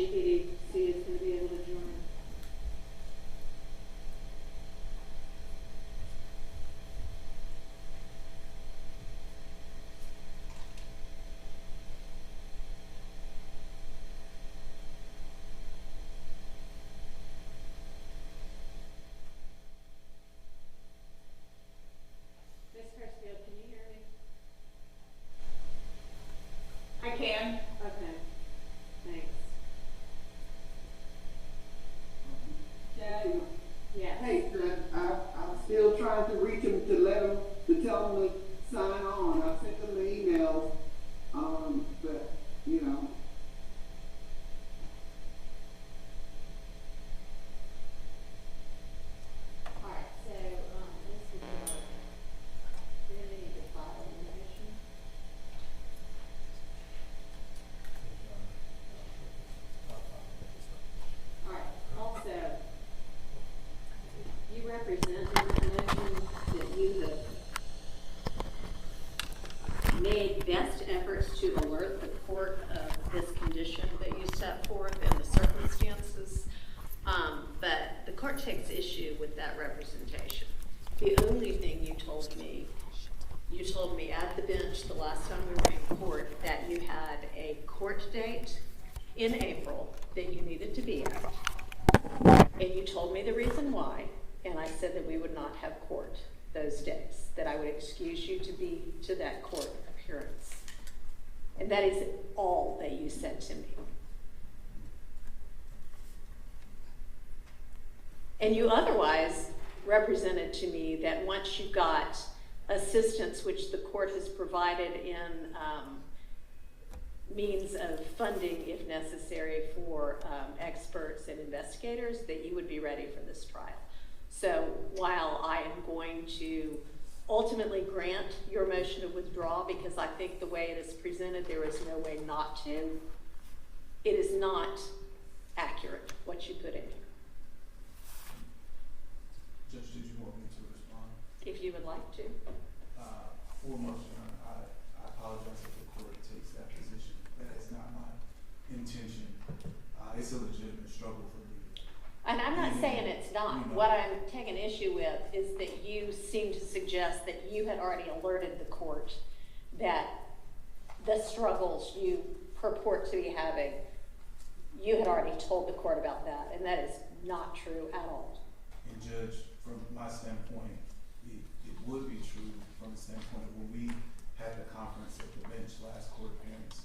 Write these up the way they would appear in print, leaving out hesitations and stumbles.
DPDC is going to be able to join. I can. Okay, thanks. Daniel. Yes. Hey, I'm still trying to reach him to tell him to sign on. I sent him the emails, but, you know. All right, so, let's see, do we need to file a motion? All right, also, you represent information that you have made best efforts to alert the court of this condition that you set forth and the circumstances, but the court takes issue with that representation. The only thing you told me at the bench the last time we were in court that you had a court date in April that you needed to be at. And you told me the reason why, and I said that we would not have court those days, that I would excuse you to be to that court appearance. And that is all that you said to me. And you otherwise represented to me that once you got assistance, which the court has provided in means of funding, if necessary, for experts and investigators, that you would be ready for this trial. So while I am going to ultimately grant your motion to withdraw, because I think the way it is presented, there is no way not to, it is not accurate what you put in here. Judge, did you want me to respond? If you would like to. Foremost, I apologize if the court takes that position. That is not my intention. It's a legitimate struggle for me. And I'm not saying it's not. What I'm taking issue with is that you seem to suggest that you had already alerted the court that the struggles you purport to be having, you had already told the court about that, and that is not true at all. And Judge, from my standpoint, it would be true from the standpoint of when we had the conference at the bench last court appearance,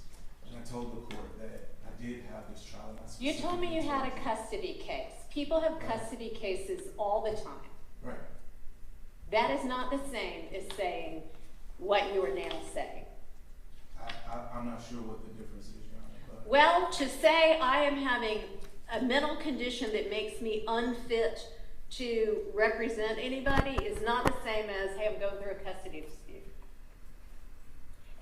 and I told the court that I did have this trial. You told me you had a custody case. People have custody cases all the time. Right. That is not the same as saying what you are now saying. I'm not sure what the difference is, Your Honor. But Well, to say I am having a mental condition that makes me unfit to represent anybody is not the same as, hey, I'm going through a custody dispute.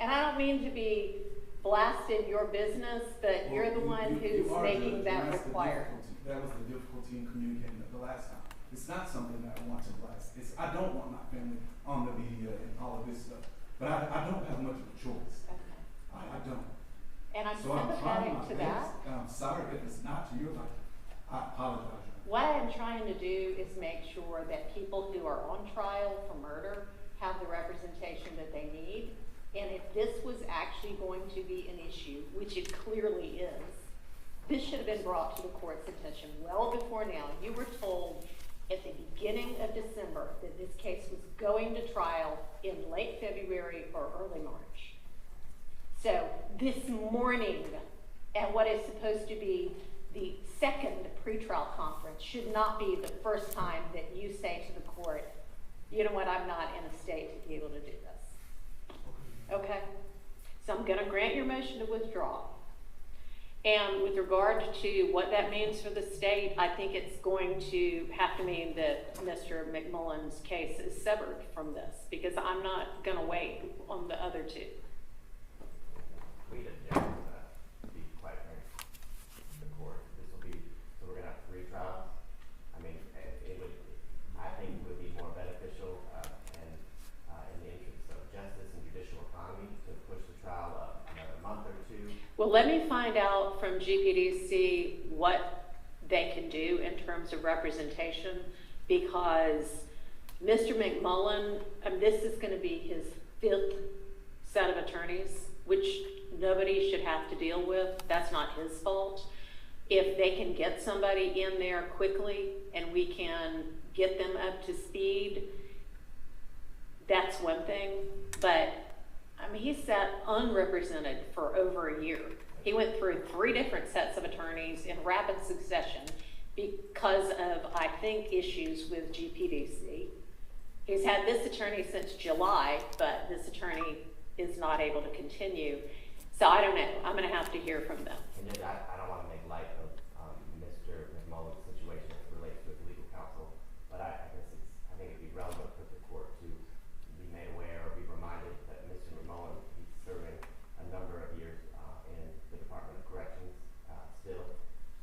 And I don't mean to be blasting your business, but you're the one who's making that required. That was the difficulty in communicating the last time. It's not something that I want to blast. I don't want my family on the media and all of this stuff. But I don't have much of a choice. Okay. I don't. And I'm So I'm trying sympathetic my to best, that. and I'm sorry if it's not to your liking. I apologize. What I'm trying to do is make sure that people who are on trial for murder have the representation that they need. And if this was actually going to be an issue, which it clearly is, this should have been brought to the court's attention well before now. You were told at the beginning of December that this case was going to trial in late February or early March. So this morning, at what is supposed to be the second pretrial conference, should not be the first time that you say to the court, you know what, I'm not in a state to be able to do this. Okay? So I'm going to grant your motion to withdraw. And with regard to what that means for the state, I think it's going to have to mean that Mr. McMullen's case is severed from this, because I'm not going to wait on the other two. We didn't know that, to be quite frank, the court. This will be, so we're going to have 3 trials. I mean, I think it would be more beneficial and in the interest of justice and judicial economy to push the trial up another month or two. Well, let me find out from GPDC what they can do in terms of representation, because Mr. McMullen, this is gonna be his 5th set of attorneys, which nobody should have to deal with. That's not his fault. If they can get somebody in there quickly and we can get them up to speed, that's one thing. But I mean, he sat unrepresented for over a year. He went through 3 different sets of attorneys in rapid succession because of, I think, issues with GPDC. He's had this attorney since July, but this attorney is not able to continue. So I don't know. I'm going to have to hear from them. And then I don't want to make light of Mr. McMullen's situation as it relates with legal counsel, but I think it'd be relevant for the court to be made aware or be reminded that Mr. McMullen, he's serving a number of years in the Department of Corrections still.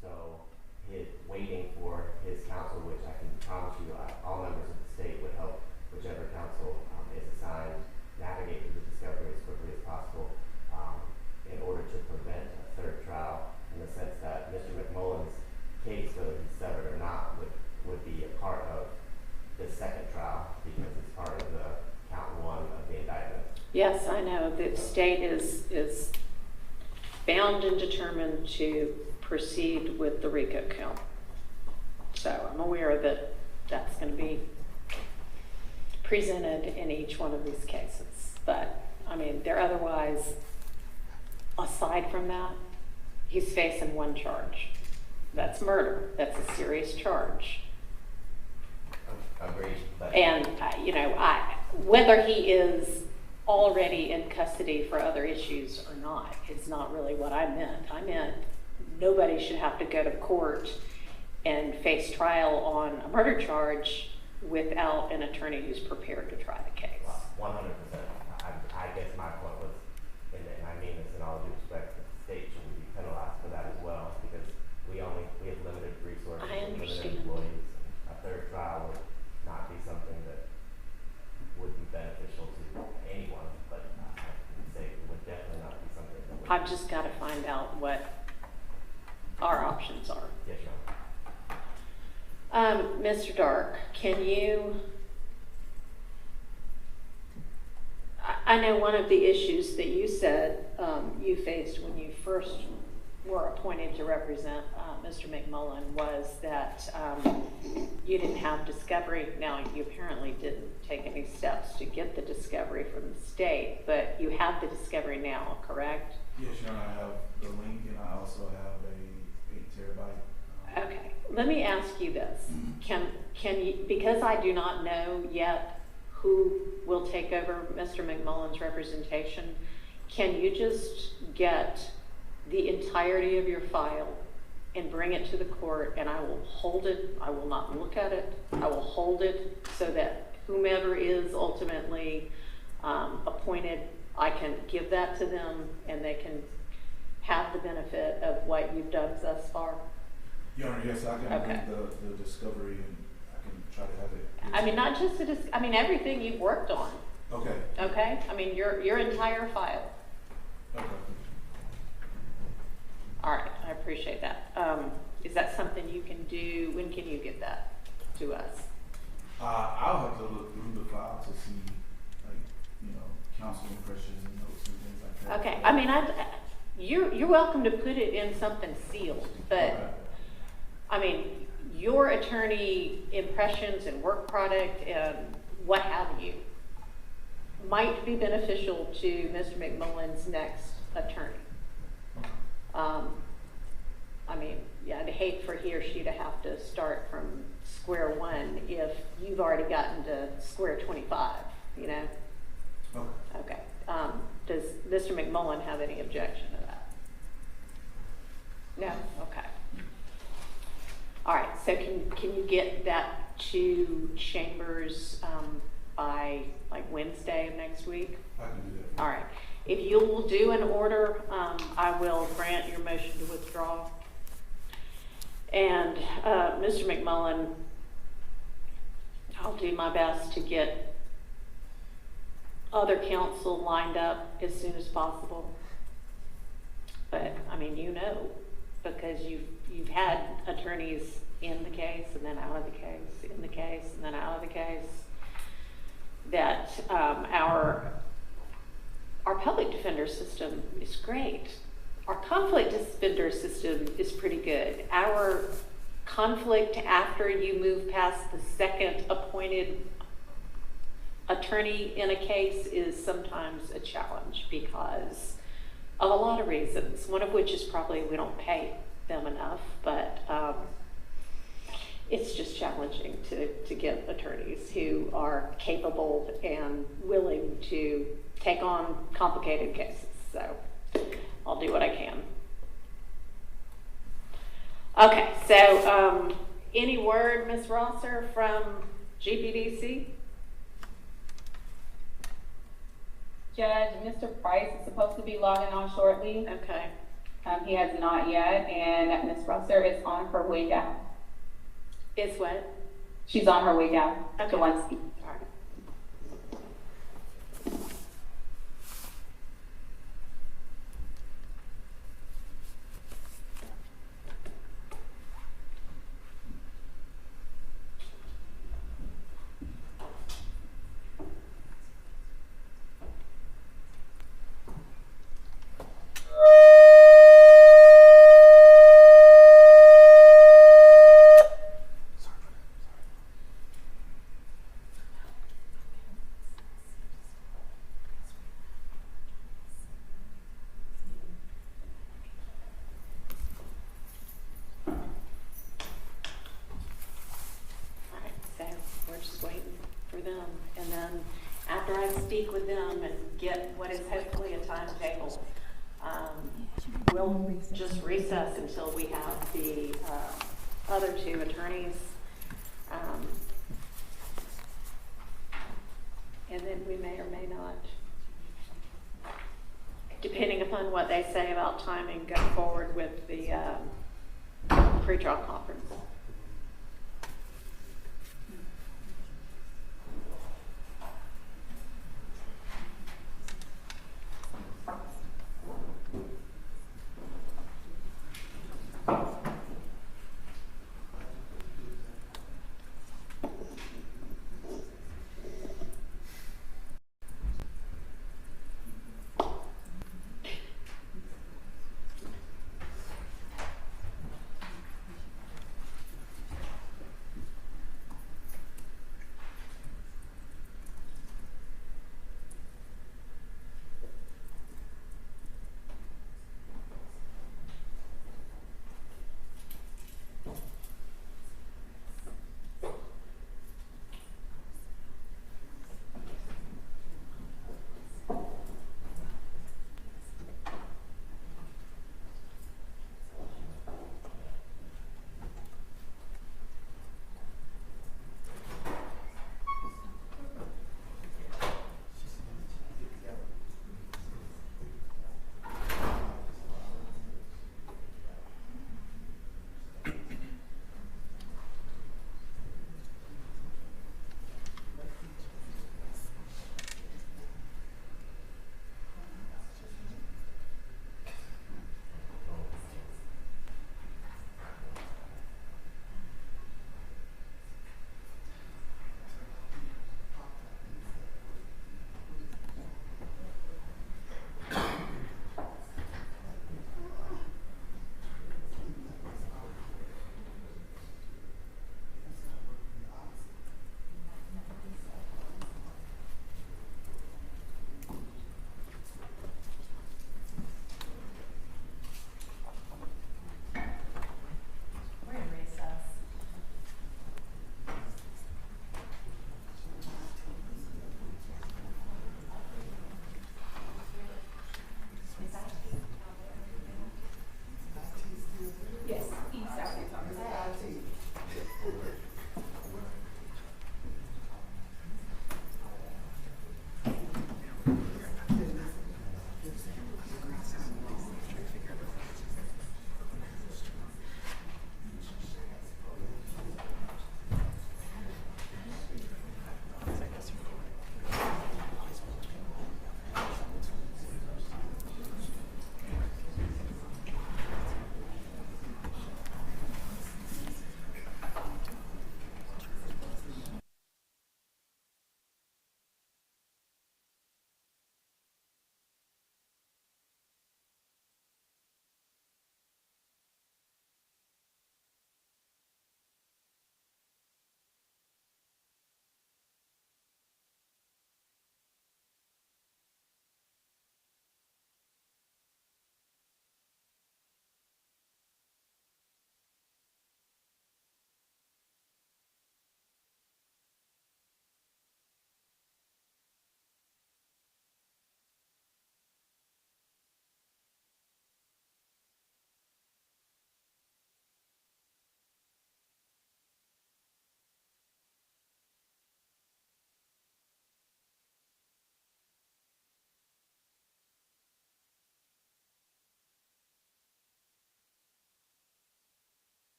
So his waiting for his counsel, which I can promise you all members of the state would help whichever counsel is assigned navigate through the discovery as quickly as possible in order to prevent a 3rd trial, in the sense that Mr. McMullen's case, whether he's severed or not, would be a part of the 2nd trial because it's part of the count 1 of the indictment. Yes, I know. The state is bound and determined to proceed with the RICO count. So I'm aware that that's going to be presented in each one of these cases. But, I mean, they're otherwise, aside from that, he's facing 1 charge. That's murder. That's a serious charge. Agreed. And, whether he is already in custody for other issues or not is not really what I meant. I meant nobody should have to go to court and face trial on a murder charge without an attorney who's prepared to try the case. 100%. I guess my point was, and I mean this in all due respect, that the state shouldn't be penalized for that as well, because we have limited resources, I understand. limited employees. A 3rd trial would not be something that would be beneficial to anyone, but I would say it would definitely not be something that would. I've just got to find out what our options are. Yes, Your Honor. Mr. Dark, can you, I know one of the issues that you said you faced when you first were appointed to represent Mr. McMullen was that you didn't have discovery. Now, you apparently didn't take any steps to get the discovery from the state, but you have the discovery now, correct? Yes, Your Honor, I have the link and I also have a 8 terabyte. Okay, let me ask you this. Can you, because I do not know yet who will take over Mr. McMullen's representation, can you just get the entirety of your file and bring it to the court, and I will hold it, I will not look at it, I will hold it so that whomever is ultimately appointed, I can give that to them and they can have the benefit of what you've done thus far? Your Honor, yes, I can Okay. read the discovery and I can try to have it. I mean, not just everything you've worked on, Okay. okay? I mean, your entire file. Okay. All right, I appreciate that. Is that something you can do? When can you get that to us? I'll have to look through the file to see, counsel impressions and notes and things like that. Okay, I mean, you're welcome to put it in something sealed, but Okay. I mean, your attorney impressions and work product and what have you might be beneficial to Mr. McMullen's next attorney. I mean, yeah, I'd hate for he or she to have to start from square one if you've already gotten to square 25, you know? Okay. Okay. Does Mr. McMullen have any objection to that? No? Okay. All right, so can you get that to Chambers by like Wednesday of next week? I can do that. All right. If you will do an order, I will grant your motion to withdraw. And Mr. McMullen, I'll do my best to get other counsel lined up as soon as possible. But, I mean, you know, because you've had attorneys in the case and then out of the case, in the case and then out of the case, that our public defender system is great. Our conflict defender system is pretty good. Our conflict after you move past the second appointed attorney in a case is sometimes a challenge because of a lot of reasons, one of which is probably we don't pay them enough, but it's just challenging to get attorneys who are capable and willing to take on complicated cases. So I'll do what I can. Okay, so any word, Ms. Rosser, from GPDC? Judge, Mr. Price is supposed to be logging on shortly. Okay. He has not yet, and Ms. Rosser is on her way down. Is what? She's on her way down Okay. to Lundsky. All right. And then after I speak with them and get what is hopefully a timetable, we'll just recess until we have the other two attorneys. And then we may or may not, depending upon what they say about timing, go forward with the pretrial conference.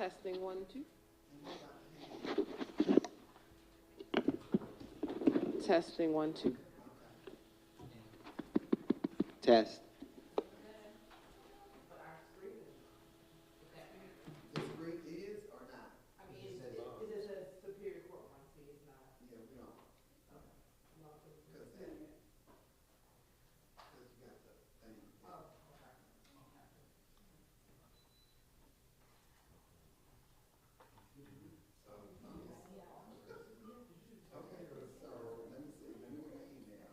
Testing 1, 2. Testing 1, 2. Test. Disagree is or not? I mean, it is a superior court one, see, it's not. Yeah, we don't. Okay. Because then, because you got the thing. Oh, okay. So, okay, so let me see, let me look at email.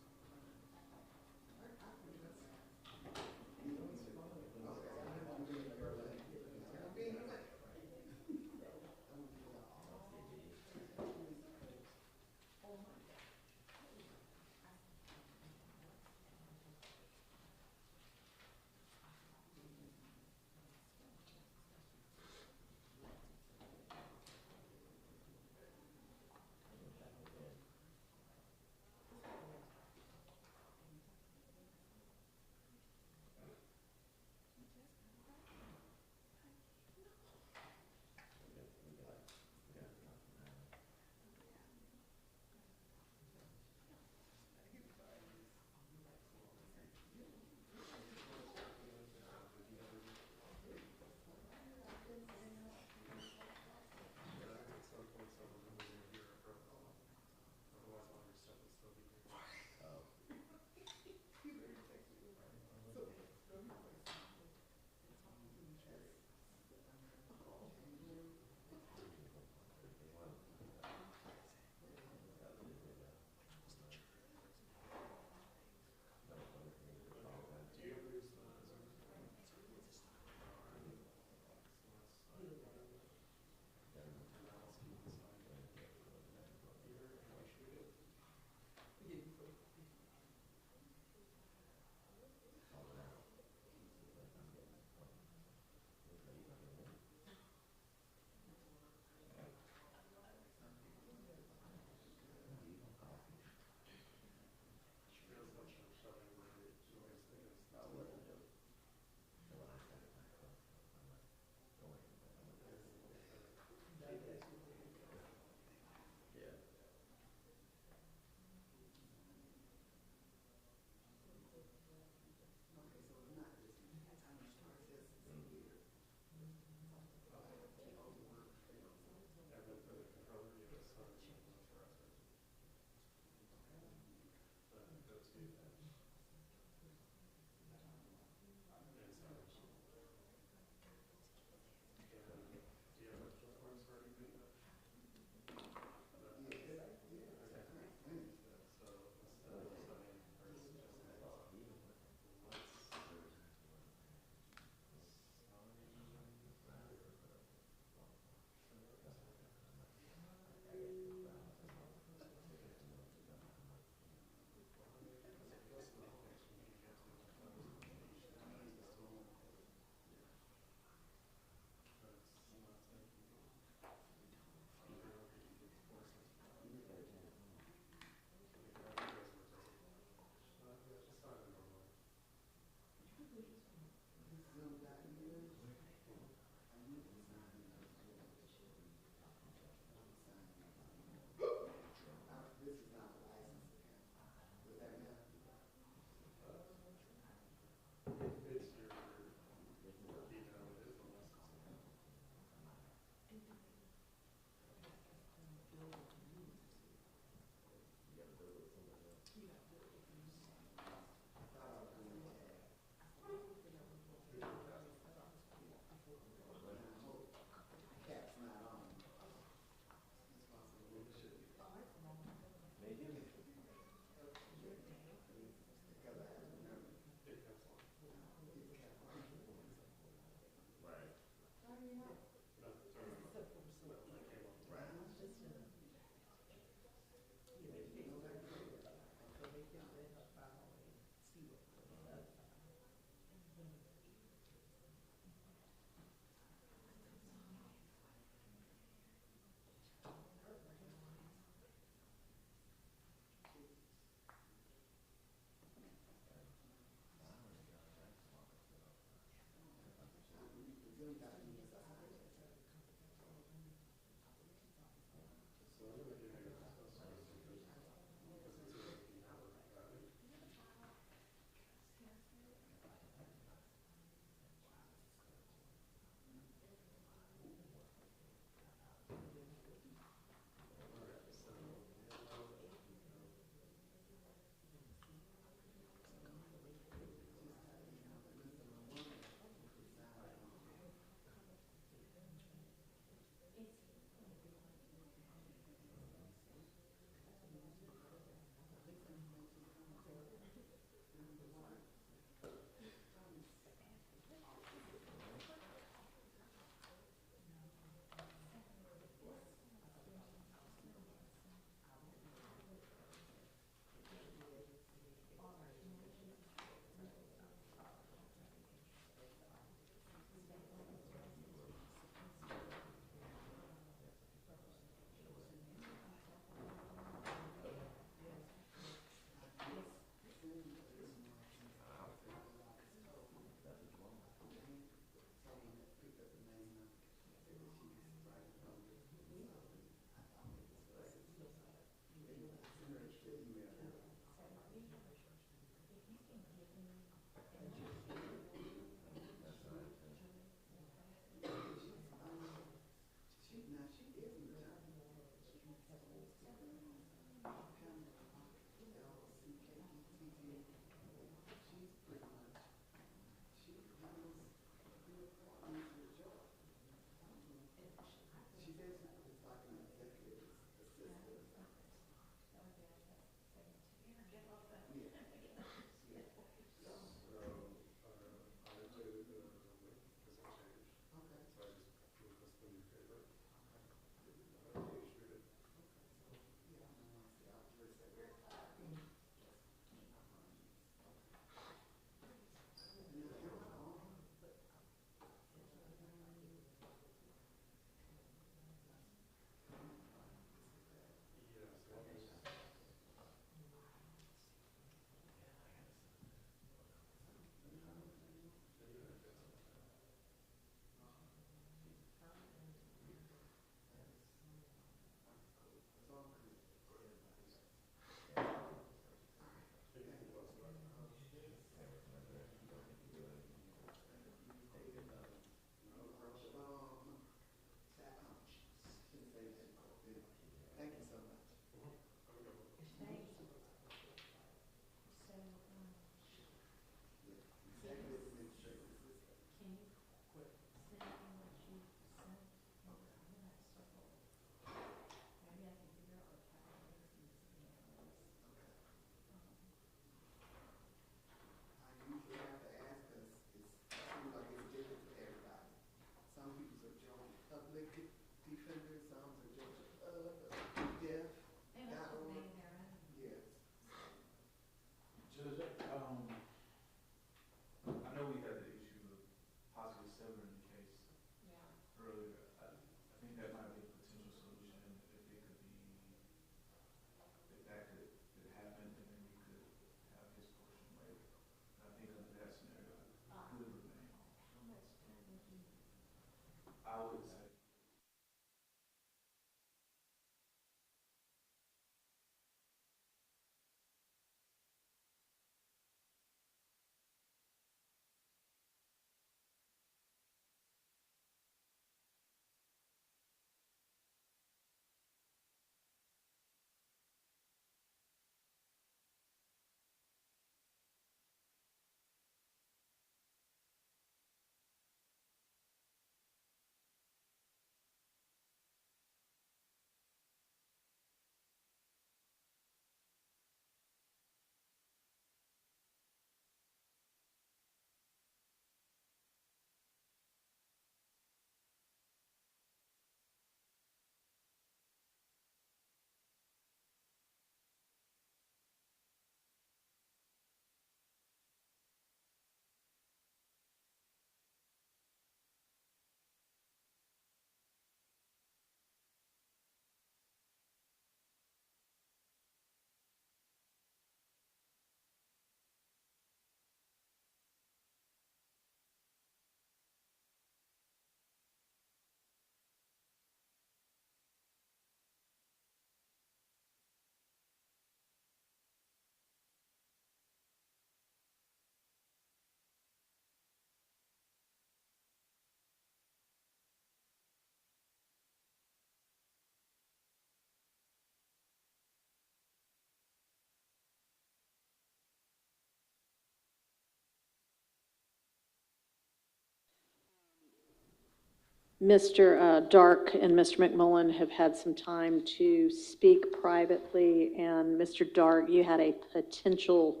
Mr. Dark and Mr. McMullen have had some time to speak privately, and Mr. Dark, you had a potential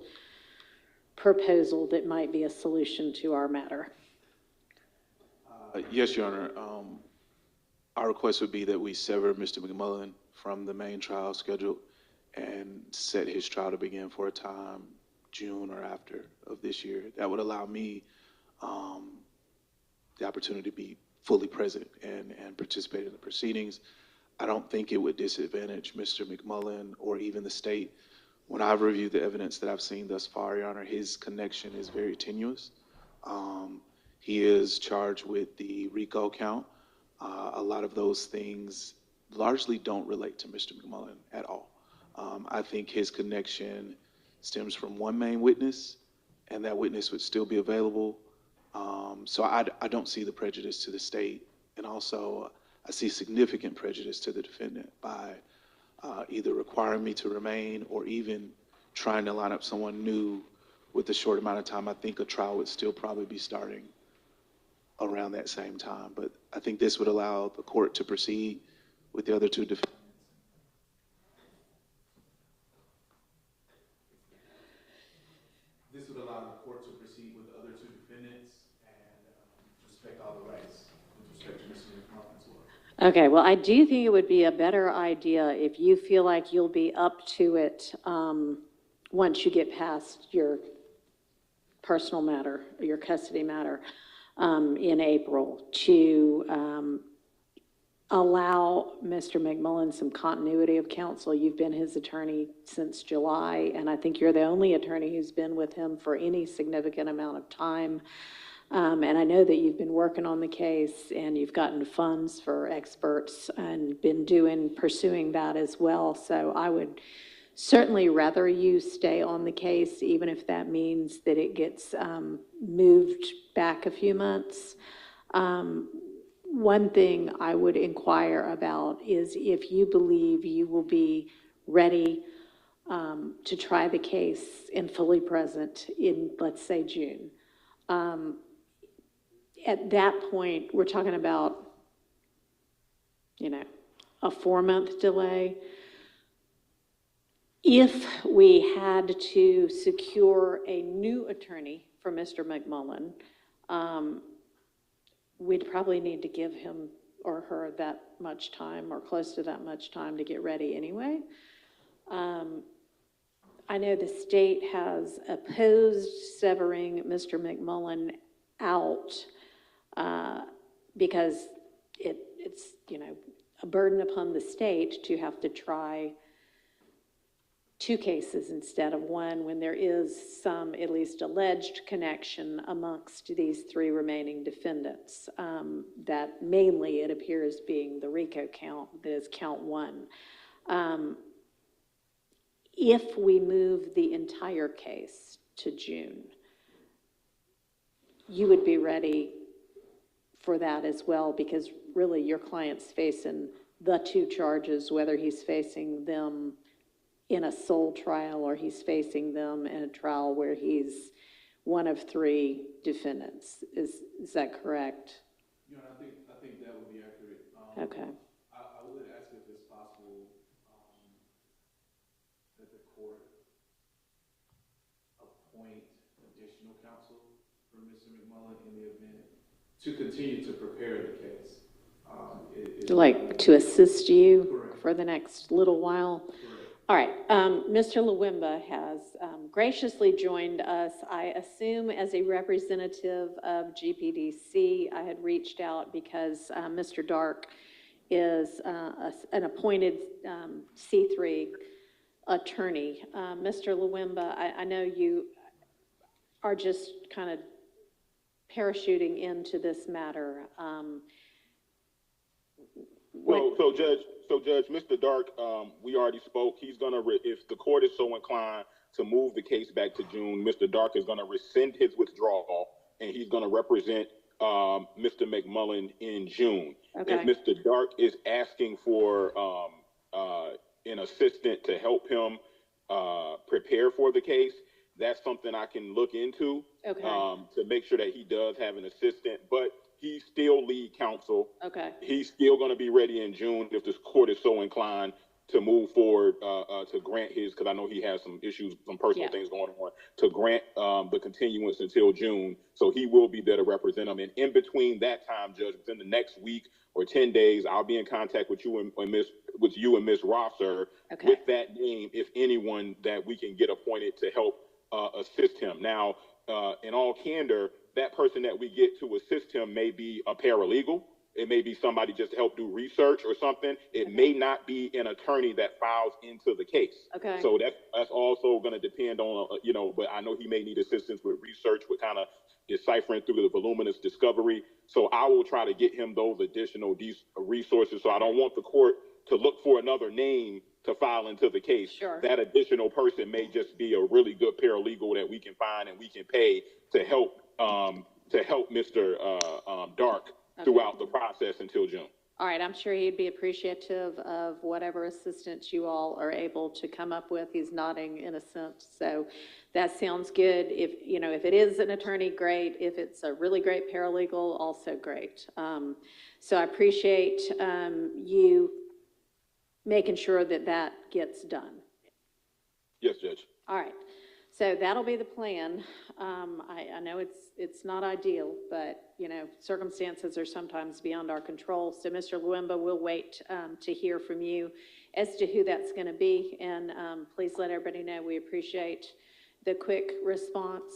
proposal that might be a solution to our matter. Yes, Your Honor. Our request would be that we sever Mr. McMullen from the main trial schedule and set his trial to begin for a time, June or after of this year. That would allow me the opportunity to be fully present and participate in the proceedings. I don't think it would disadvantage Mr. McMullen or even the state. When I've reviewed the evidence that I've seen thus far, Your Honor, his connection is very tenuous. He is charged with the RICO count. A lot of those things largely don't relate to Mr. McMullen at all. I think his connection stems from one main witness, and that witness would still be available. So I don't see the prejudice to the state, and also I see significant prejudice to the defendant by either requiring me to remain or even trying to line up someone new with a short amount of time. I think a trial would still probably be starting around that same time, but I think this would allow the court to proceed with the other two defendants. This would allow the court to proceed with the other two defendants and respect all the rights with respect to Mr. McMullen as well. Okay, well, I do think it would be a better idea if you feel like you'll be up to it once you get past your personal matter, your custody matter in April, to allow Mr. McMullen some continuity of counsel. You've been his attorney since July, and I think you're the only attorney who's been with him for any significant amount of time. And I know that you've been working on the case and you've gotten funds for experts and been pursuing that as well. So I would certainly rather you stay on the case, even if that means that it gets moved back a few months. One thing I would inquire about is if you believe you will be ready to try the case and fully present in, let's say, June. At that point, we're talking about, a 4-month delay. If we had to secure a new attorney for Mr. McMullen, we'd probably need to give him or her that much time or close to that much time to get ready anyway. I know the state has opposed severing Mr. McMullen out because it's a burden upon the state to have to try 2 cases instead of 1 when there is some at least alleged connection amongst these 3 remaining defendants, that mainly it appears being the RICO count, that is count 1. If we move the entire case to June, you would be ready for that as well, because really your client's facing the 2 charges, whether he's facing them in a sole trial or he's facing them in a trial where he's one of 3 defendants. Is that correct? You know, I think that would be accurate. Okay. I would ask if it's possible that the court appoint additional counsel for Mr. McMullen in the event to continue to prepare the case. Like to assist you Correct. for the next little while? Correct. All right, Mr. Lawimba has graciously joined us, I assume as a representative of GPDC. I had reached out because Mr. Dark is an appointed C3 attorney. Mr. Lawimba, I know you are just kind of parachuting into this matter. So Judge, Mr. Dark, we already spoke. He's gonna, if the court is so inclined to move the case back to June, Mr. Dark is gonna rescind his withdrawal, and he's gonna represent Mr. McMullen in June. Okay. If Mr. Dark is asking for an assistant to help him prepare for the case, that's something I can look into. Okay. To make sure that he does have an assistant. But he's still lead counsel. Okay. He's still going to be ready in June if the court is so inclined to move forward to grant his, because I know he has some issues, some personal things going on, to grant the continuance until June. So he will be there to represent him. And in between that time, Judge, within the next week or 10 days, I'll be in contact with you and Miss Rosser with that name, if anyone that we can get appointed to help assist him. Now, in all candor, that person that we get to assist him may be a paralegal. It may be somebody just to help do research or something. It may not be an attorney that files into the case. Okay. So that's also going to depend on, but I know he may need assistance with research, with kind of deciphering through the voluminous discovery. So I will try to get him those additional resources. So I don't want the court to look for another name to file into the case. Sure. That additional person may just be a really good paralegal that we can find and we can pay to help Mr. Dark throughout the process until June. All right, I'm sure he'd be appreciative of whatever assistance you all are able to come up with. He's nodding in a sense, so that sounds good. If it is an attorney, great. If it's a really great paralegal, also great. So I appreciate you making sure that gets done. Yes, Judge. All right, so that'll be the plan. I know it's not ideal, but circumstances are sometimes beyond our control. So Mr. Luemba, we'll wait to hear from you as to who that's going to be, and please let everybody know we appreciate the quick response.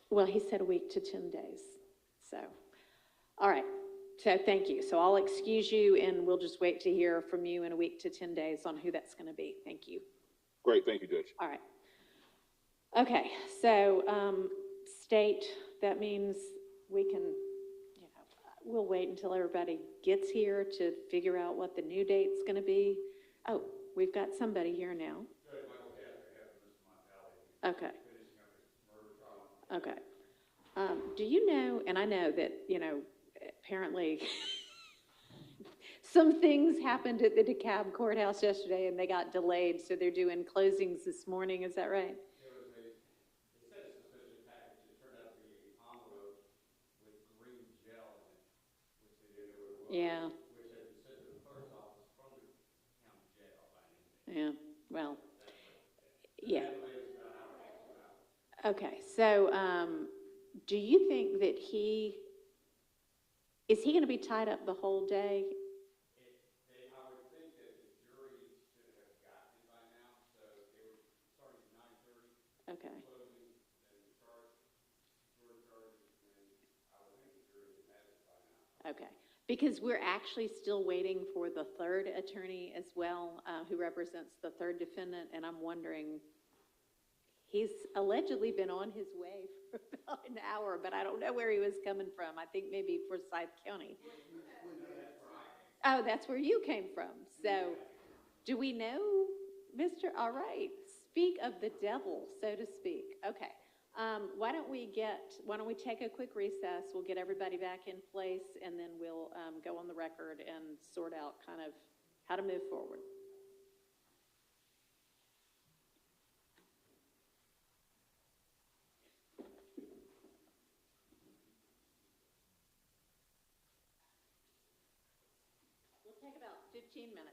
Well, he said a week to 10 days. So, all right. So thank you. So I'll excuse you, and we'll just wait to hear from you in a week to 10 days on who that's going to be. Thank you. Great. Thank you, Judge. All right. Okay. So state, that means we can, we'll wait until everybody gets here to figure out what the new date's going to be. Oh, we've got somebody here now. Okay. Okay. Do you know, and I know that, apparently some things happened at the DeKalb courthouse yesterday and they got delayed, so they're doing closings this morning. Is that right? It said a suspicious package. It turned out to be an envelope with green gel in it, which they didn't know what it was. Yeah. Which had been sent to the clerk's office from the county jail by name. Yeah. Well, yeah. Okay. So, do you think that is he going to be tied up the whole day? I would think that the jury should have gotten it by now, so they were starting at 9:30. Okay. Closing, then the jury charges, and I would think the jury would have it by now. Okay. Because we're actually still waiting for the third attorney as well, who represents the third defendant, and I'm wondering, he's allegedly been on his way for about an hour, but I don't know where he was coming from. I think maybe Forsyth County. Oh, that's where you came from. So, do we know, Mr. All right, speak of the devil, so to speak. Okay. Why don't we take a quick recess? We'll get everybody back in place, and then we'll go on the record and sort out kind of how to move forward. We'll take about 15 minutes.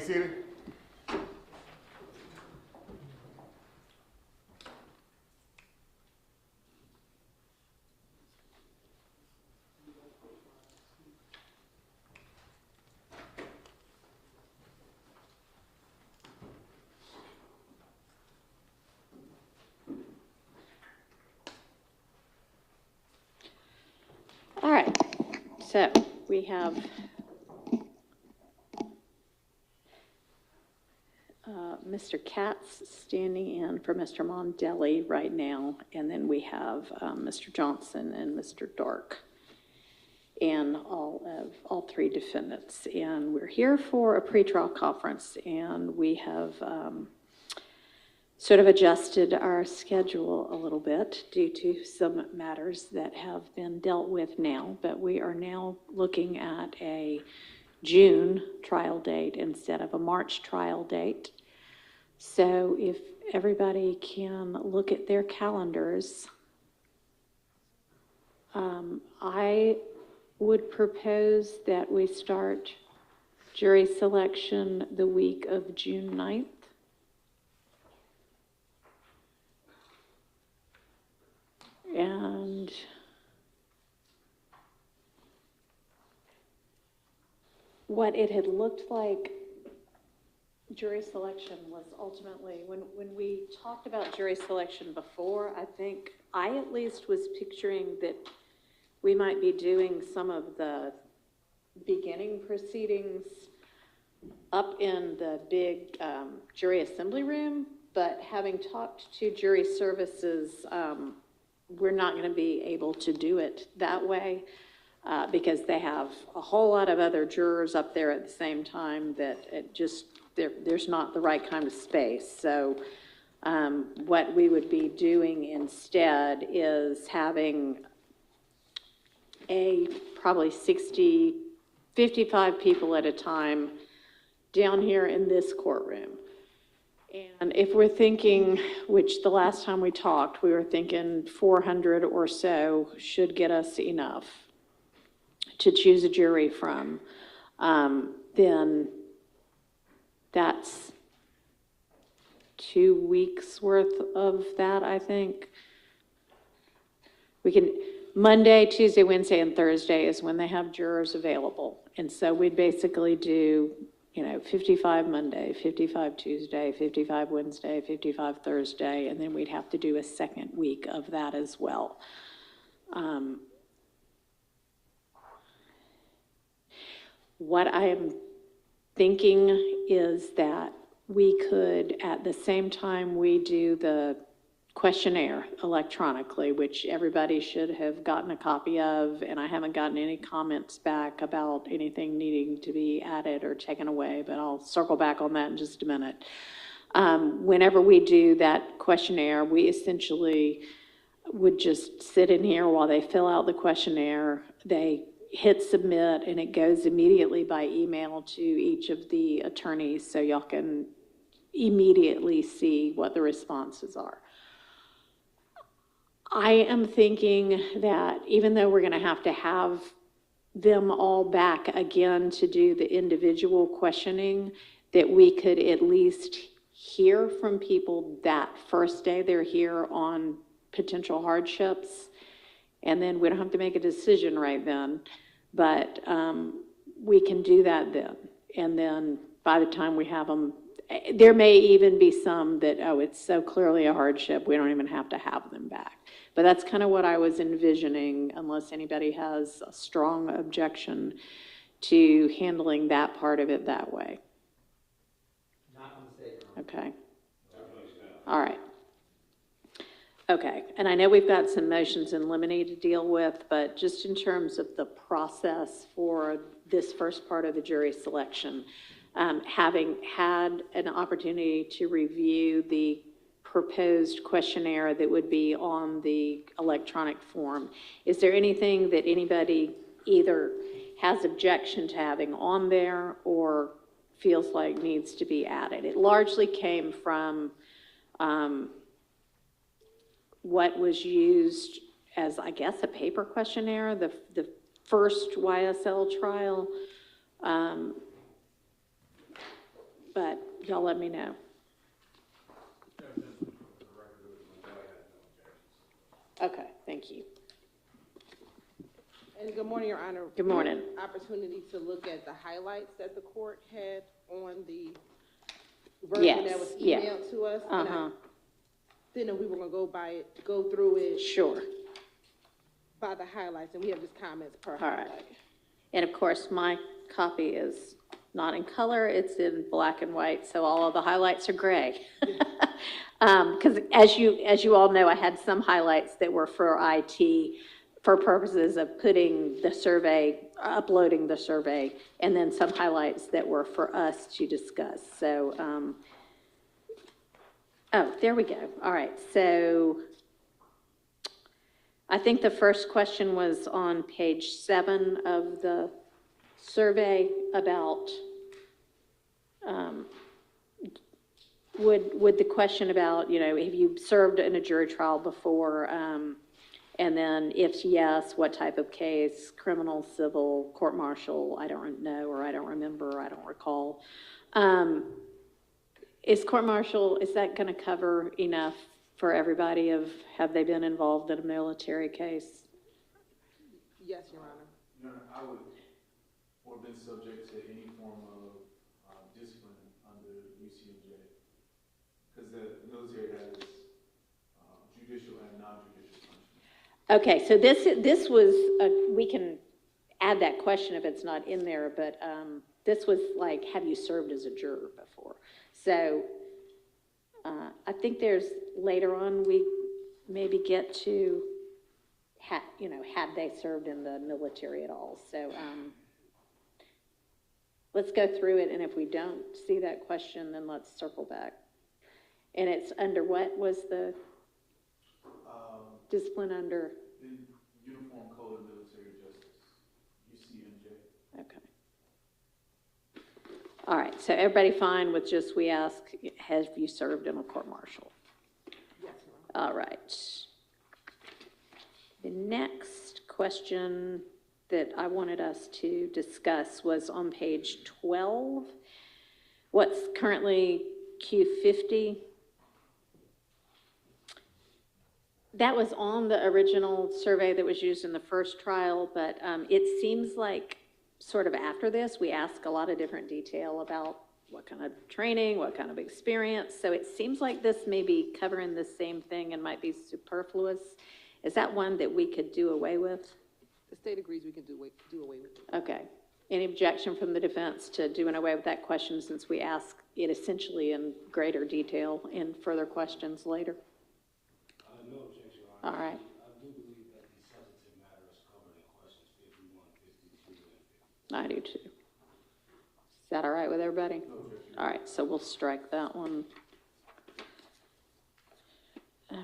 seated. All right, so we have Mr. Katz standing in for Mr. Mondelli right now, and then we have Mr. Johnson and Mr. Dark, and all three defendants. And we're here for a pretrial conference, and we have sort of adjusted our schedule a little bit due to some matters that have been dealt with now, but we are now looking at a June trial date instead of a March trial date. So if everybody can look at their calendars, I would propose that we start jury selection the week of June 9th. And what it had looked like jury selection was ultimately, when we talked about jury selection before, I think I at least was picturing that we might be doing some of the beginning proceedings up in the big jury assembly room, but having talked to jury services, we're not going to be able to do it that way because they have a whole lot of other jurors up there at the same time that it just, there's not the right kind of space. So what we would be doing instead is having probably 60, 55 people at a time down here in this courtroom. And if we're thinking, which the last time we talked, we were thinking 400 or so should get us enough to choose a jury from, then that's 2 weeks worth of that, I think. We can, Monday, Tuesday, Wednesday, and Thursday is when they have jurors available. And so we'd basically do, 55 Monday, 55 Tuesday, 55 Wednesday, 55 Thursday, and then we'd have to do a second week of that as well. What I am thinking is that we could, at the same time we do the questionnaire electronically, which everybody should have gotten a copy of, and I haven't gotten any comments back about anything needing to be added or taken away, but I'll circle back on that in just a minute. Whenever we do that questionnaire, we essentially would just sit in here while they fill out the questionnaire. They hit submit, and it goes immediately by email to each of the attorneys, so y'all can immediately see what the responses are. I am thinking that even though we're going to have them all back again to do the individual questioning, that we could at least hear from people that first day they're here on potential hardships, and then we don't have to make a decision right then, but we can do that then. And then by the time we have them, there may even be some that, oh, it's so clearly a hardship, we don't even have to have them back. But that's kind of what I was envisioning, unless anybody has a strong objection to handling that part of it that way. Not mistaken. Okay. All right. Okay, and I know we've got some motions in limine to deal with, but just in terms of the process for this first part of the jury selection, having had an opportunity to review the proposed questionnaire that would be on the electronic form, is there anything that anybody either has objection to having on there or feels like needs to be added? It largely came from what was used as, I guess, a paper questionnaire, the first YSL trial. but y'all let me know. Okay, thank you. And good morning, Your Honor. Good morning. Opportunity to look at the highlights that the court had on the version that was emailed to us. And I didn't know we were gonna go through it. Sure. By the highlights, and we have just comments per All highlight. right. And of course, my copy is not in color, it's in black and white, so all of the highlights are gray. Because as you all know, I had some highlights that were for IT for purposes of putting the survey, uploading the survey, and then some highlights that were for us to discuss. So, oh, there we go. All right, so I think the first question was on page 7 of the survey about, would the question about, you know, have you served in a jury trial before? And then if yes, what type of case? Criminal, civil, court-martial? I don't know, or I don't remember, I don't recall. Is court-martial, is that going to cover enough for everybody of, have they been involved in a military case? Yes, Your Honor. Your Honor, I would, or been subject to any form of discipline under UCMJ, because the military has judicial and non-judicial punishment. Okay, so this was, we can add that question if it's not in there, but this was like, have you served as a juror before? So I think there's, later on, we maybe get to, you know, had they served in the military at all. So let's go through it, and if we don't see that question, then let's circle back. And it's under what was the discipline under? The Uniform Code of Military Justice, UCMJ. Okay. All right, so everybody fine with just, we ask, have you served in a court-martial? Yes, Your Honor. All right. The next question that I wanted us to discuss was on page 12. What's currently Q50? That was on the original survey that was used in the first trial, but it seems like sort of after this, we ask a lot of different detail about what kind of training, what kind of experience. So it seems like this may be covering the same thing and might be superfluous. Is that one that we could do away with? The state agrees we can do away with it. Okay. Any objection from the defense to doing away with that question, since we ask it essentially in greater detail in further questions later? No objection, Your Honor. All right. I do believe that the substantive matter is covered in questions 51, 52, and 50. I do too. Is that all right with everybody? No objection. All right, so we'll strike that one. Okay.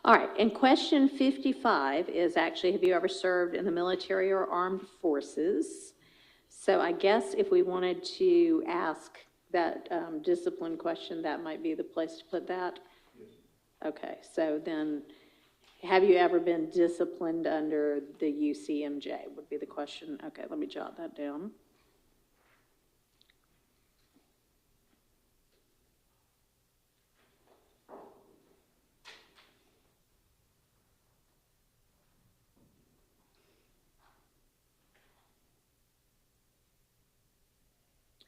All right, and question 55 is actually, have you ever served in the military or armed forces? So I guess if we wanted to ask that discipline question, that might be the place to put that? Yes. Okay, so then, have you ever been disciplined under the UCMJ would be the question. Okay, let me jot that down.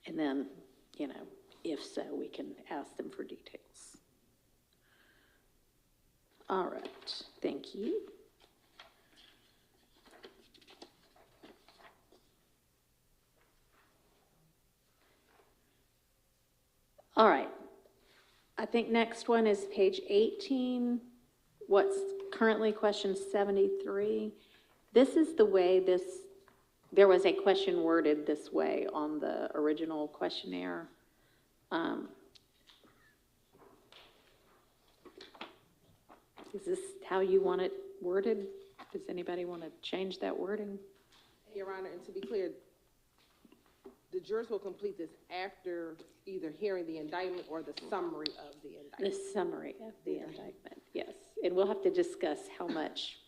And then, you know, if so, we can ask them for details. All right, thank you. All right, I think next one is page 18. What's currently question 73. This is the way this, there was a question worded this way on the original questionnaire. Is this how you want it worded? Does anybody want to change that wording? Your Honor, and to be clear, the jurors will complete this after either hearing the indictment or the summary of the indictment. The summary of the indictment, yes. And we'll have to discuss how much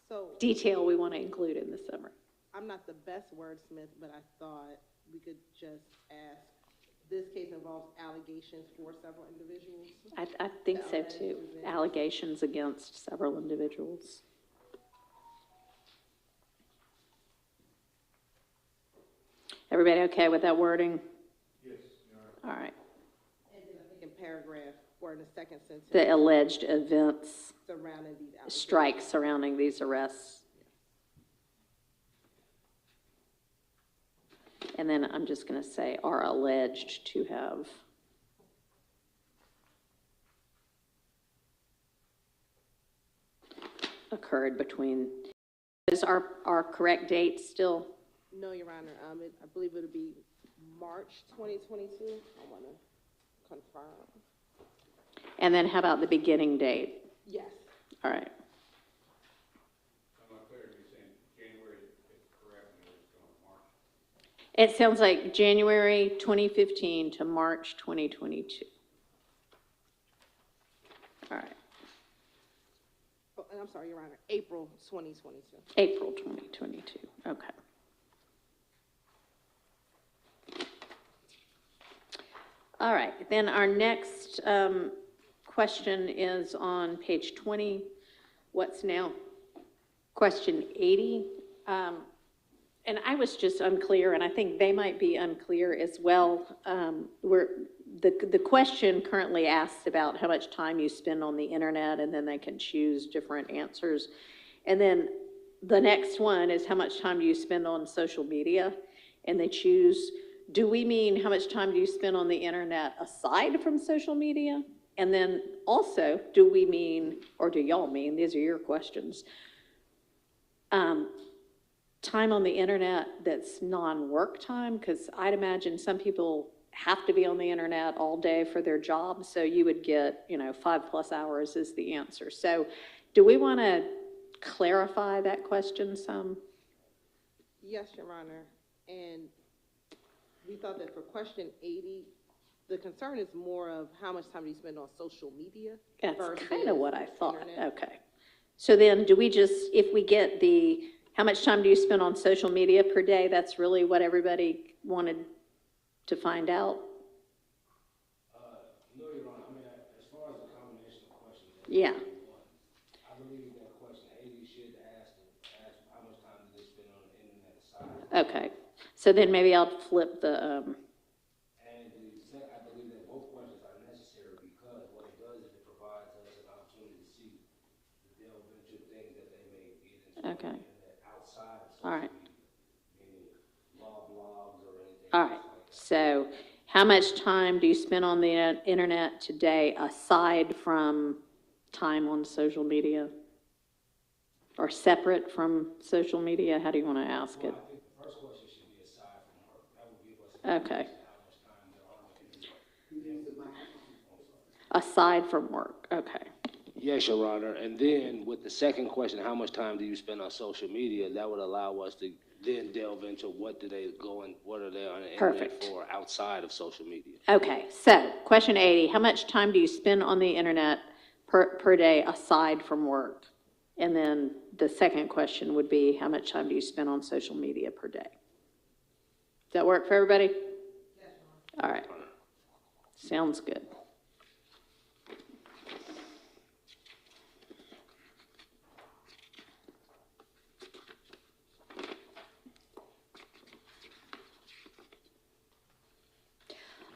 So, detail we want to include in the summary. I'm not the best wordsmith, but I thought we could just ask, this case involves allegations for several individuals. I think so too. Allegations against several individuals. Everybody okay with that wording? Yes, All right. And then I think in paragraph, or in the second sentence, The alleged events, surrounding these allegations. strikes surrounding these arrests. And then I'm just going to say are alleged to have occurred between, is our correct date still? No, Your Honor, I believe it'll be March 2022. I want to confirm. And then how about the beginning date? Yes. All right. I'm not clear, you're saying January is correct, and it's going to March? It sounds like January 2015 to March 2022. All right. Oh, and I'm sorry, Your Honor, April 2022. April 2022. Okay. All right. Then our next question is on page 20. What's now question 80? And I was just unclear, and I think they might be unclear as well. The question currently asks about how much time you spend on the internet, and then they can choose different answers. And then the next one is how much time do you spend on social media? And they choose, do we mean how much time do you spend on the internet aside from social media? And then also, do we mean, or do y'all mean, these are your questions, time on the internet that's non-work time? Because I'd imagine some people have to be on the internet all day for their job, so you would get, 5+ hours is the answer. So do we want to clarify that question some? Yes, Your Honor. And we thought that for question 80, the concern is more of how much time do you spend on social media? That's versus kind of what I thought. internet. Okay. So then do we just, if we get the, how much time do you spend on social media per day, that's really what everybody wanted to find out? No, Your Honor, I mean, as far as the combination of questions. Yeah. I believe that question 80 should ask how much time do they spend on the internet aside. Okay. So then maybe I'll flip the, And I believe that both questions are necessary because what it does is it provides us an opportunity to see the delve into things that they may get into Okay. on the internet outside of All social right. media, meaning blogs or anything. All right. So how much time do you spend on the internet today aside from time on social media? Or separate from social media? How do you want to ask it? Well, I think the first question should be aside from work. That would give us an Okay. idea how much time there are on the internet. Aside from work, okay. Yes, Your Honor. And then with the second question, how much time do you spend on social media? That would allow us to then delve into what do they go and what are they on the Perfect. internet for outside of social media. Okay, so question 80, how much time do you spend on the internet per day aside from work? And then the second question would be, how much time do you spend on social media per day? Does that work for everybody? Yes. All right. Sounds good.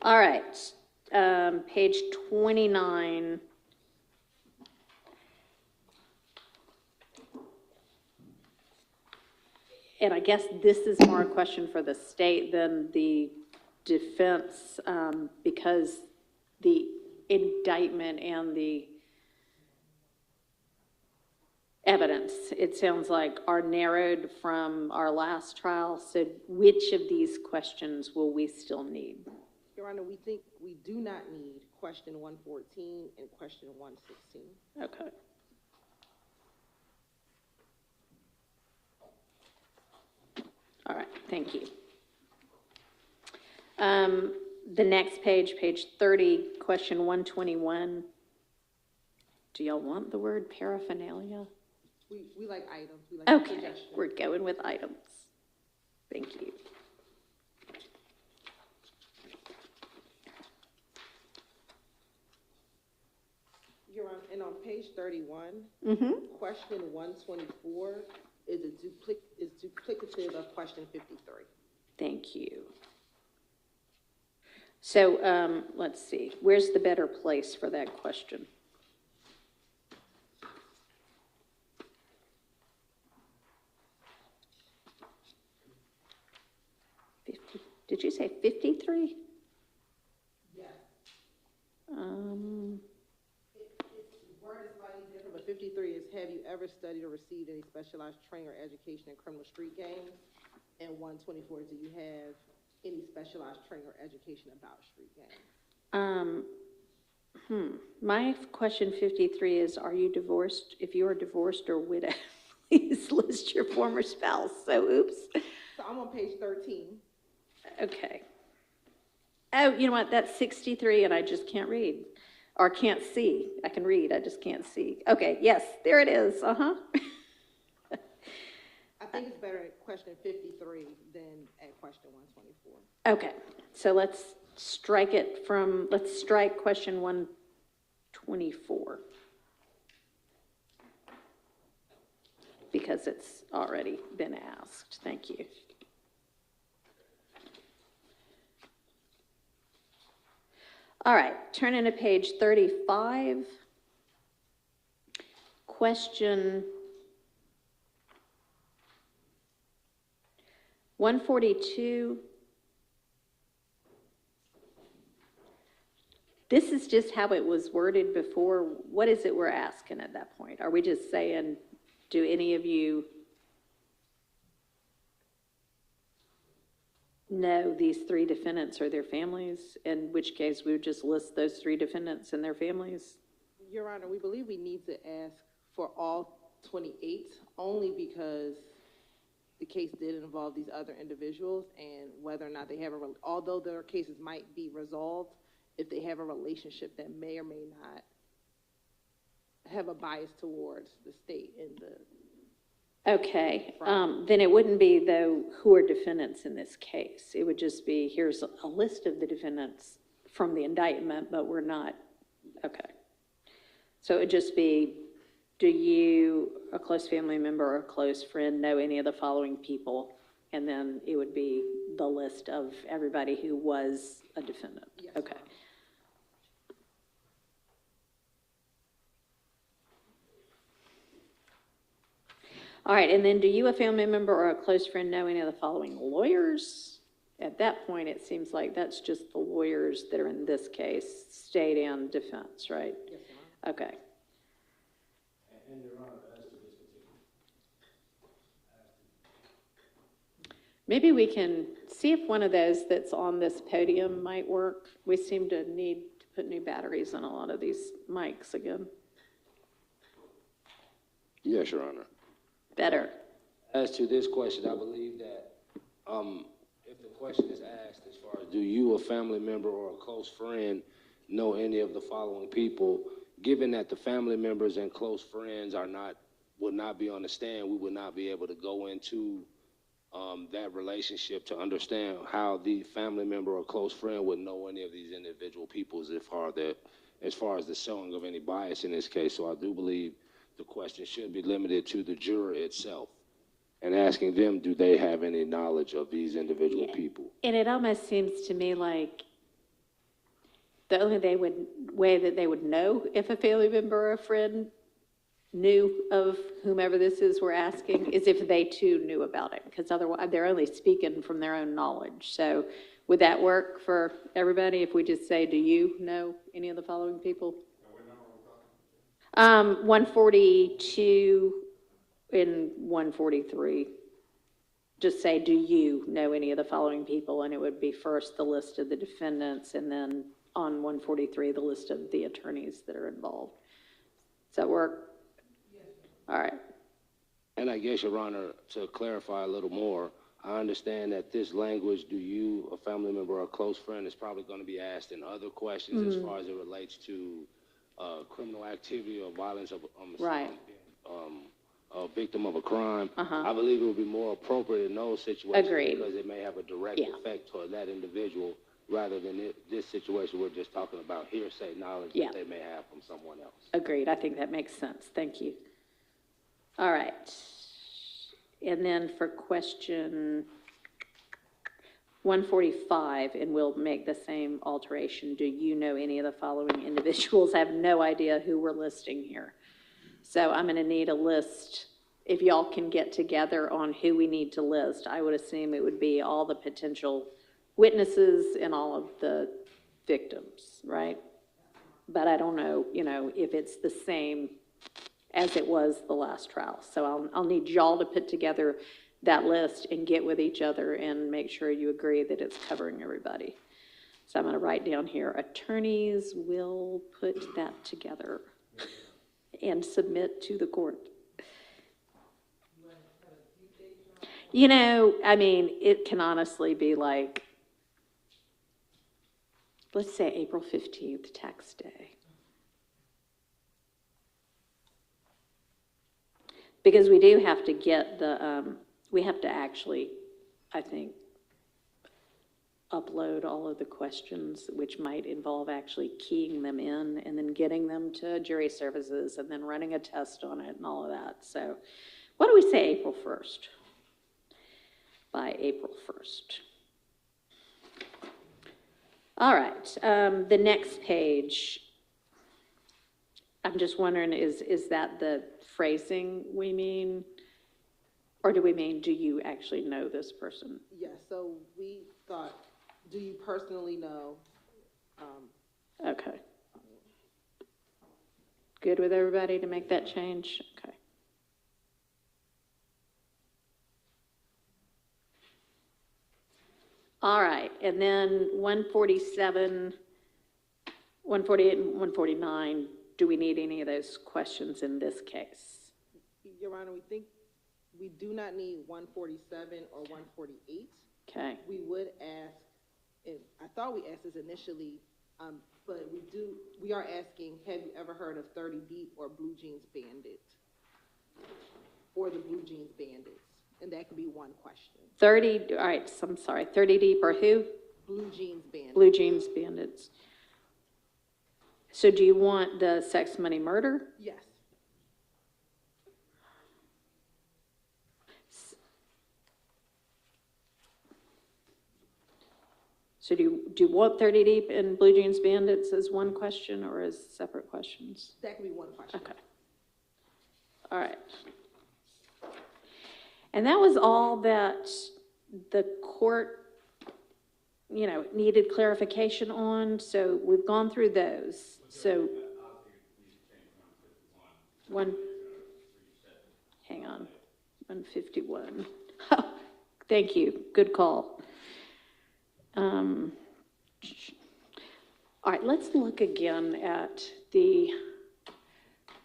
All right, page 29. And I guess this is more a question for the state than the defense, because the indictment and the evidence, it sounds like, are narrowed from our last trial. So which of these questions will we still need? Your Honor, we think we do not need question 114 and question 116. Okay. All right, thank you. The next page, page 30, question 121. Do y'all want the word paraphernalia? We like items, we like Okay, suggestions. we're going with items. Thank you. You're on, and on page 31, Mm-hmm. question 124 is duplicative of question 53. Thank you. So, let's see, where's the better place for that question? 50. Did you say 53? Yes. It's word is slightly different, but 53 is, have you ever studied or received any specialized training or education in criminal street gangs? And 124 is, do you have any specialized training or education about street gangs? My question 53 is, are you divorced? If you are divorced or widowed, please list your former spouse. So, oops. So I'm on page 13. Okay. Oh, you know what? That's 63 and I just can't read. Or can't see. I can read, I just can't see. Okay, yes, there it is. Uh-huh. I think it's better at question 53 than at question 124. Okay, so let's strike question 124. Because it's already been asked. Thank you. All right, turning to page 35. Question 142. This is just how it was worded before. What is it we're asking at that point? Are we just saying, do any of you know these three defendants or their families? In which case, we would just list those three defendants and their families? Your Honor, we believe we need to ask for all 28, only because the case did involve these other individuals, and whether or not they have although their cases might be resolved, if they have a relationship that may or may not have a bias towards the state and the... Okay, then it wouldn't be, though, who are defendants in this case. It would just be, here's a list of the defendants from the indictment, but we're not, okay. So it would just be, do you, a close family member or a close friend, know any of the following people? And then it would be the list of everybody who was a defendant. Yes, okay. All right, and then do you, a family member or a close friend, know any of the following lawyers? At that point, it seems like that's just the lawyers that are in this case, state and defense, right? Yes, ma'am. Okay. And Your Honor, as to this particular, Maybe we can see if one of those that's on this podium might work. We seem to need to put new batteries on a lot of these mics again. yes, Your Honor. Better. As to this question, I believe that if the question is asked as far as do you, a family member or a close friend, know any of the following people, given that the family members and close friends would not be on the stand, we would not be able to go into that relationship to understand how the family member or close friend would know any of these individual people as far as the showing of any bias in this case. So I do believe the question should be limited to the juror itself and asking them, do they have any knowledge of these individual people? And it almost seems to me like the only way that they would know if a family member or a friend knew of whomever this is we're asking is if they too knew about it, because otherwise they're only speaking from their own knowledge. So would that work for everybody if we just say, do you know any of the following people? 142 and 143. Just say, do you know any of the following people? And it would be first the list of the defendants, and then on 143, the list of the attorneys that are involved. Does that work? Yes. All right. And I guess, Your Honor, to clarify a little more, I understand that this language, do you, a family member or a close friend, is probably going to be asked in other questions as far as it relates to criminal activity or violence of right. a victim of a crime, Uh-huh. I believe it would be more appropriate in those situations. Agreed. Because it may have a direct Yeah. effect toward that individual, rather than this situation we're just talking about hearsay knowledge Yeah. that they may have from someone else. Agreed, I think that makes sense, thank you. All right. And then for question 145, and we'll make the same alteration, do you know any of the following individuals? I have no idea who we're listing here. So I'm gonna need a list, if y'all can get together on who we need to list. I would assume it would be all the potential witnesses and all of the victims, right? But I don't know, if it's the same as it was the last trial. So I'll need y'all to put together that list and get with each other and make sure you agree that it's covering everybody. So I'm gonna write down here, attorneys will put that together and submit to the court. It can honestly be like, let's say April 15th, tax day. Because we do have to get we have to actually, I think, upload all of the questions, which might involve actually keying them in and then getting them to jury services and then running a test on it and all of that. So what do we say, April 1st? By April 1st. All right, the next page, I'm just wondering, is that the phrasing we mean? Or do we mean, do you actually know this person? Yes, so we thought, do you personally know? Okay. Good with everybody to make that change? Okay. All right, and then 147, 148, and 149, do we need any of those questions in this case? Your Honor, we think we do not need 147 or 148. Okay. We would ask, and I thought we asked this initially, but we are asking, have you ever heard of 30 Deep or Blue Jeans Bandit? Or the Blue Jeans Bandits? And that could be one question. 30, all right, so I'm sorry, 30 Deep or who? Blue Jeans Bandits. Blue Jeans Bandits. So do you want the sex, money, murder? Yes. So do you want 30 Deep and Blue Jeans Bandits as one question or as separate questions? That could be one question. Okay. All right. And that was all that the court, needed clarification on, so we've gone through those. So, hang on, 151. Thank you, good call. All right, let's look again at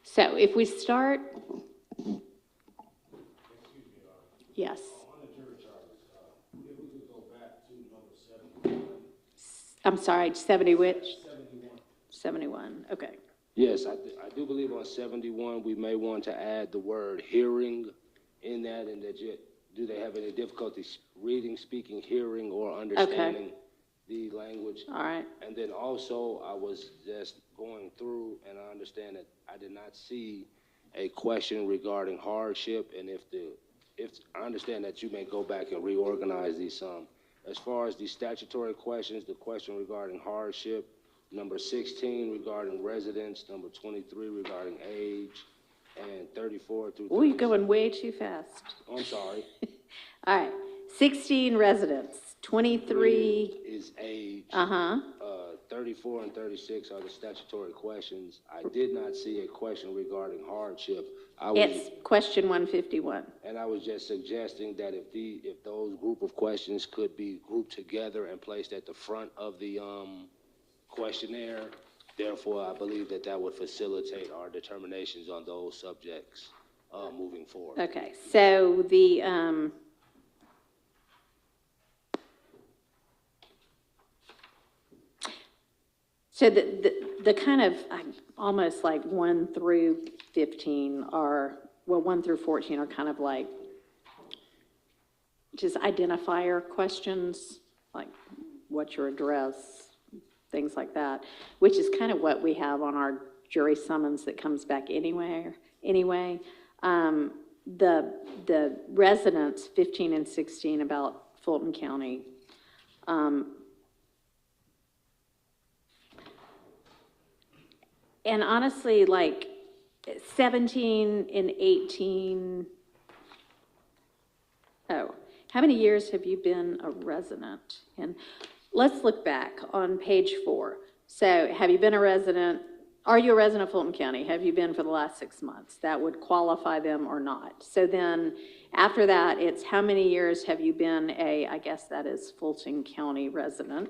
so if we start, yes. On the jury charges, if we could go back to number 71. I'm sorry, 70 which? 71. 71, okay. Yes, I do believe on 71, we may want to add the word hearing in that, and that do they have any difficulties reading, speaking, hearing, or understanding the language? All right. And then also, I was just going through, and I understand that I did not see a question regarding hardship, and if I understand that you may go back and reorganize these some. As far as the statutory questions, the question regarding hardship, number 16 regarding residence, number 23 regarding age, and 34 through 36. Oh, you're going way too fast. I'm sorry. All right, 16 residents, 23. Is age. 34 and 36 are the statutory questions. I did not see a question regarding hardship. It's question 151. And I was just suggesting that if those group of questions could be grouped together and placed at the front of the questionnaire, therefore I believe that would facilitate our determinations on those subjects moving forward. Okay, so the kind of almost like 1 through 15 are well, 1 through 14 are kind of like just identifier questions, like what's your address, things like that, which is kind of what we have on our jury summons that comes back anyway. The residents, 15 and 16, about Fulton County, and honestly, like 17 and 18, how many years have you been a resident? And let's look back on page 4. So have you been a resident? Are you a resident of Fulton County? Have you been for the last 6 months? That would qualify them or not. So then after that, it's how many years have you been I guess that is Fulton County resident.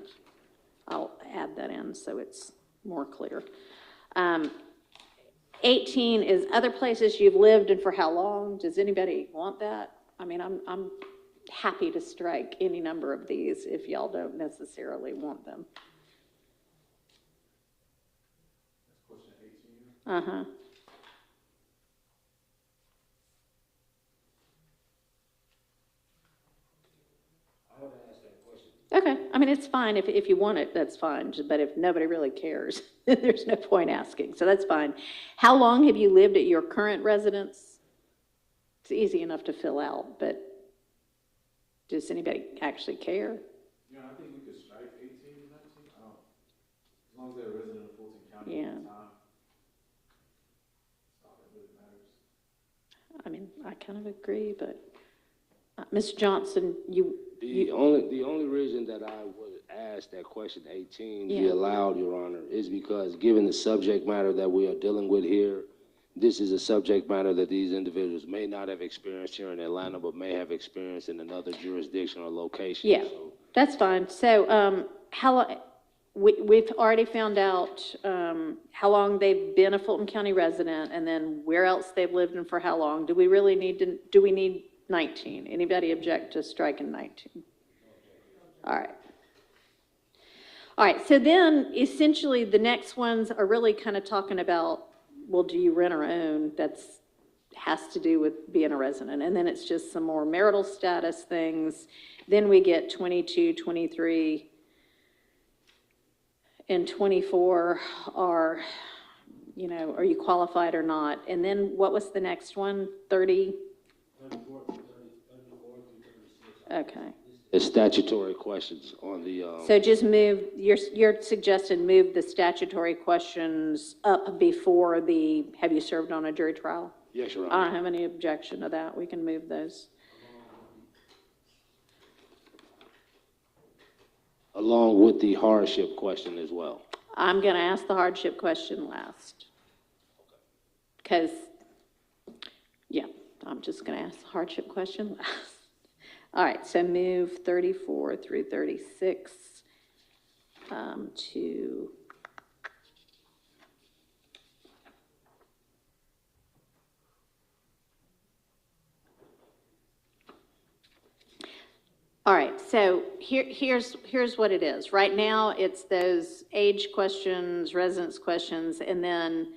I'll add that in so it's more clear. 18 is other places you've lived and for how long? Does anybody want that? I mean, I'm happy to strike any number of these if y'all don't necessarily want them. Question 18. Uh-huh. I would ask that question. Okay, I mean, it's fine. If you want it, that's fine. But if nobody really cares, there's no point asking. So that's fine. How long have you lived at your current residence? It's easy enough to fill out, but does anybody actually care? Yeah, I think we could strike 18 and 19. As long as they're a resident of Fulton County Yeah. at the time. That's all that really matters. I mean, I kind of agree, but Mr. Johnson, The only reason that I would ask that question 18 be allowed, Your Honor, is because given the subject matter that we are dealing with here, this is a subject matter that these individuals may not have experienced here in Atlanta, but may have experienced in another jurisdiction or location. Yeah, So, that's fine. So we've already found out how long they've been a Fulton County resident and then where else they've lived and for how long. Do we need 19? Anybody object to striking 19? All right, so then essentially the next ones are really kind of talking about, well, do you rent or own? Has to do with being a resident. And then it's just some more marital status things. Then we get 22, 23, and 24 are, are you qualified or not? And then what was the next one? 30? 34 through 36. Okay. The statutory questions on the, So just you're suggesting move the statutory questions up before have you served on a jury trial? yes, Your I Honor. don't have any objection to that. We can move those. Along with the hardship question as well. I'm going to ask the hardship question last. Because, I'm just going to ask the hardship question last. All right, so move 34 through 36 to... All right, so here's what it is. Right now, it's those age questions, residence questions, and then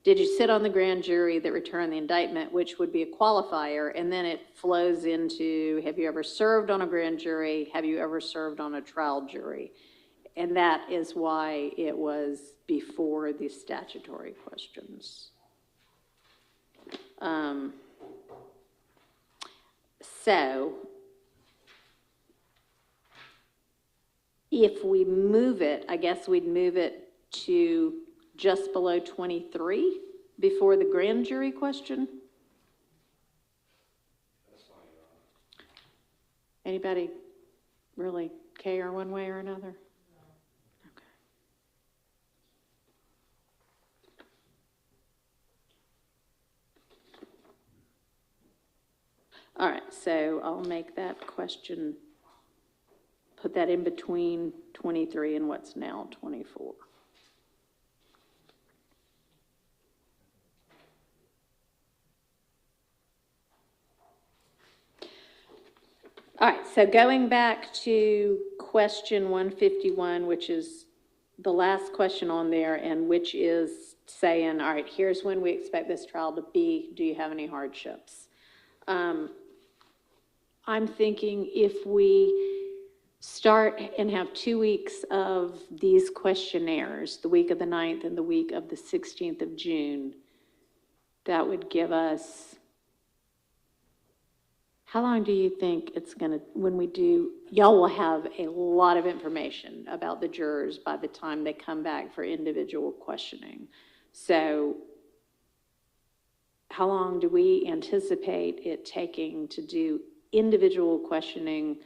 did you sit on the grand jury that returned the indictment, which would be a qualifier, and then it flows into, have you ever served on a grand jury? Have you ever served on a trial jury? And that is why it was before the statutory questions. So if we move it, I guess we'd move it to just below 23 before the grand jury question. That's fine, Your Honor. Anybody really care one way or another? Okay. All right, so I'll make that question, put that in between 23 and what's now 24. All right, so going back to question 151, which is the last question on there, and which is saying, all right, here's when we expect this trial to be. Do you have any hardships? I'm thinking if we start and have 2 weeks of these questionnaires, the week of the 9th and the week of the 16th of June, that would give us, how long do you think it's gonna, when we do, y'all will have a lot of information about the jurors by the time they come back for individual questioning. So how long do we anticipate it taking to do individual questioning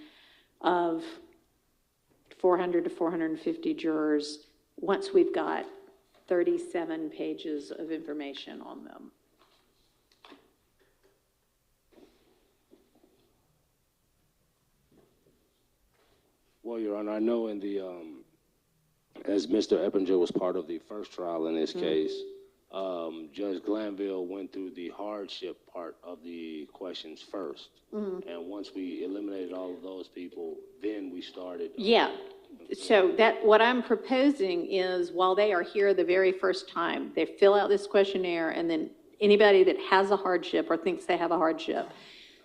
of 400 to 450 jurors once we've got 37 pages of information on them? Well, Your Honor, I know in the, as Mr. Eppinger was part of the first trial in this case, Judge Glanville went through the hardship part of the questions first. And once we eliminated all of those people, then we started. Yeah. So that, what I'm proposing is while they are here the very first time, they fill out this questionnaire, and then anybody that has a hardship or thinks they have a hardship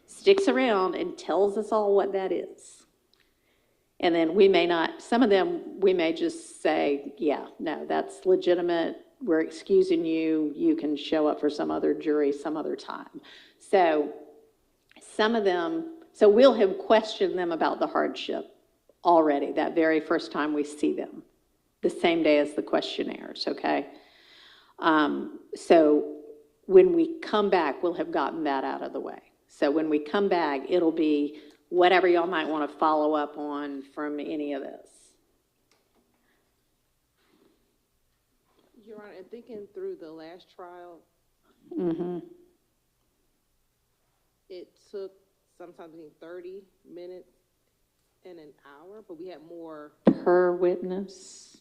sticks around and tells us all what that is. And then we may not, some of them, we may just say, yeah, no, that's legitimate. We're excusing you. You can show up for some other jury some other time. So some of them, so we'll have questioned them about the hardship already that very first time we see them, the same day as the questionnaires, okay? So when we come back, we'll have gotten that out of the way. So when we come back, it'll be whatever y'all might want to follow up on from any of this. Your Honor, and thinking through the last trial, it took sometimes between 30 minutes and an hour, but we had more. Per witness?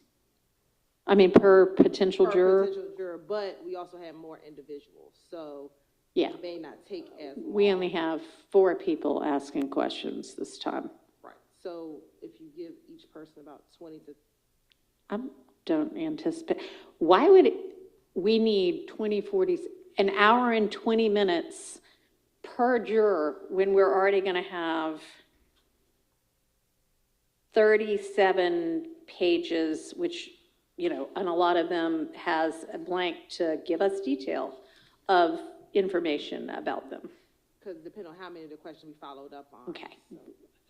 I mean, per potential juror? Potential juror, but we also had more individuals, so Yeah. it may not take as long. We only have 4 people asking questions this time. Right, so if you give each person about 20 to. I don't anticipate. Why would we need 20, 40, an hour and 20 minutes per juror when we're already going to have 37 pages, which, you know, and a lot of them has a blank to give us detail of information about them. Because depending on how many of the questions we followed up on. Okay.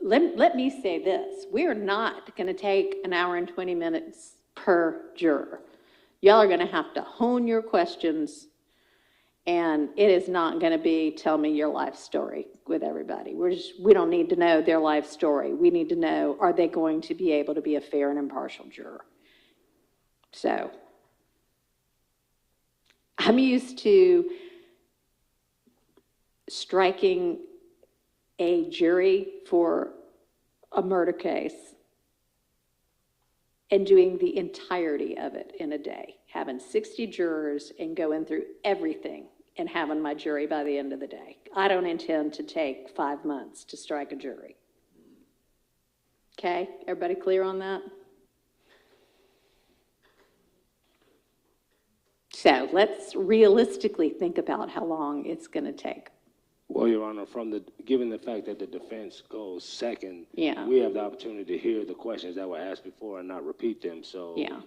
Let me say this. We're not going to take an hour and 20 minutes per juror. Y'all are going to have to hone your questions, and it is not going to be tell me your life story with everybody. We don't need to know their life story. We need to know, are they going to be able to be a fair and impartial juror? So I'm used to striking a jury for a murder case and doing the entirety of it in a day, having 60 jurors and going through everything and having my jury by the end of the day. I don't intend to take 5 months to strike a jury. Okay, everybody clear on that? So let's realistically think about how long it's going to take. Well, Your Honor, given the fact that the defense goes second, Yeah. we have the opportunity to hear the questions that were asked before and not repeat them. So Yeah.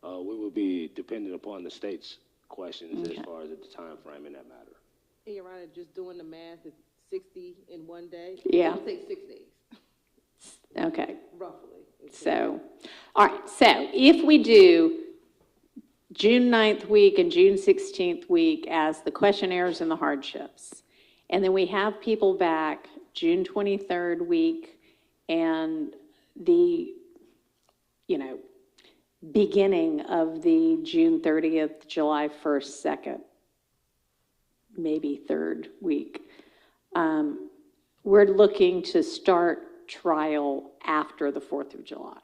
We would be dependent upon the state's questions as far as the time frame in that matter. And Your Honor, just doing the math, it's 60 in one day. Yeah. It'll take 6 days, Okay. roughly. So, all right, so if we do June 9th week and June 16th week as the questionnaires and the hardships, and then we have people back June 23rd week and the, beginning of the June 30th, July 1st, 2nd, maybe 3rd week, we're looking to start trial after the 4th of July.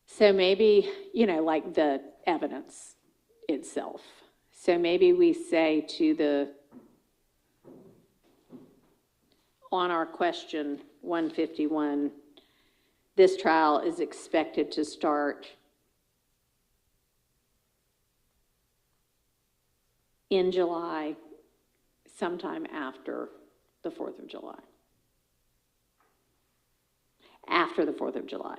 So maybe, like the evidence itself. So maybe we say on our question 151, this trial is expected to start in July, sometime after the 4th of July. After the 4th of July.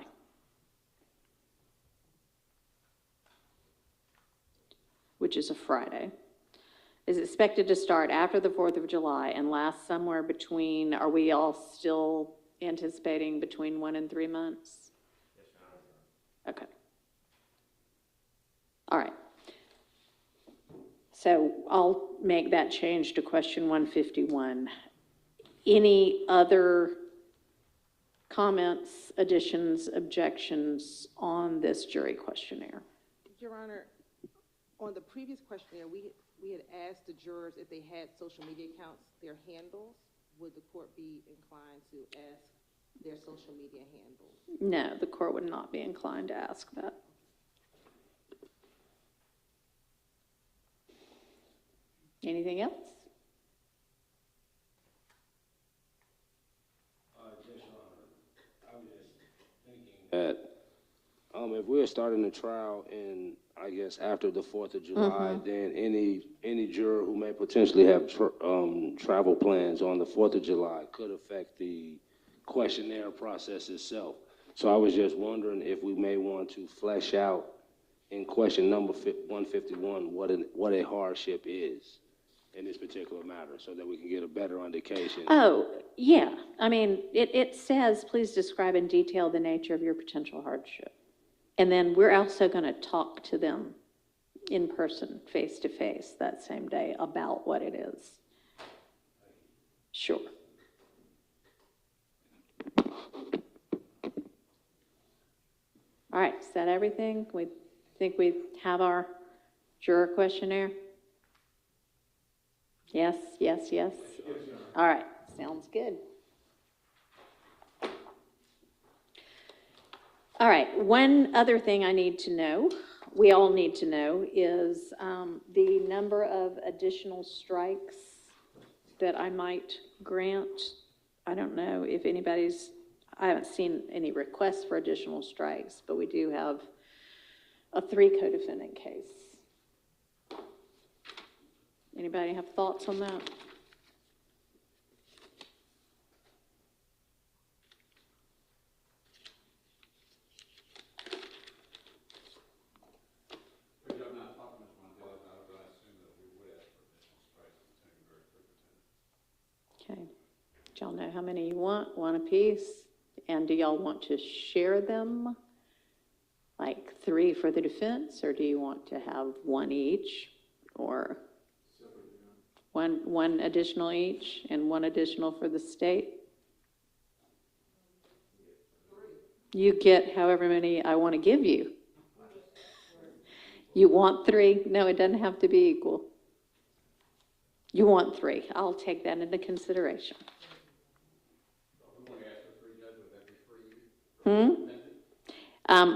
Which is a Friday. Is expected to start after the 4th of July and last somewhere between, are we all still anticipating between 1 and 3 months? Yes, Your Honor. Okay. All right. So I'll make that change to question 151. Any other comments, additions, objections on this jury questionnaire? Your Honor, on the previous questionnaire, we had asked the jurors if they had social media accounts, their handles. Would the court be inclined to ask their social media handles? No, the court would not be inclined to ask that. Anything else? Yes, Your Honor. I was just thinking that if we're starting the trial in, I guess, after the 4th of July, then any juror who may potentially have travel plans on the 4th of July could affect the questionnaire process itself. So I was just wondering if we may want to flesh out in question number 151 what a hardship is in this particular matter, so that we can get a better indication. Oh, yeah. I mean, it says, please describe in detail the nature of your potential hardship. And then we're also going to talk to them in person, face to face, that same day about what it is. Sure. All right, is that everything? We think we have our juror questionnaire? Yes, yes, yes? All right, sounds good. All right, one other thing I need to know, we all need to know, is the number of additional strikes that I might grant. I don't know if anybody's, I haven't seen any requests for additional strikes, but we do have a 3 co-defendant case. Anybody have thoughts on that? Okay. Do y'all know how many you want? One apiece? And do y'all want to share them? Like 3 for the defense, or do you want to have 1 each? Or one additional each and 1 additional for the state? You get however many I want to give you. You want 3? No, it doesn't have to be equal. You want 3. I'll take that into consideration.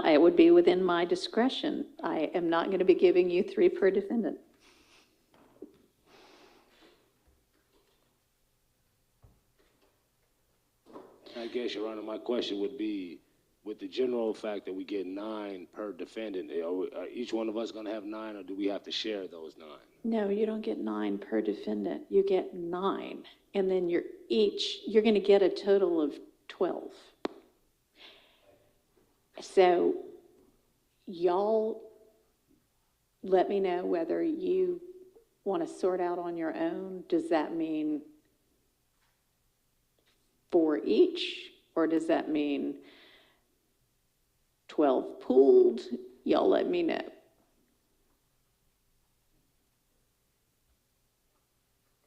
It would be within my discretion. I am not going to be giving you 3 per defendant. I guess, Your Honor, my question would be, with the general fact that we get 9 per defendant, are each one of us going to have 9, or do we have to share those 9? No, you don't get 9 per defendant. You get 9. And then you're going to get a total of 12. So y'all let me know whether you want to sort out on your own. Does that mean 4 each? Or does that mean 12 pooled? Y'all let me know.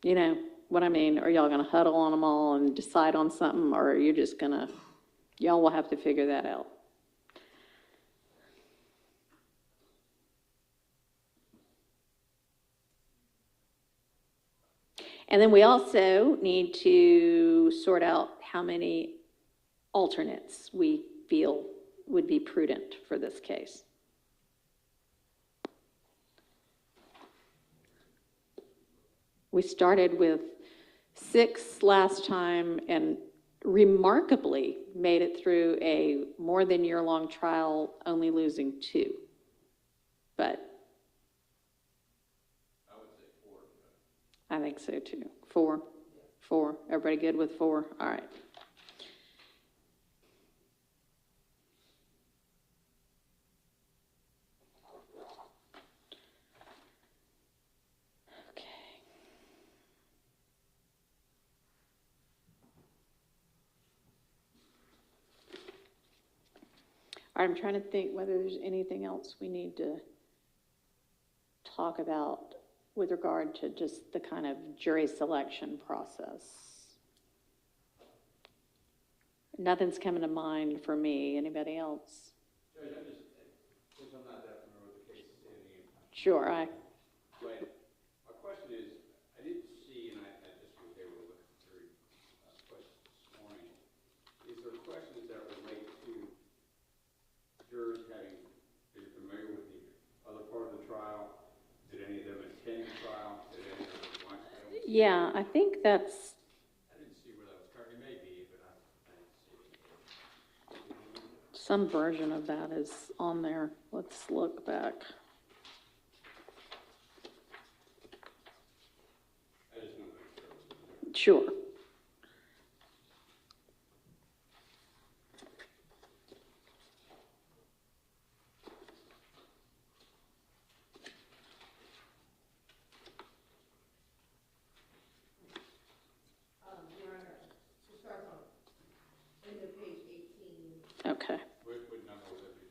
You know what I mean? Are y'all going to huddle on them all and decide on something? Or are you just going to, y'all will have to figure that out. And then we also need to sort out how many alternates we feel would be prudent for this case. We started with 6 last time and remarkably made it through a more than year-long trial, only losing 2. But I would say 4. I think so too. 4. 4. Everybody good with 4? All right. Okay. All right, I'm trying to think whether there's anything else we need to talk about with regard to just the kind of jury selection process. Nothing's coming to mind for me. Anybody else? Judge, I'm just, since I'm not that familiar with the case standing in. Sure, But my question is, I didn't see, and I just was able to look at the jury questions this morning. Is there questions that relate to jurors having been familiar with the other part of the trial? Did any of them attend the trial? Did any of them watch it? yeah, I think that's, I didn't see where that was covered. It may be, but I didn't see it. some version of that is on there. Let's look back. I just want to make sure it was in there. Sure. Your Honor, it starts on, end of page 18, Okay. What number would that be?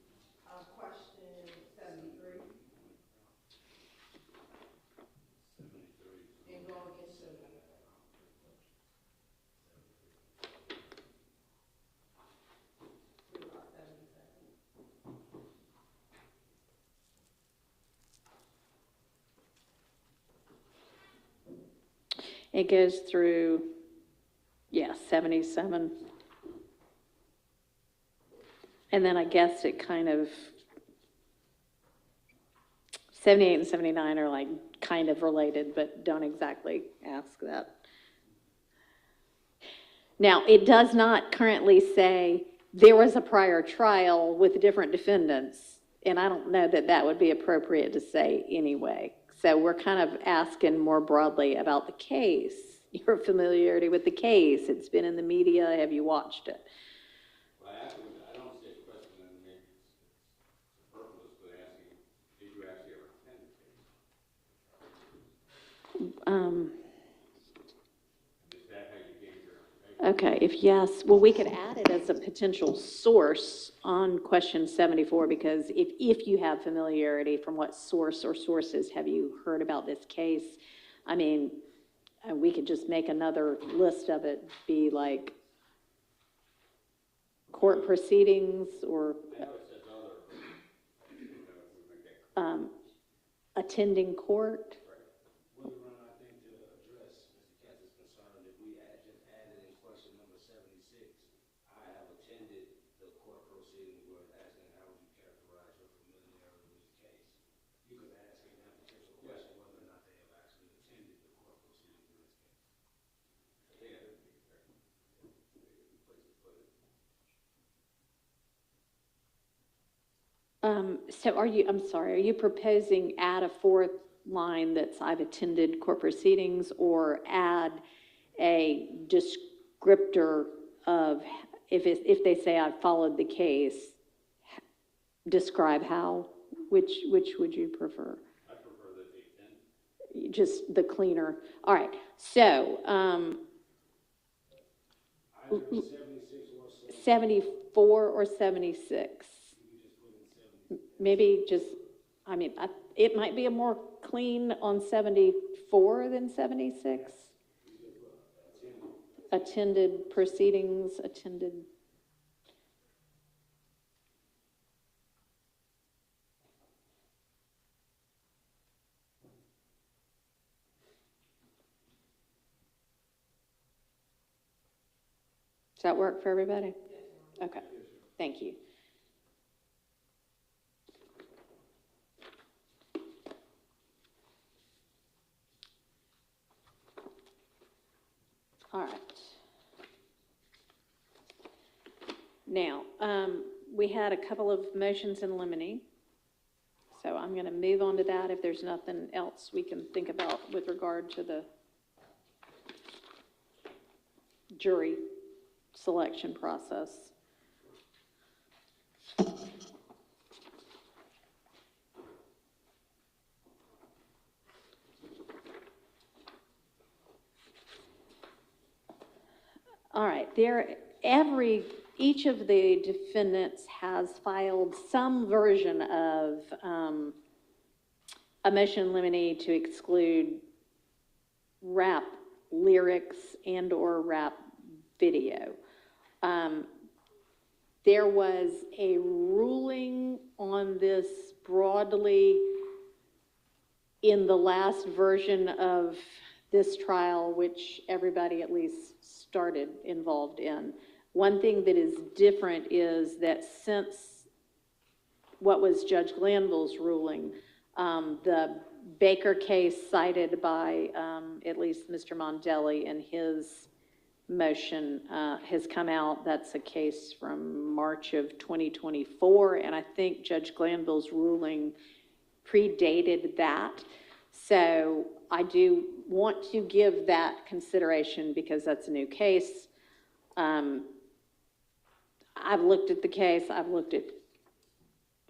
question 73. And going into through about 77. It goes through, yeah, 77. And then I guess it kind of, 78 and 79 are like kind of related, but don't exactly ask that. Now, it does not currently say there was a prior trial with different defendants, and I don't know that that would be appropriate to say anyway. So we're kind of asking more broadly about the case, your familiarity with the case. It's been in the media. Have you watched it? Well, I asked him, I don't see a question, and maybe it's superfluous, but asking, did you actually ever attend the case? Is that how you gained your information? Okay, if yes, well, we could add it as a potential source on question 74, because if you have familiarity, from what source or sources have you heard about this case? I mean, we could just make another list of it, be like court proceedings or I know it says other, but I didn't know if we make that. attending court. Well, Your Honor, I think to address Mr. Katz's concern, if we just added in question number 76, I have attended the court proceeding where it's asking how would you characterize your familiarity with the case. You could ask in that potential question whether or not they have actually attended the court proceeding in this case. I think that would be fair. Place to put it. So I'm sorry, are you proposing add a fourth line that's I've attended court proceedings, or add a descriptor of, if they say I've followed the case, describe how? Which would you prefer? I prefer that they attend. Just the cleaner. All right, so, Either 76 or 74 or 76? Maybe just, I mean, it might be a more clean on 74 than 76. Attended proceedings, attended. Does that work for everybody? Okay, thank you. All right. Now, we had a couple of motions in limine, so I'm going to move on to that if there's nothing else we can think about with regard to the jury selection process. All right, each of the defendants has filed some version of a motion in limine to exclude rap lyrics and or rap video. There was a ruling on this broadly in the last version of this trial, which everybody at least started involved in. One thing that is different is that since what was Judge Glanville's ruling, the Baker case cited by at least Mr. Mondelli in his motion has come out. That's a case from March of 2024, and I think Judge Glanville's ruling predated that. So I do want to give that consideration because that's a new case. I've looked at the case. I've looked at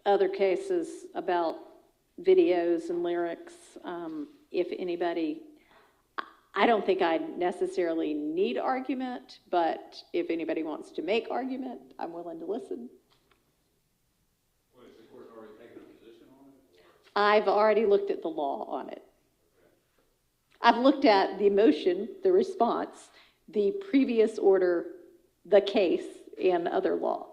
other cases about videos and lyrics. If anybody, I don't think I necessarily need argument, but if anybody wants to make argument, I'm willing to listen. What, has the court already taken a position on it? I've already looked at the law on it. I've looked at the motion, the response, the previous order, the case, and other law.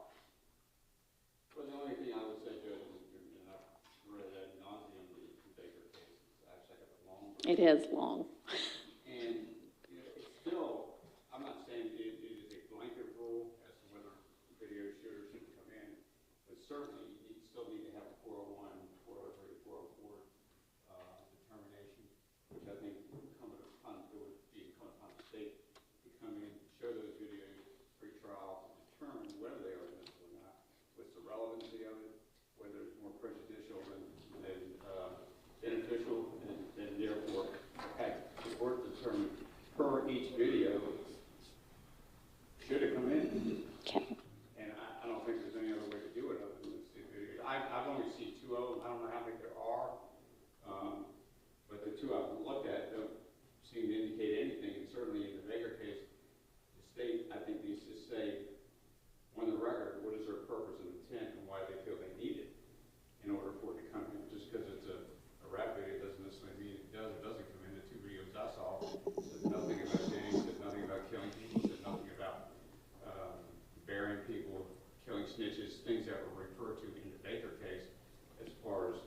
Well, the only thing I would say, Judge, and I've read ad nauseum the Baker case. It's actually got a long. It is long. And it's still, I'm not saying it is a blanket rule as to whether video shooters should come in, but certainly you still need to have a 401, 403, 404 determination, which I think would be incumbent upon the state to come in, show those videos, pretrial, determine whether they are admissible or not, what's the relevancy of it, whether it's more prejudicial than beneficial, and therefore have the court determine per each video, should it come in? Okay. And I don't think there's any other way to do it other than see videos. I've only seen 2 of them. I don't know how many there are, but the 2 I've looked at don't seem to indicate anything. And certainly in the Baker case, the state, I think, needs to say on the record what is their purpose and intent and why they feel they need it in order for it to come in. Just because it's a rap video doesn't necessarily mean it does. It doesn't come in. The 2 videos I saw said nothing about gangs, said nothing about killing people, said nothing about burying people, killing snitches, things that were referred to in the Baker case as far as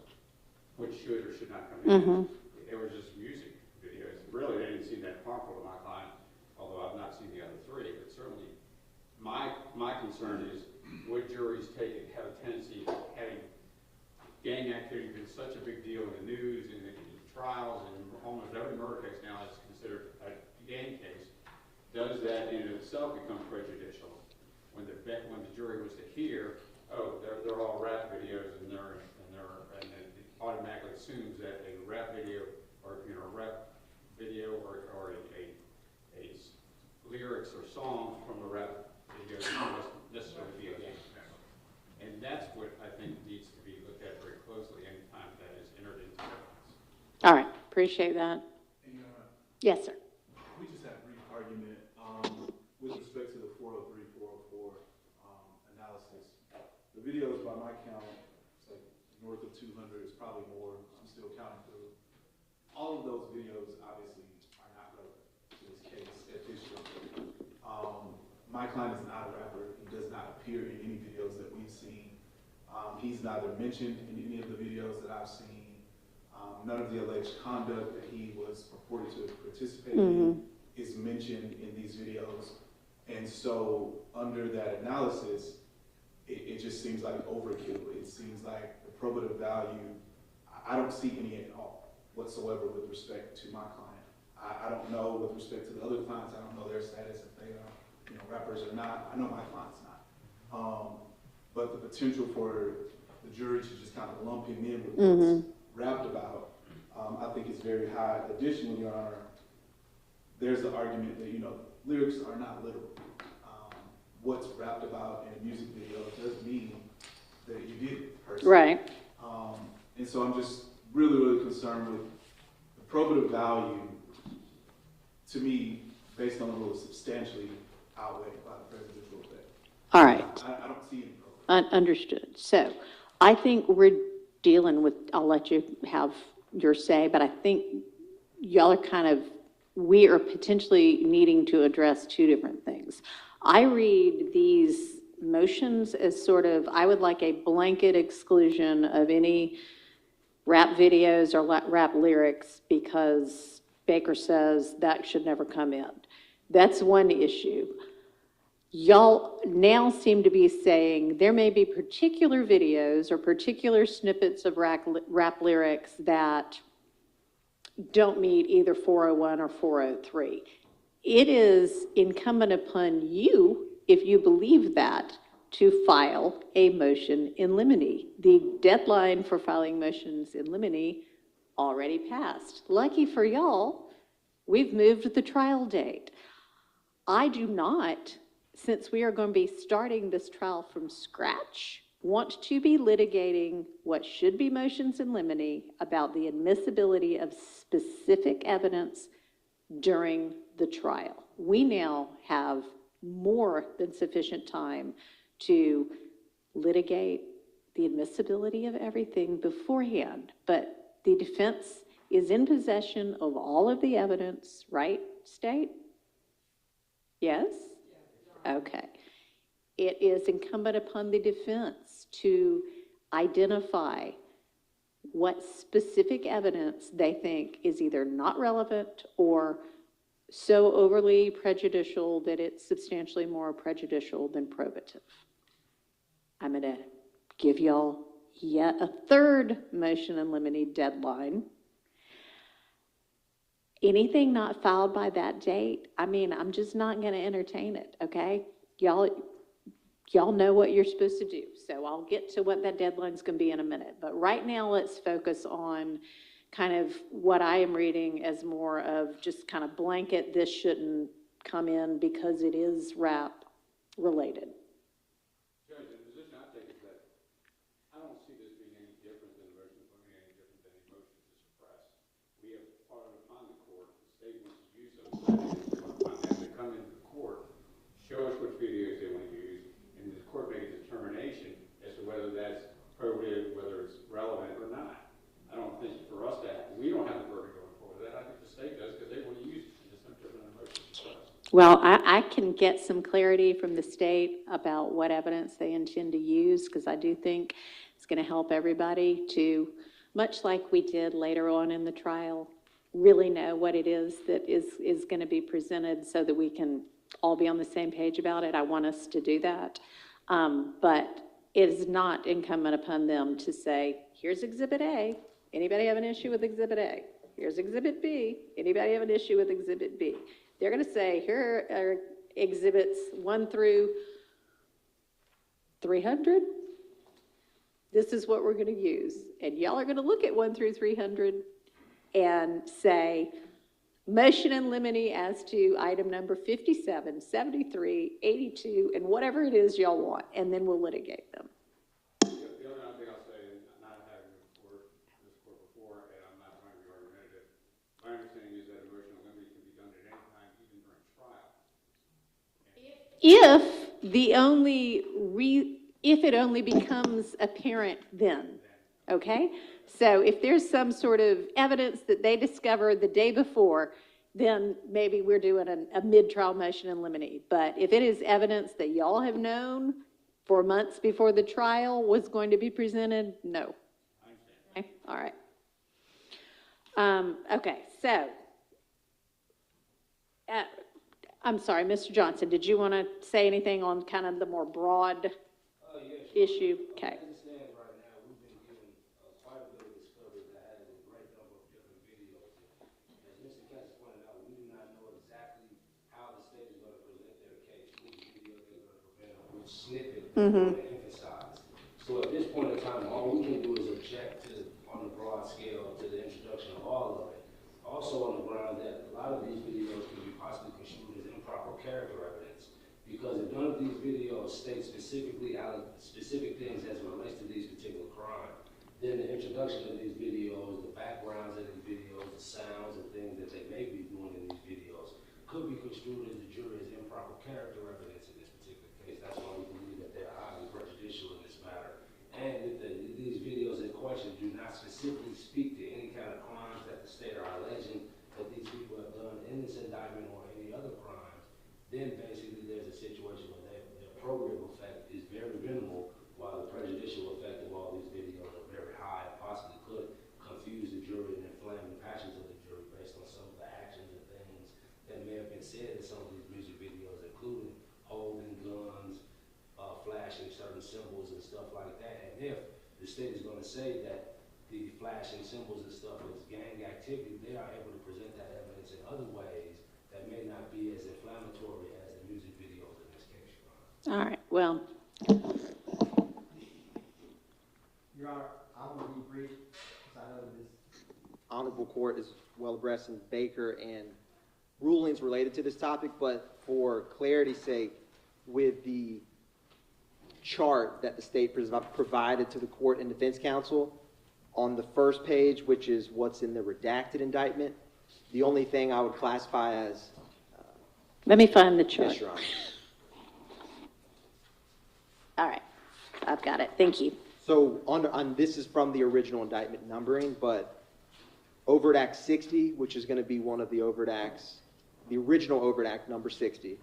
what should or should not come in. Mm-hmm. It was just music videos. Really, they didn't seem that harmful to my client, although I've not seen the other 3. But certainly, my concern is would juries have a tendency of having gang activity been such a big deal in the news and in trials, and almost every murder case now is considered a gang case. Does that in itself become prejudicial when the jury was to hear, oh, they're all rap videos, and it automatically assumes that a rap video or rap video or a lyrics or song from a rap video must necessarily be a gang member. And that's what I think needs to be looked at very closely anytime that is entered into evidence. All right, appreciate that. Yes, sir. We just had a brief argument with respect to the 403, 404 analysis. The videos, by my count, it's like north of 200. It's probably more. I'm still counting through. All of those videos, obviously, are not relevant to this case at this juncture. My client is not a rapper. He does not appear in any videos that we've seen. He's neither mentioned in any of the videos that I've seen. None of the alleged conduct that he was purported to participate in is mentioned in these videos. And so under that analysis, it just seems like overkill. It seems like the probative value, I don't see any at all whatsoever with respect to my client. I don't know with respect to the other clients. I don't know their status, if they are rappers or not. I know my client's not. But the potential for the jury to just kind of lump him in with what's rapped about, I think is very high. Additionally, Your Honor, there's the argument that, lyrics are not literal. What's rapped about in a music video doesn't mean that you did it personally. Right. And so I'm just really, really concerned with the probative value, to me, based on the rule, substantially outweighed by the prejudicial effect. All right. I don't see any probative. Understood. So I think we're dealing with, I'll let you have your say, but I think y'all are we are potentially needing to address two different things. I read these motions as sort of, I would like a blanket exclusion of any rap videos or rap lyrics because Baker says that should never come in. That's one issue. Y'all now seem to be saying there may be particular videos or particular snippets of rap lyrics that don't meet either 401 or 403. It is incumbent upon you, if you believe that, to file a motion in limine. The deadline for filing motions in limine already passed. Lucky for y'all, we've moved the trial date. I do not, since we are going to be starting this trial from scratch, want to be litigating what should be motions in limine about the admissibility of specific evidence during the trial. We now have more than sufficient time to litigate the admissibility of everything beforehand, but the defense is in possession of all of the evidence, right, State? Yes? Okay. It is incumbent upon the defense to identify what specific evidence they think is either not relevant or so overly prejudicial that it's substantially more prejudicial than probative. I'm going to give y'all yet a third motion in limine deadline. Anything not filed by that date, I'm just not going to entertain it, okay? Y'all know what you're supposed to do, so I'll get to what that deadline's going to be in a minute. But right now, let's focus on kind of what I am reading as more of just kind of blanket, this shouldn't come in because it is rap related. Judge, the position I take is that I don't see this being any different than a motion in limine, any different than a motion to suppress. We have part upon the court, the state wants to use those evidence, upon them to come into the court, show us which videos they want to use, and the court make a determination as to whether that's probative, whether it's relevant or not. I don't think for us we don't have the burden going forward with that. I think the state does because they want to use it. It's no different than a motion to suppress. Well, I can get some clarity from the state about what evidence they intend to use, because I do think it's going to help everybody to, much like we did later on in the trial, really know what it is that is going to be presented so that we can all be on the same page about it. I want us to do that. But it is not incumbent upon them to say, here's Exhibit A. Anybody have an issue with Exhibit A? Here's Exhibit B. Anybody have an issue with Exhibit B? They're going to say, here are Exhibits 1 through 300. This is what we're going to use. And y'all are going to look at 1 through 300 and say, motion in limine as to item number 57, 73, 82, and whatever it is y'all want, and then we'll litigate them. The other thing I'll say, and not having this court before, and I'm not trying to be argumentative, my understanding is that a motion in limine can be done at any time, even during trial. If it only becomes apparent then, okay? So if there's some sort of evidence that they discover the day before, then maybe we're doing a mid-trial motion in limine. But if it is evidence that y'all have known for months before the trial was going to be presented, no. Okay, all right. Okay, so, I'm sorry, Mr. Johnson, did you want to say anything on kind of the more broad issue? Okay. Snippet I want to emphasize. So at this point in time, all we can do is object to, on a broad scale, to the introduction of all of it. Also on the ground that a lot of these videos can be possibly construed as improper character evidence, because if none of these videos state specifically specific things as it relates to these particular crimes, then the introduction of these videos, the backgrounds of these videos, the sounds and things that they may be doing in these videos could be construed as the jury as improper character evidence in this particular case. That's why we believe that they're highly prejudicial in this matter. And if these videos in question do not specifically speak to any kind of crimes that the state are alleging that these people have done in this indictment or any other crimes, then basically there's a situation where their probative effect is very minimal, while the prejudicial effect of all these videos are very high and possibly could confuse the jury and inflame the passions of the jury based on some of the actions and things that may have been said in some of these music videos, including holding guns, flashing certain symbols and stuff like that. And if the state is going to say that the flashing symbols and stuff is gang activity, they are able to present that evidence in other ways that may not be as inflammatory as the music videos in this case, Your Honor. All right, well, Your Honor, I'm going to be brief because I know this honorable court is well abreast in Baker and rulings related to this topic, but for clarity's sake, with the chart that the state provided to the court and defense counsel on the first page, which is what's in the redacted indictment, the only thing I would classify as... let me find the chart. Yes, Your Honor. All right, I've got it. Thank you. So this is from the original indictment numbering, but Overt Act 60, which is going to be one of the Overt Acts, the original Overt Act number 60,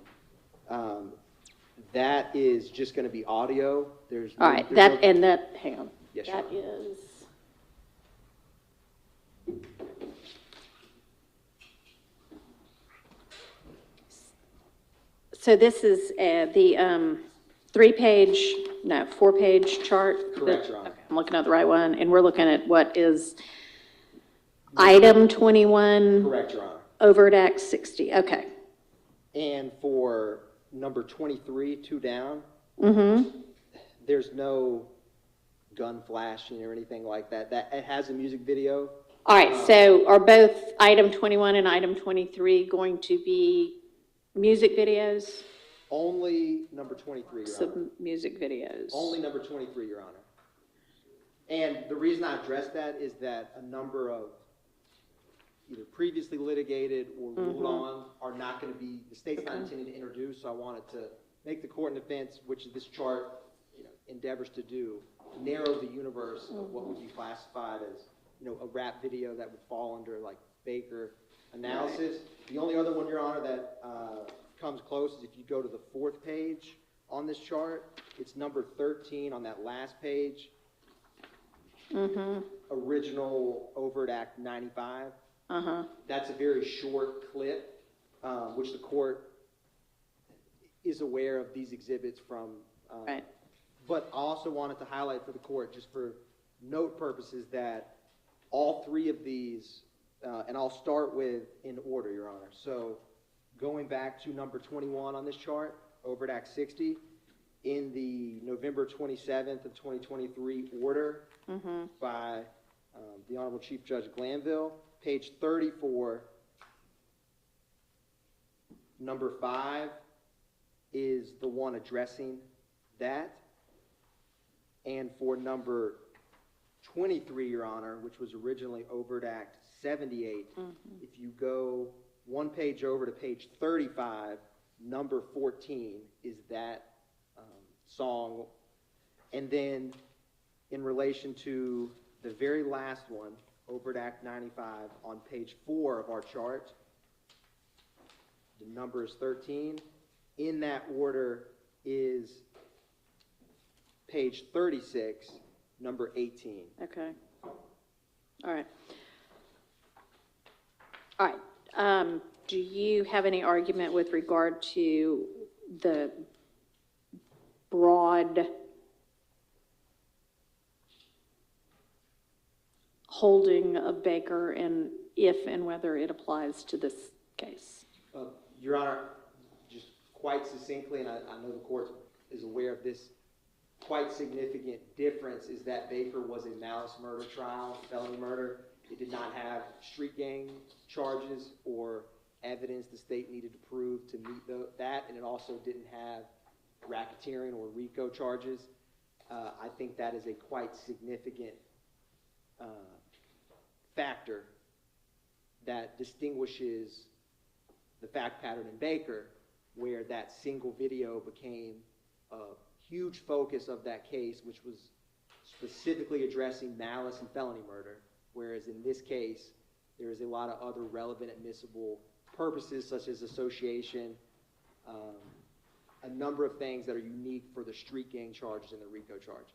that is just going to be audio. There's All right, hang on. Yes, that Your is... So this is the 4-page chart? Correct, Your Honor. Okay, I'm looking at the right one, and we're looking at what is item 21? Correct, Your Honor. Overt Act 60, okay. And for number 23, 2 down, there's no gun flashing or anything like that. It has a music video. All right, so are both item 21 and item 23 going to be music videos? Only number 23, Your Honor. Music videos. Only number 23, Your Honor. And the reason I address that is that a number of either previously litigated or ruled on are not going to be, the state's not intending to introduce, so I wanted to make the court and defense, which this chart endeavors to do, narrow the universe of what would be classified as, a rap video that would fall under like Baker analysis. Right. The only other one, Your Honor, that comes close is if you go to the 4th page on this chart, it's number 13 on that last page. Original Overt Act 95. That's a very short clip, which the court is aware of these exhibits from. Right. But I also wanted to highlight for the court, just for note purposes, that all 3 of these, and I'll start with in order, Your Honor. So going back to number 21 on this chart, Overt Act 60, in the November 27th of 2023 order by the Honorable Chief Judge Glanville, page 34, number 5 is the one addressing that. And for number 23, Your Honor, which was originally Overt Act 78, if you go 1 page over to page 35, number 14 is that song. And then in relation to the very last one, Overt Act 95, on page 4 of our chart, the number is 13. In that order is page 36, number 18. Okay. All right. All right. Do you have any argument with regard to the broad holding of Baker and if and whether it applies to this case? Your Honor, just quite succinctly, and I know the court is aware of this quite significant difference is that Baker was a malice murder trial, felony murder. It did not have street gang charges or evidence the state needed to prove to meet that, and it also didn't have racketeering or RICO charges. I think that is a quite significant factor that distinguishes the fact pattern in Baker, where that single video became a huge focus of that case, which was specifically addressing malice and felony murder, whereas in this case, there is a lot of other relevant admissible purposes, such as association, a number of things that are unique for the street gang charges and the RICO charges.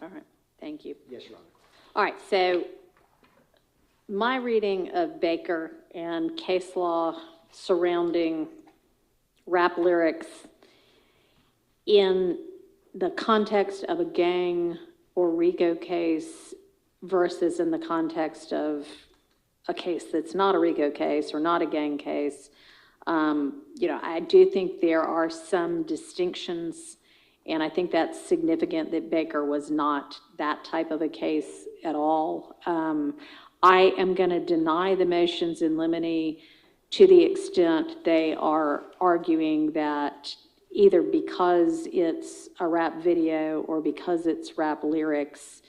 All right, thank you. Yes, Your Honor. All right, so my reading of Baker and case law surrounding rap lyrics in the context of a gang or RICO case versus in the context of a case that's not a RICO case or not a gang case, I do think there are some distinctions, and I think that's significant that Baker was not that type of a case at all. I am going to deny the motions in limine to the extent they are arguing that either because it's a rap video or because it's rap lyrics,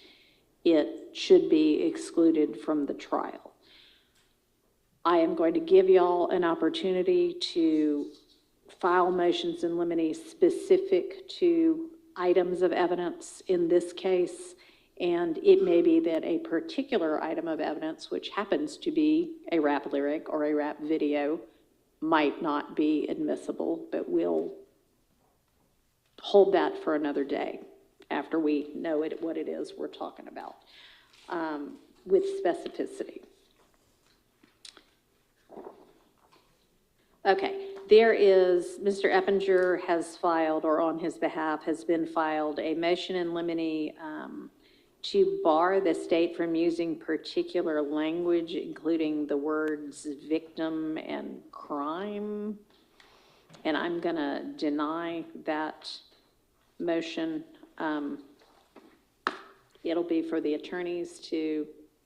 it should be excluded from the trial. I am going to give y'all an opportunity to file motions in limine specific to items of evidence in this case, and it may be that a particular item of evidence, which happens to be a rap lyric or a rap video, might not be admissible, but we'll hold that for another day after we know what it is we're talking about with specificity. Okay, there is, Mr. Eppinger has filed, or on his behalf has been filed, a motion in limine to bar the state from using particular language, including the words victim and crime. And I'm going to deny that motion. It'll be for the attorneys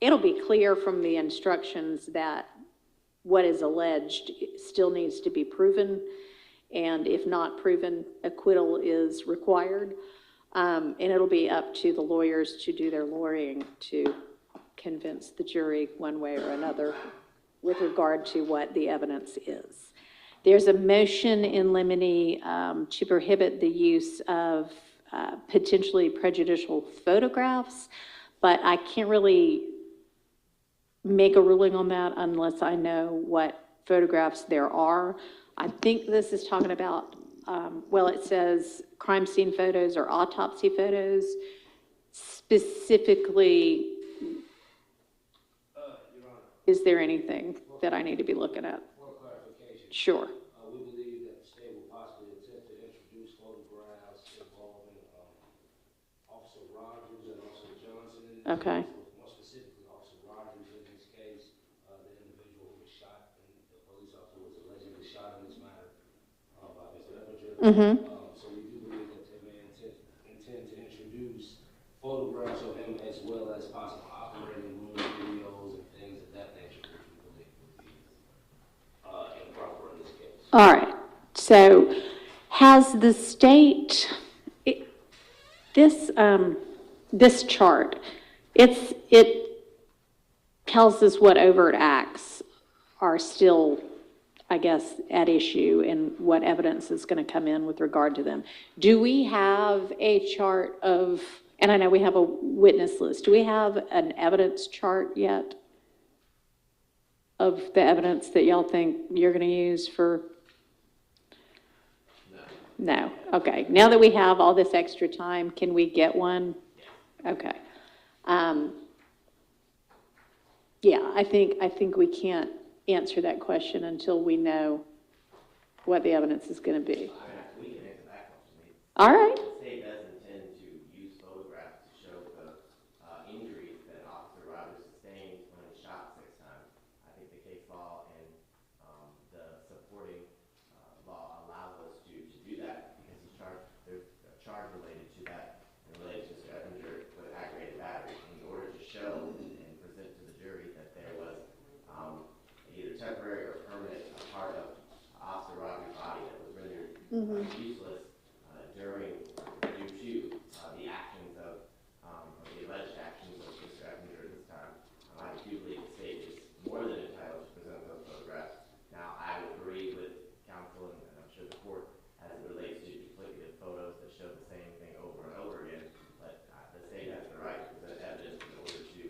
it'll be clear from the instructions that what is alleged still needs to be proven, and if not proven, acquittal is required. And it'll be up to the lawyers to do their lawyering to convince the jury one way or another with regard to what the evidence is. There's a motion in limine to prohibit the use of potentially prejudicial photographs, but I can't really make a ruling on that unless I know what photographs there are. I think this is talking about, it says crime scene photos or autopsy photos. Specifically, Your Honor, is there anything that I need to be looking at? for clarification. Sure. We believe that the state will possibly attempt to introduce photographs involving Officer Rogers and Officer Johnson. Okay. More specifically, Officer Rogers in this case, the individual who was shot, and the police officer was allegedly shot in this matter by Mr. Eppinger. Mm-hmm. So we do believe that they may intend to introduce photographs of him as well as possible operating room videos and things of that nature, which we believe would be improper in this case. All right. So has the state, this chart, it tells us what overt acts are still, I guess, at issue and what evidence is going to come in with regard to them. Do we have a chart of, and I know we have a witness list, do we have an evidence chart yet of the evidence that y'all think you're going to use for? No. Okay. Now that we have all this extra time, can we get one? Okay. Yeah, I think we can't answer that question until we know what the evidence is going to be. We can answer that question. All right. The state does intend to use photographs to show the injuries that Officer Rogers sustained when he shot 6 times. I think the case law and the supporting law allows us to do that because there's a charge related to that useless during due to the actions of the alleged actions of Mr. Eppinger this time. I do believe the state is more than entitled to present those photographs. Now, I would agree with counsel, and I'm sure the court, as it relates to duplicative photos that show the same thing over and over again, but the state has the right to present evidence in order to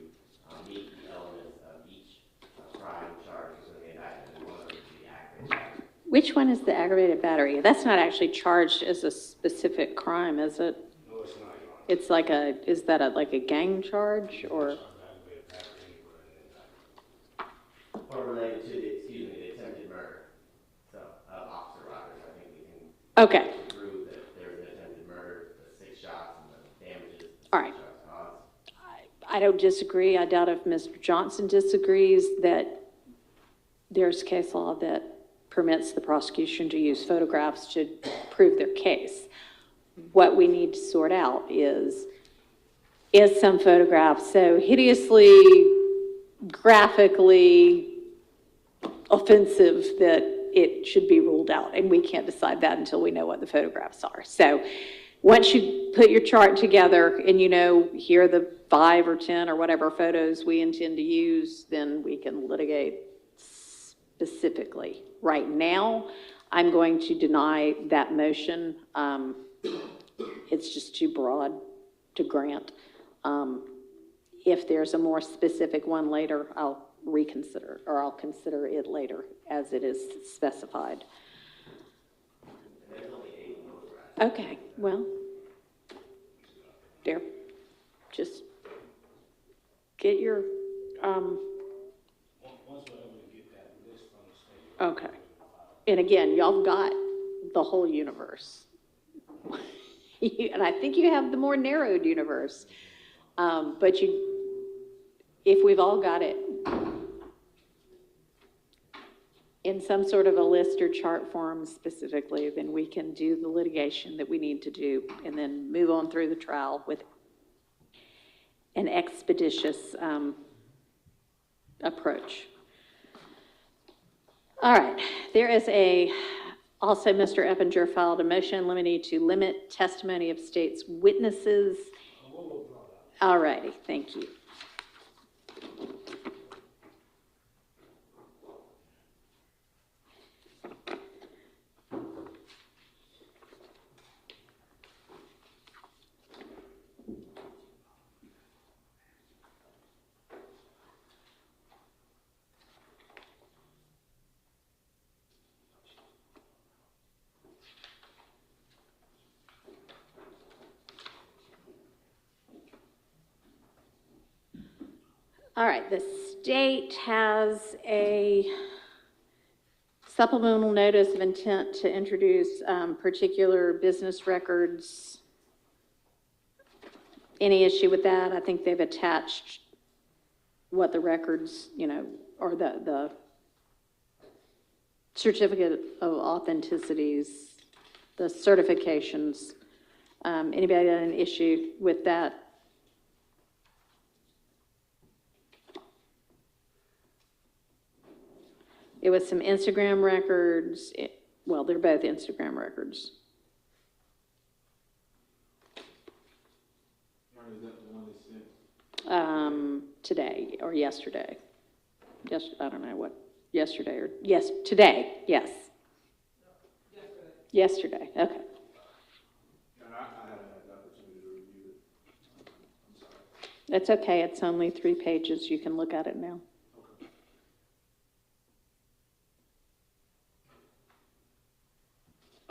meet the elements of each crime charged in the indictment, and one of them is the aggravated battery. Which one is the aggravated battery? That's not actually charged as a specific crime, is it? No, it's not, Your Honor. It's like is that like a gang charge or? Or related to the attempted murder. So, Officer Rogers, I think we can Okay, prove that there was an attempted murder, the 6 shots and the damages. all right. I don't disagree. I doubt if Mr. Johnson disagrees that there's case law that permits the prosecution to use photographs to prove their case. What we need to sort out is some photograph so hideously, graphically offensive that it should be ruled out, and we can't decide that until we know what the photographs are. So once you put your chart together and you know, here are the 5 or 10 or whatever photos we intend to use, then we can litigate specifically. Right now, I'm going to deny that motion. It's just too broad to grant. If there's a more specific one later, I'll reconsider, or I'll consider it later as it is specified. Okay, well, there, just get your, Once we're able to get that list from the state. okay. And again, y'all got the whole universe. And I think you have the more narrowed universe. But if we've all got it in some sort of a list or chart form specifically, then we can do the litigation that we need to do and then move on through the trial with an expeditious approach. All right, there is also Mr. Eppinger filed a motion limiting to limit testimony of state's witnesses. All righty, thank you. All right, the state has a supplemental notice of intent to introduce particular business records. Any issue with that? I think they've attached what the records, or the certificate of authenticities, the certifications. Anybody got an issue with that? It was some Instagram records. Well, they're both Instagram records. Is that the one they sent? Today or yesterday. Yes, I don't know what, yesterday or, yes, today, yes. Yesterday, okay. And I haven't had the opportunity to review it. I'm sorry. It's okay, it's only 3 pages. You can look at it now.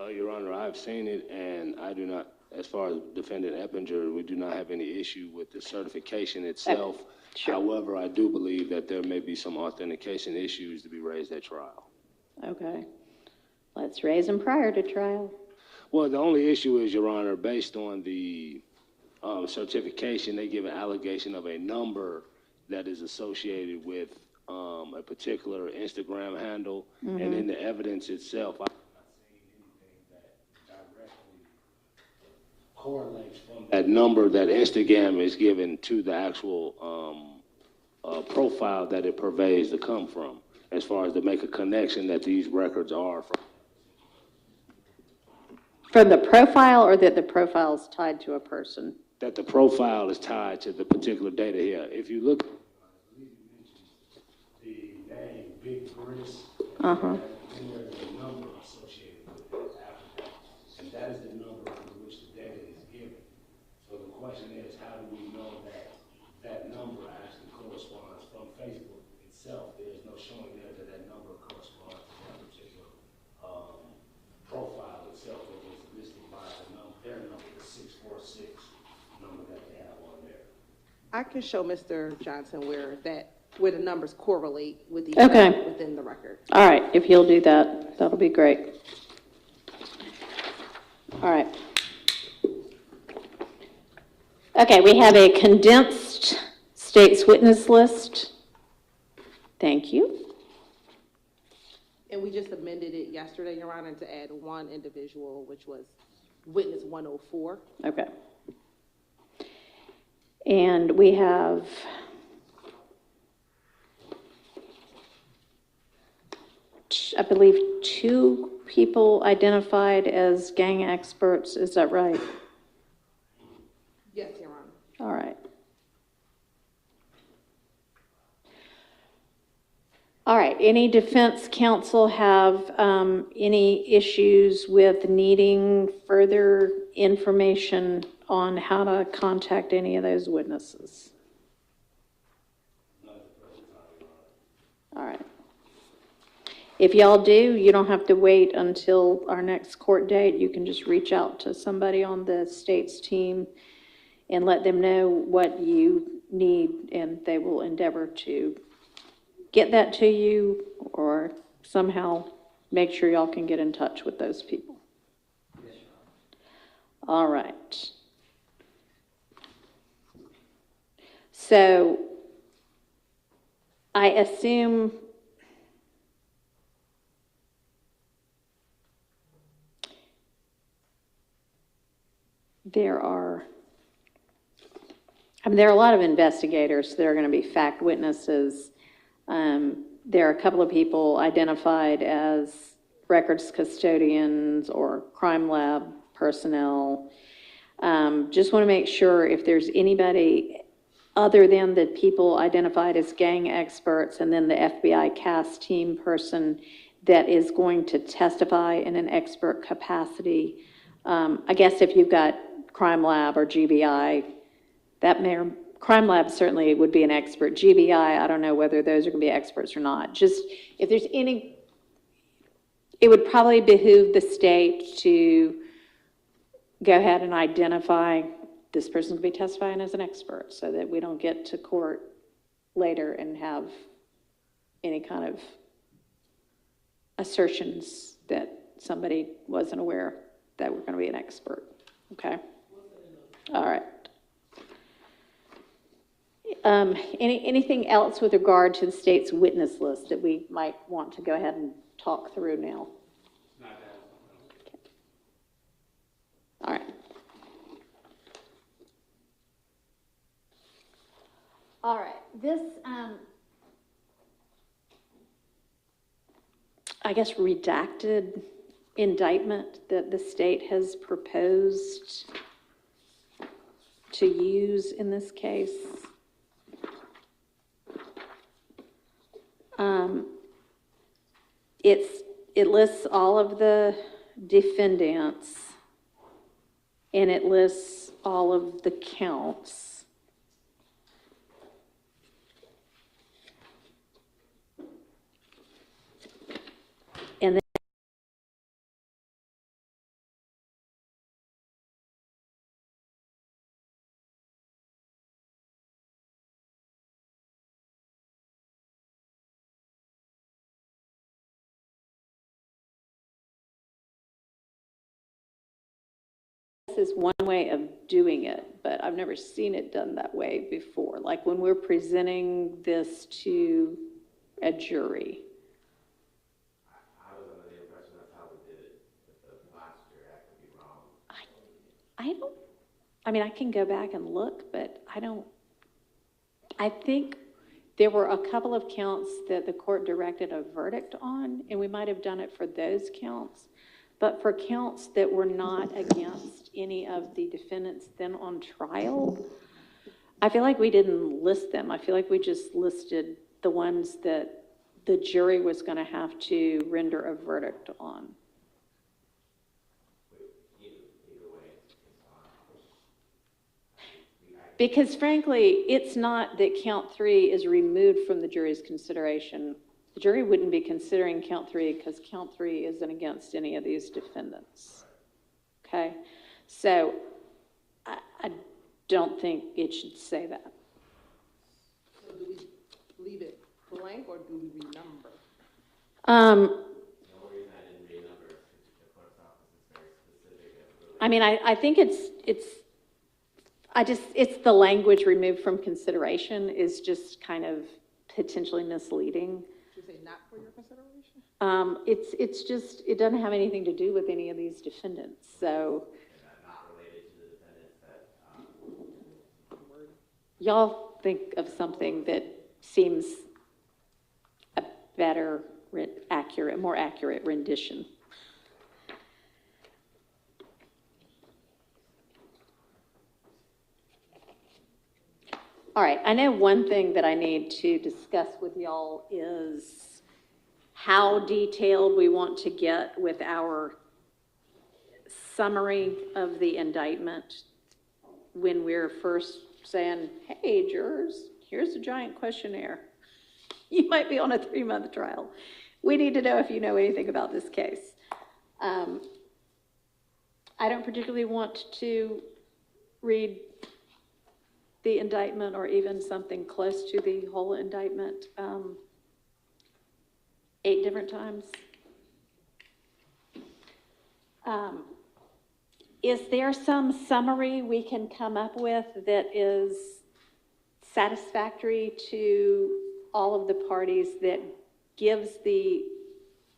Your Honor, I've seen it, and I do not, as far as Defendant Eppinger, we do not have any issue with the certification itself. Sure. However, I do believe that there may be some authentication issues to be raised at trial. Okay. Let's raise them prior to trial. Well, the only issue is, Your Honor, based on the certification, they give an allegation of a number that is associated with a particular Instagram handle, and in the evidence itself, I have not seen anything that directly correlates from that number that Instagram is given to the actual profile that it purveys to come from, as far as to make a connection that these records are from. For the profile, or that the profile is tied to a person? That the profile is tied to the particular data here. If you look, the name Big Chris, Uh-huh. and there's a number associated with that after that. And that is the number for which the data is given. So the question is, how do we know that that number actually corresponds from Facebook itself? There's no showing there that that number corresponds to that particular profile itself that was listed by the number, their number, the 646 number that they have on there. I can show Mr. Johnson where the numbers correlate with each Okay. other within the record. All right, if you'll do that, that'll be great. All right. Okay, we have a condensed state's witness list. Thank you. And we just amended it yesterday, Your Honor, to add one individual, which was witness 104. Okay. And we have I believe 2 people identified as gang experts. Is that right? Yes, Your Honor. All right. All right, any defense counsel have any issues with needing further information on how to contact any of those witnesses? All right. If y'all do, you don't have to wait until our next court date. You can just reach out to somebody on the state's team and let them know what you need, and they will endeavor to get that to you or somehow make sure y'all can get in touch with those people. Yes, Your Honor. All right. So I assume there are a lot of investigators that are going to be fact witnesses. There are a couple of people identified as records custodians or crime lab personnel. Just want to make sure if there's anybody other than the people identified as gang experts and then the FBI CAS team person that is going to testify in an expert capacity. I guess if you've got crime lab or GBI, crime lab certainly would be an expert. GBI, I don't know whether those are going to be experts or not. Just if there's any, it would probably behoove the state to go ahead and identify this person's going to be testifying as an expert so that we don't get to court later and have any kind of assertions that somebody wasn't aware that we're going to be an expert. Okay? All right. Anything else with regard to the state's witness list that we might want to go ahead and talk through now? Okay. All right. All right. This, I guess, redacted indictment that the state has proposed to use in this case. It lists all of the defendants and it lists all of the counts. And then this is one way of doing it, but I've never seen it done that way before. Like when we're presenting this to a jury. I was under the impression that's how we did it with the last year. I could be wrong. I mean, I can go back and look, but I think there were a couple of counts that the court directed a verdict on, and we might have done it for those counts. But for counts that were not against any of the defendants then on trial, I feel like we didn't list them. I feel like we just listed the ones that the jury was going to have to render a verdict on. Because frankly, it's not that count 3 is removed from the jury's consideration. The jury wouldn't be considering count 3 because count 3 isn't against any of these defendants. Okay? So I don't think it should say that. So do we leave it blank or do we renumber? I mean, I think it's the language removed from consideration is just kind of potentially misleading. Should we say not for your consideration? It's just, it doesn't have anything to do with any of these defendants, so. Not related to the defendants that, Y'all think of something that seems a better, more accurate rendition. All right, I know one thing that I need to discuss with y'all is how detailed we want to get with our summary of the indictment when we're first saying, hey, jurors, here's a giant questionnaire. You might be on a 3-month trial. We need to know if you know anything about this case. I don't particularly want to read the indictment or even something close to the whole indictment 8 different times. Is there some summary we can come up with that is satisfactory to all of the parties that gives the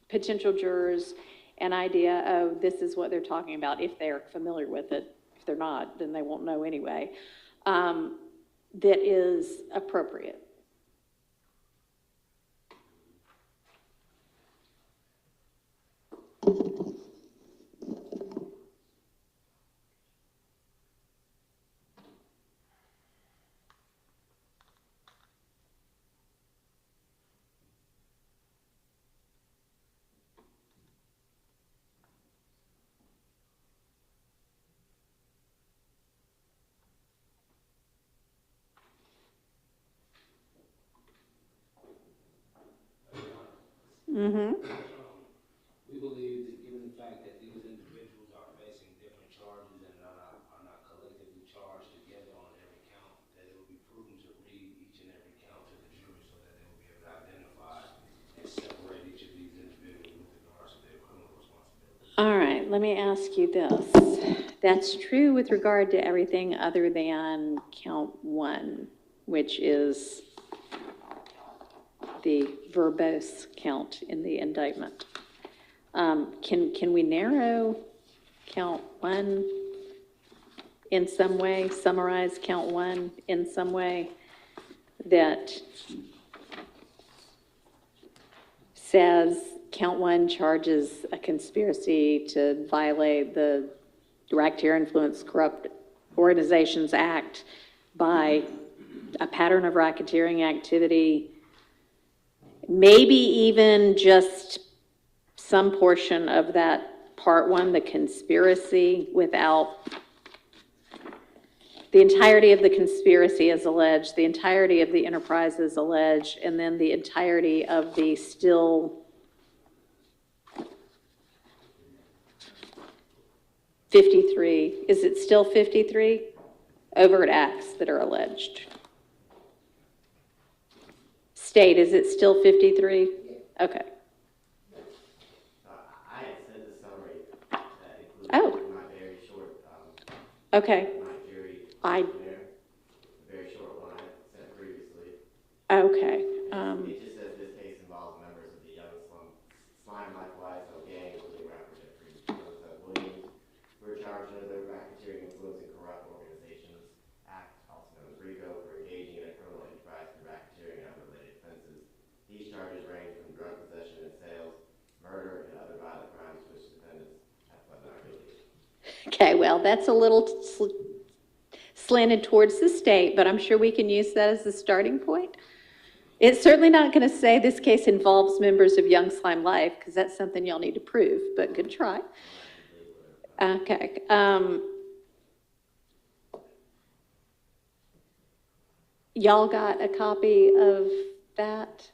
potential jurors an idea of this is what they're talking about if they're familiar with it? If they're not, then they won't know anyway. That is appropriate. Mm-hmm. We believe that given the fact that these individuals are facing different charges and are not collectively charged together on every count, that it will be prudent to read each and every count to the jury so that they will be able to identify and separate each of these individuals with regards to their criminal responsibility. All right, let me ask you this. That's true with regard to everything other than count 1, which is the verbose count in the indictment. Can we narrow count 1 in some way, summarize count 1 in some way that says count 1 charges a conspiracy to violate the Racketeer Influence Corrupt Organizations Act by a pattern of racketeering activity, maybe even just some portion of that part 1, the conspiracy, without the entirety of the conspiracy is alleged, the entirety of the enterprise is alleged, and then the entirety of the still 53, is it still 53 overt acts that are alleged? State, is it still 53? Okay. I had sent the summary that included my very short, Okay. my jury questionnaire, very short one I had sent previously. Okay. It just says this case involves members of the Young Slime-like YSL gang, including rapper Williams, who are charged under the Racketeering Influence and Corrupt Organizations Act, also known as RICO, for engaging in a criminal enterprise through racketeering and other related offenses. These charges range from drug possession and sales, murder, and other violent crimes to which defendants Okay, well, that's a little slanted towards the state, but I'm sure we can use that as the starting point. It's certainly not going to say this case involves members of Young Slime Life, because that's something y'all need to prove, but good try. Okay. Y'all got a copy of that?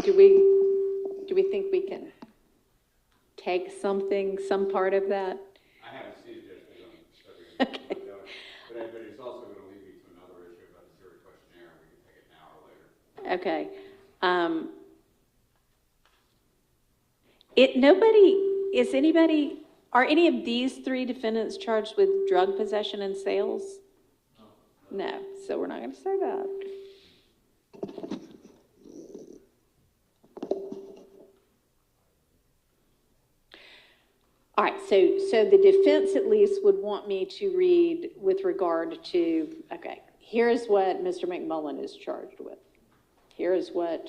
Do we think we can take something, some part of that? I haven't seen it yet, because I'm studying it. Okay. But it's also going to lead me to another issue about the jury questionnaire. We can take it now or later. Okay. Are any of these three defendants charged with drug possession and sales? No, so we're not going to say that. All right, so the defense at least would want me to read with regard to, okay, here's what Mr. McMullen is charged with. Here's what,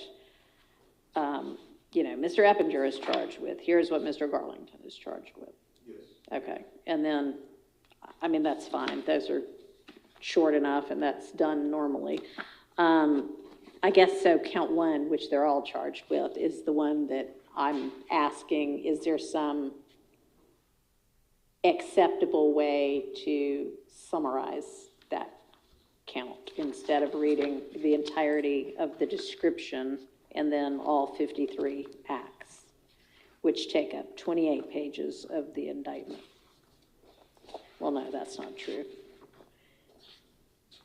Mr. Eppinger is charged with. Here's what Mr. Garlington is charged with. Yes. Okay, and then, I mean, that's fine. Those are short enough, and that's done normally. I guess so count one, which they're all charged with, is the one that I'm asking, is there some acceptable way to summarize that count instead of reading the entirety of the description and then all 53 acts, which take up 28 pages of the indictment? Well, no, that's not true.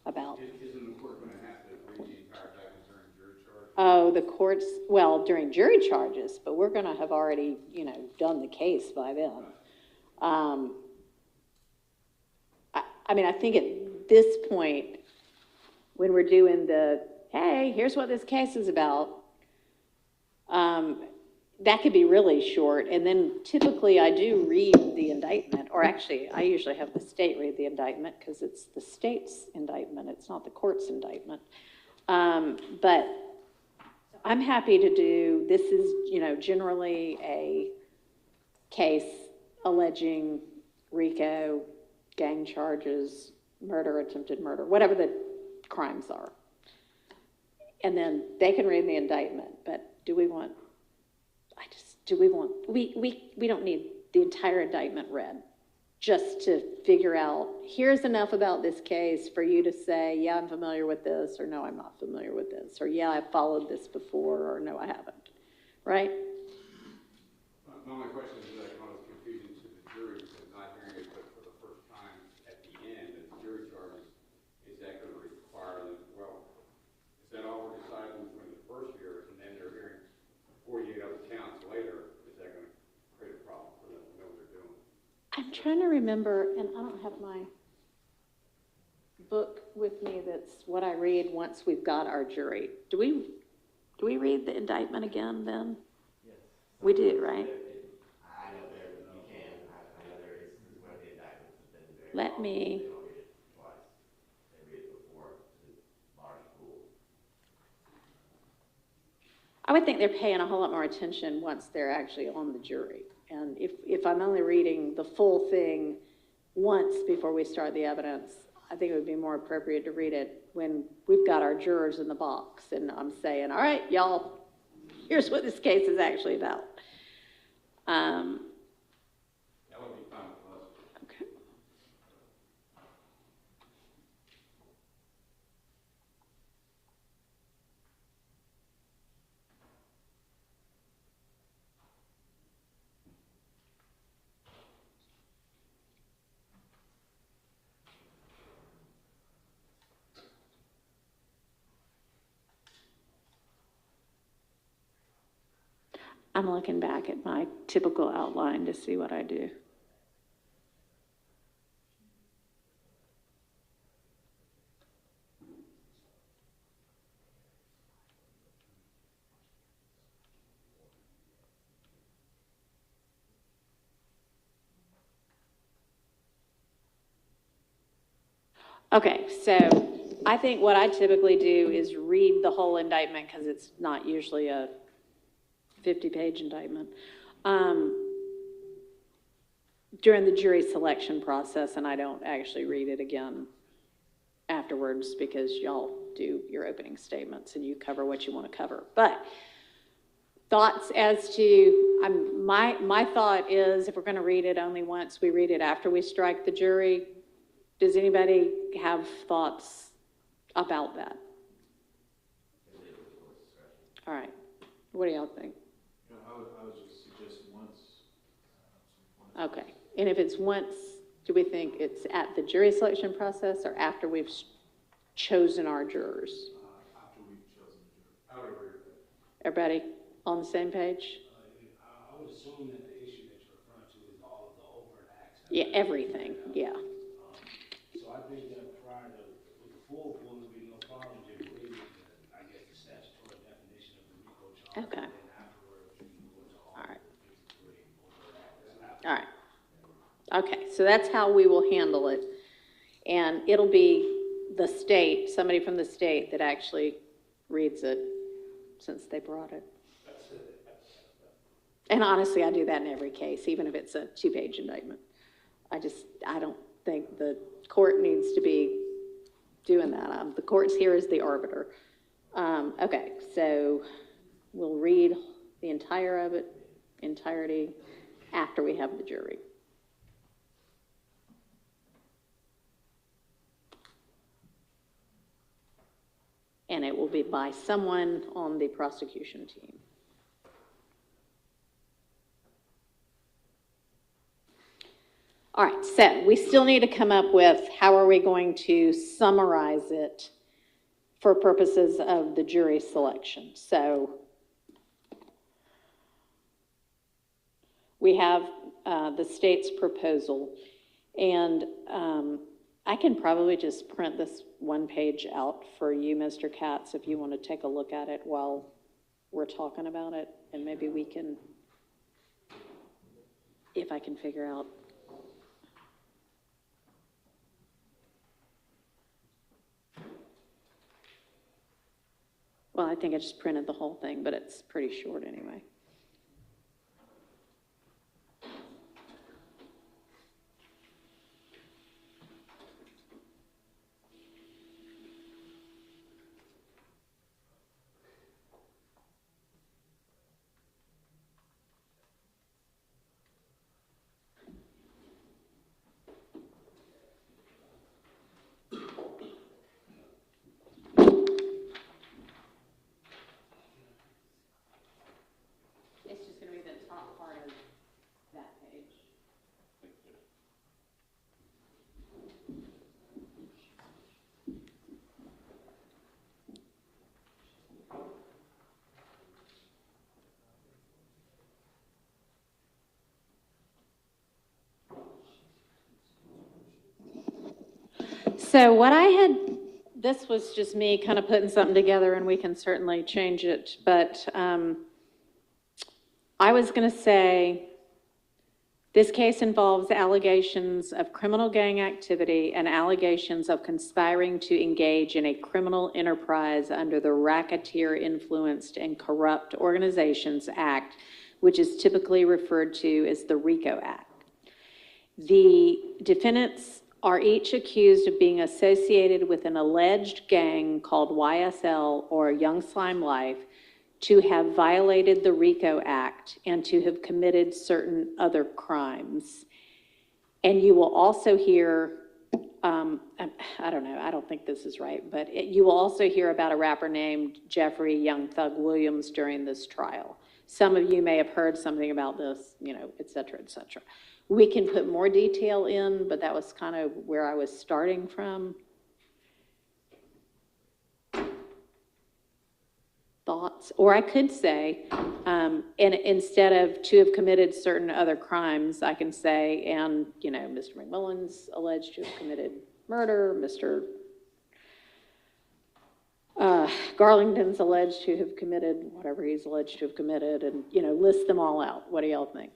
About. Isn't the court going to have to read the entire indictment during jury charge? Oh, the courts, well, during jury charges, but we're going to have already, done the case by then. I think at this point, when we're doing the, hey, here's what this case is about, that could be really short. And then typically I do read the indictment, or actually I usually have the state read the indictment because it's the state's indictment. It's not the court's indictment. But I'm happy to do, this is, generally a case alleging RICO, gang charges, murder, attempted murder, whatever the crimes are. And then they can read the indictment, but we don't need the entire indictment read just to figure out, here's enough about this case for you to say, yeah, I'm familiar with this, or no, I'm not familiar with this, or yeah, I've followed this before, or no, I haven't, right? My only question is that causes confusion to the jury because not hearing it but for the first time at the end of the jury charges, is that going to require them, well, is that all we're deciding between the first year and then they're hearing 48 other counts later? Is that going to create a problem for them to know what they're doing? I'm trying to remember, and I don't have my book with me that's what I read once we've got our jury. Do we read the indictment again then? Yes. We do, right? I know there, you can, I know there is, where the indictments have been very Let long. me- They don't read it twice. They read it before the large pool. I would think they're paying a whole lot more attention once they're actually on the jury. And if I'm only reading the full thing once before we start the evidence, I think it would be more appropriate to read it when we've got our jurors in the box and I'm saying, all right, y'all, here's what this case is actually about. That would be fine with us. Okay. I'm looking back at my typical outline to see what I do. Okay, so I think what I typically do is read the whole indictment because it's not usually a 50-page indictment. during the jury selection process, and I don't actually read it again afterwards because y'all do your opening statements and you cover what you want to cover. But thoughts as to, my thought is if we're going to read it only once, we read it after we strike the jury. Does anybody have thoughts about that? All right. What do y'all think? I would just suggest once. Okay. And if it's once, do we think it's at the jury selection process or after we've chosen our jurors? After we've chosen the jury. I would agree with that. Everybody on the same page? I would assume that the issue that you're referring to is all of the overt acts. Yeah, everything, yeah. So I think that prior to, with the full one, would be no problem just reading the, I guess, the statutory definition of the RICO charge. Okay. And then afterwards, you can go into all All right. the 53 overt acts. All right. Okay, so that's how we will handle it. And it'll be the state, somebody from the state that actually reads it since they brought it. And honestly, I do that in every case, even if it's a 2-page indictment. I don't think the court needs to be doing that. The court's here as the arbiter. Okay, so we'll read the entirety after we have the jury. And it will be by someone on the prosecution team. All right, so we still need to come up with how are we going to summarize it for purposes of the jury selection. So we have the state's proposal, and I can probably just print this one page out for you, Mr. Katz, if you want to take a look at it while we're talking about it, and maybe we can, if I can figure out. Well, I think I just printed the whole thing, but it's pretty short anyway. It's just going to be the top part of that page. So what I had, this was just me kind of putting something together, and we can certainly change it, but I was going to say, this case involves allegations of criminal gang activity and allegations of conspiring to engage in a criminal enterprise under the Racketeer Influenced and Corrupt Organizations Act, which is typically referred to as the RICO Act. The defendants are each accused of being associated with an alleged gang called YSL or Young Slime Life, to have violated the RICO Act and to have committed certain other crimes. And you will also hear, I don't know, I don't think this is right, but you will also hear about a rapper named Jeffrey Young Thug Williams during this trial. Some of you may have heard something about this, you know, et cetera, et cetera. We can put more detail in, but that was kind of where I was starting from. Thoughts? Or I could say, and instead of to have committed certain other crimes, I can say, and, you know, Mr. McMullen's alleged to have committed murder, Mr. Garlington's alleged to have committed whatever he's alleged to have committed, and, you know, list them all out. What do y'all think?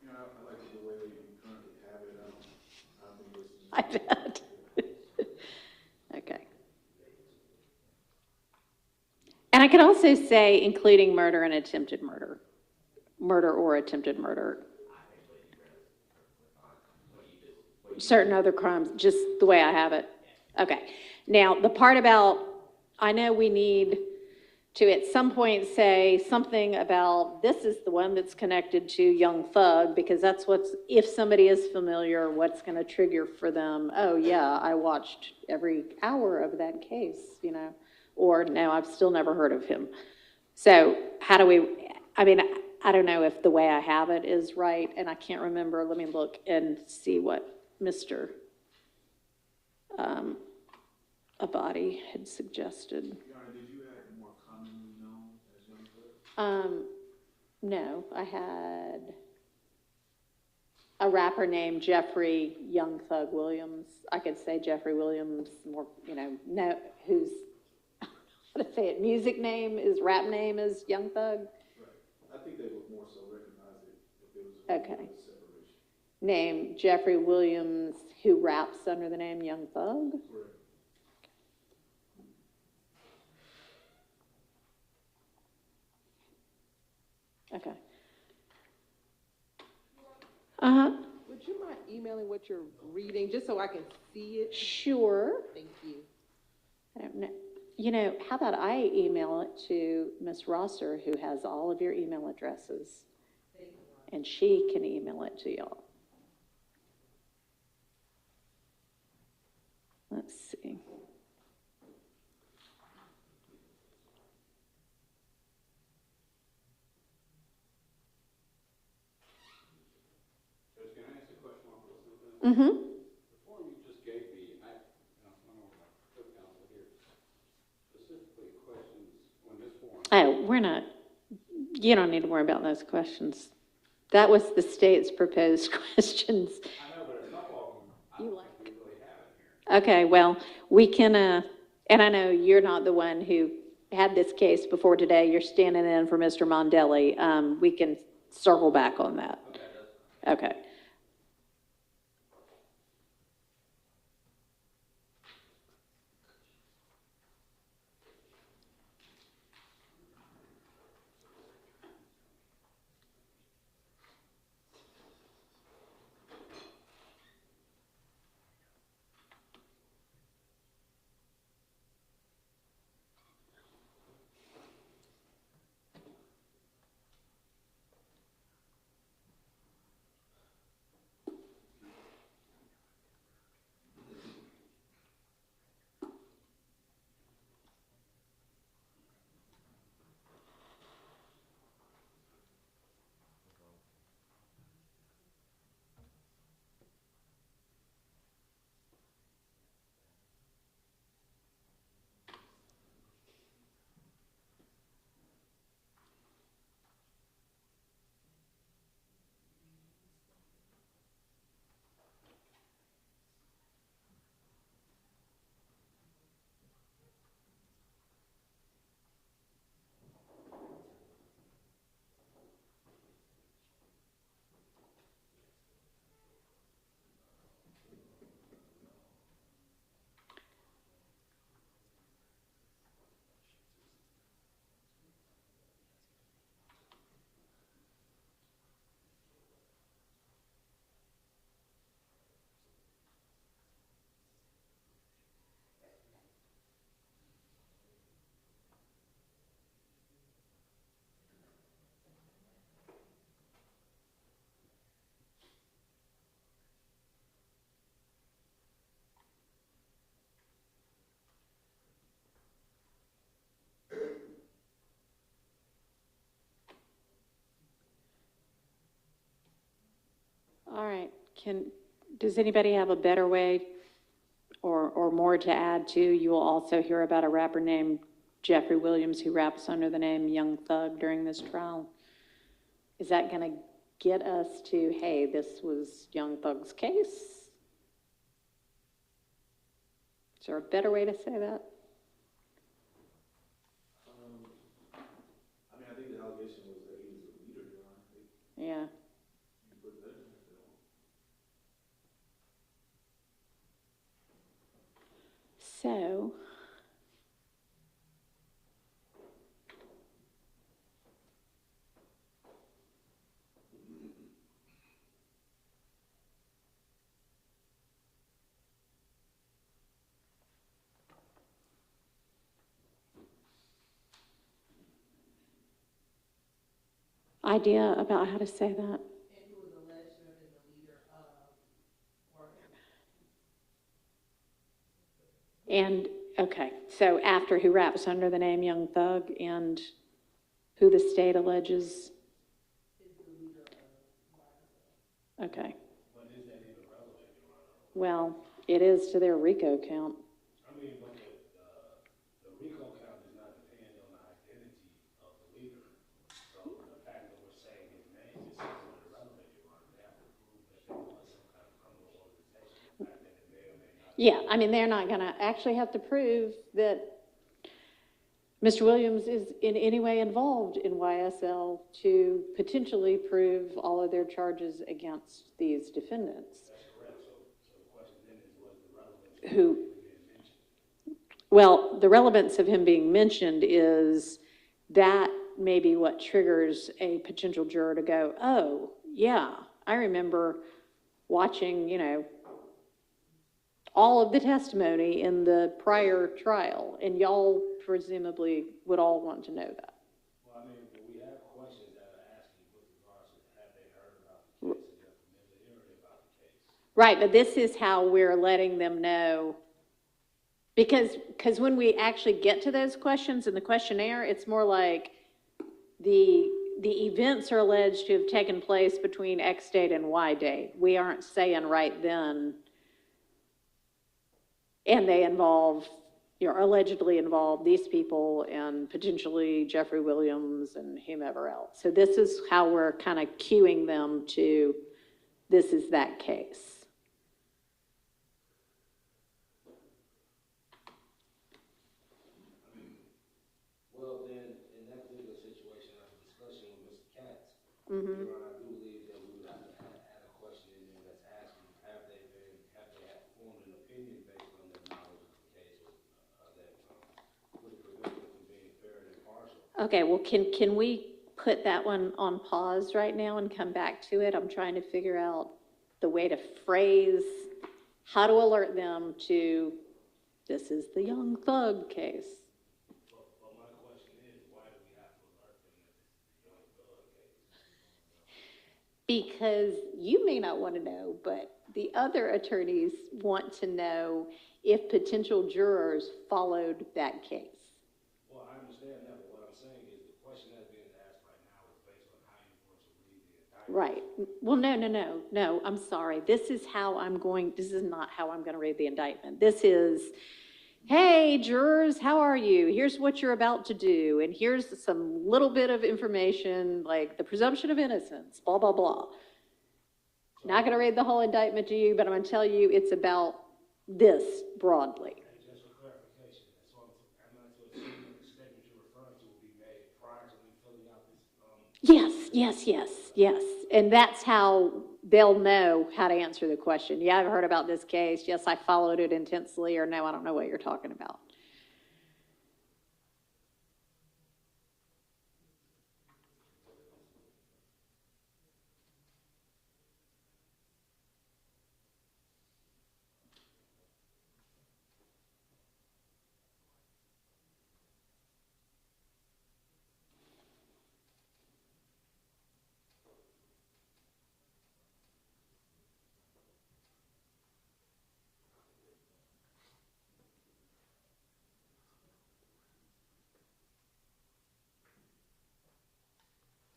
You know, I like the way that you currently have it. I bet. Okay. And I could also say including murder and attempted murder. Murder or attempted murder. certain other crimes, just the way I have it? Okay. Now, the part about, I know we need to at some point say something about, this is the one that's connected to Young Thug, because that's what's, if somebody is familiar, what's going to trigger for them, oh yeah, I watched every hour of that case, you know, or no, I've still never heard of him. So how do we, I mean, I don't know if the way I have it is right, and I can't remember. Let me look and see what Mr. Abadi had suggested. Your Honor, did you add more commonly known as Young Thug? No, I had a rapper named Jeffrey Young Thug Williams. I could say Jeffrey Williams, more, you know, whose, I don't know how to say it, music name, his rap name is Young Thug. Right. I think they would more so recognize it if there was a Okay. separation. Name Jeffrey Williams, who raps under the name Young Thug. Correct. Okay. Uh-huh. Would you mind emailing what you're reading, just so I can see it? Sure. Thank you. I don't know. You know, how about I email it to Ms. Rosser, who has all of your email addresses, and she can email it to y'all. Let's see. Judge, can I ask a question while we're listening to this? Mm-hmm. The form you just gave me, and I'm over my co-counsel here, specifically questions on this form. Oh, we're not, you don't need to worry about those questions. That was the state's proposed questions. I know, but a couple of them, I don't think we really have in here. Okay, well, we can, and I know you're not the one who had this case before today. You're standing in for Mr. Mondelli. We can circle back on that. Okay. All right, does anybody have a better way or more to add to? You will also hear about a rapper named Jeffrey Williams who raps under the name Young Thug during this trial. Is that going to get us to, hey, this was Young Thug's case? Is there a better way to say that? I mean, I think the allegation was that he was a leader, Your Honor. Yeah. You put that in the film. So, idea about how to say that? And who was alleged to have been the leader of, or And, okay, so after who raps under the name Young Thug and who the state alleges? is the leader of YSL. Okay. But is that even relevant, Your Honor? Well, it is to their RICO count. I mean, but the RICO count does not depend on the identity of the leader. So the fact that we're saying his name is somewhat irrelevant, Your Honor. They have to prove that there was some kind of criminal organization. The fact that it may or may not. Yeah, I mean, they're not gonna actually have to prove that Mr. Williams is in any way involved in YSL to potentially prove all of their charges against these defendants. That's correct. So the question then is, what is the relevance of Who, him being mentioned? well, the relevance of him being mentioned is that may be what triggers a potential juror to go, oh, yeah, I remember watching, you know, all of the testimony in the prior trial, and y'all presumably would all want to know that. Well, I mean, but we have questions that are asking with regards to have they heard about the case and their familiarity about the case. Right, but this is how we're letting them know, because when we actually get to those questions in the questionnaire, it's more like the events are alleged to have taken place between X date and Y date. We aren't saying right then, and they involve, you're allegedly involved these people and potentially Jeffrey Williams and whomever else. So this is how we're kind of cueing them to, this is that case. Well, then, in that particular situation, after discussion with Mr. Katz, Mm-hmm. Your Honor, I do believe that we would have to add a question in there that's asking, have they formed an opinion based on their knowledge of the case, or that would prevent them from being fair and impartial? Okay, well, can we put that one on pause right now and come back to it? I'm trying to figure out the way to phrase how to alert them to, this is the Young Thug case. Well, my question is, why do we have to alert them that this is the Young Thug case? Because you may not want to know, but the other attorneys want to know if potential jurors followed that case. Well, I understand that, but what I'm saying is the question that's being asked right now is based on how you want to read the indictment. Right. Well, no, I'm sorry. This is not how I'm going to read the indictment. This is, hey, jurors, how are you? Here's what you're about to do, and here's some little bit of information, like the presumption of innocence, blah, blah, blah. Not going to read the whole indictment to you, but I'm going to tell you it's about this broadly. And just for clarification, so am I to assume that the statement you're referring to will be made prior to me filling out this? Yes. And that's how they'll know how to answer the question. Yeah, I've heard about this case. Yes, I followed it intensely, or no, I don't know what you're talking about.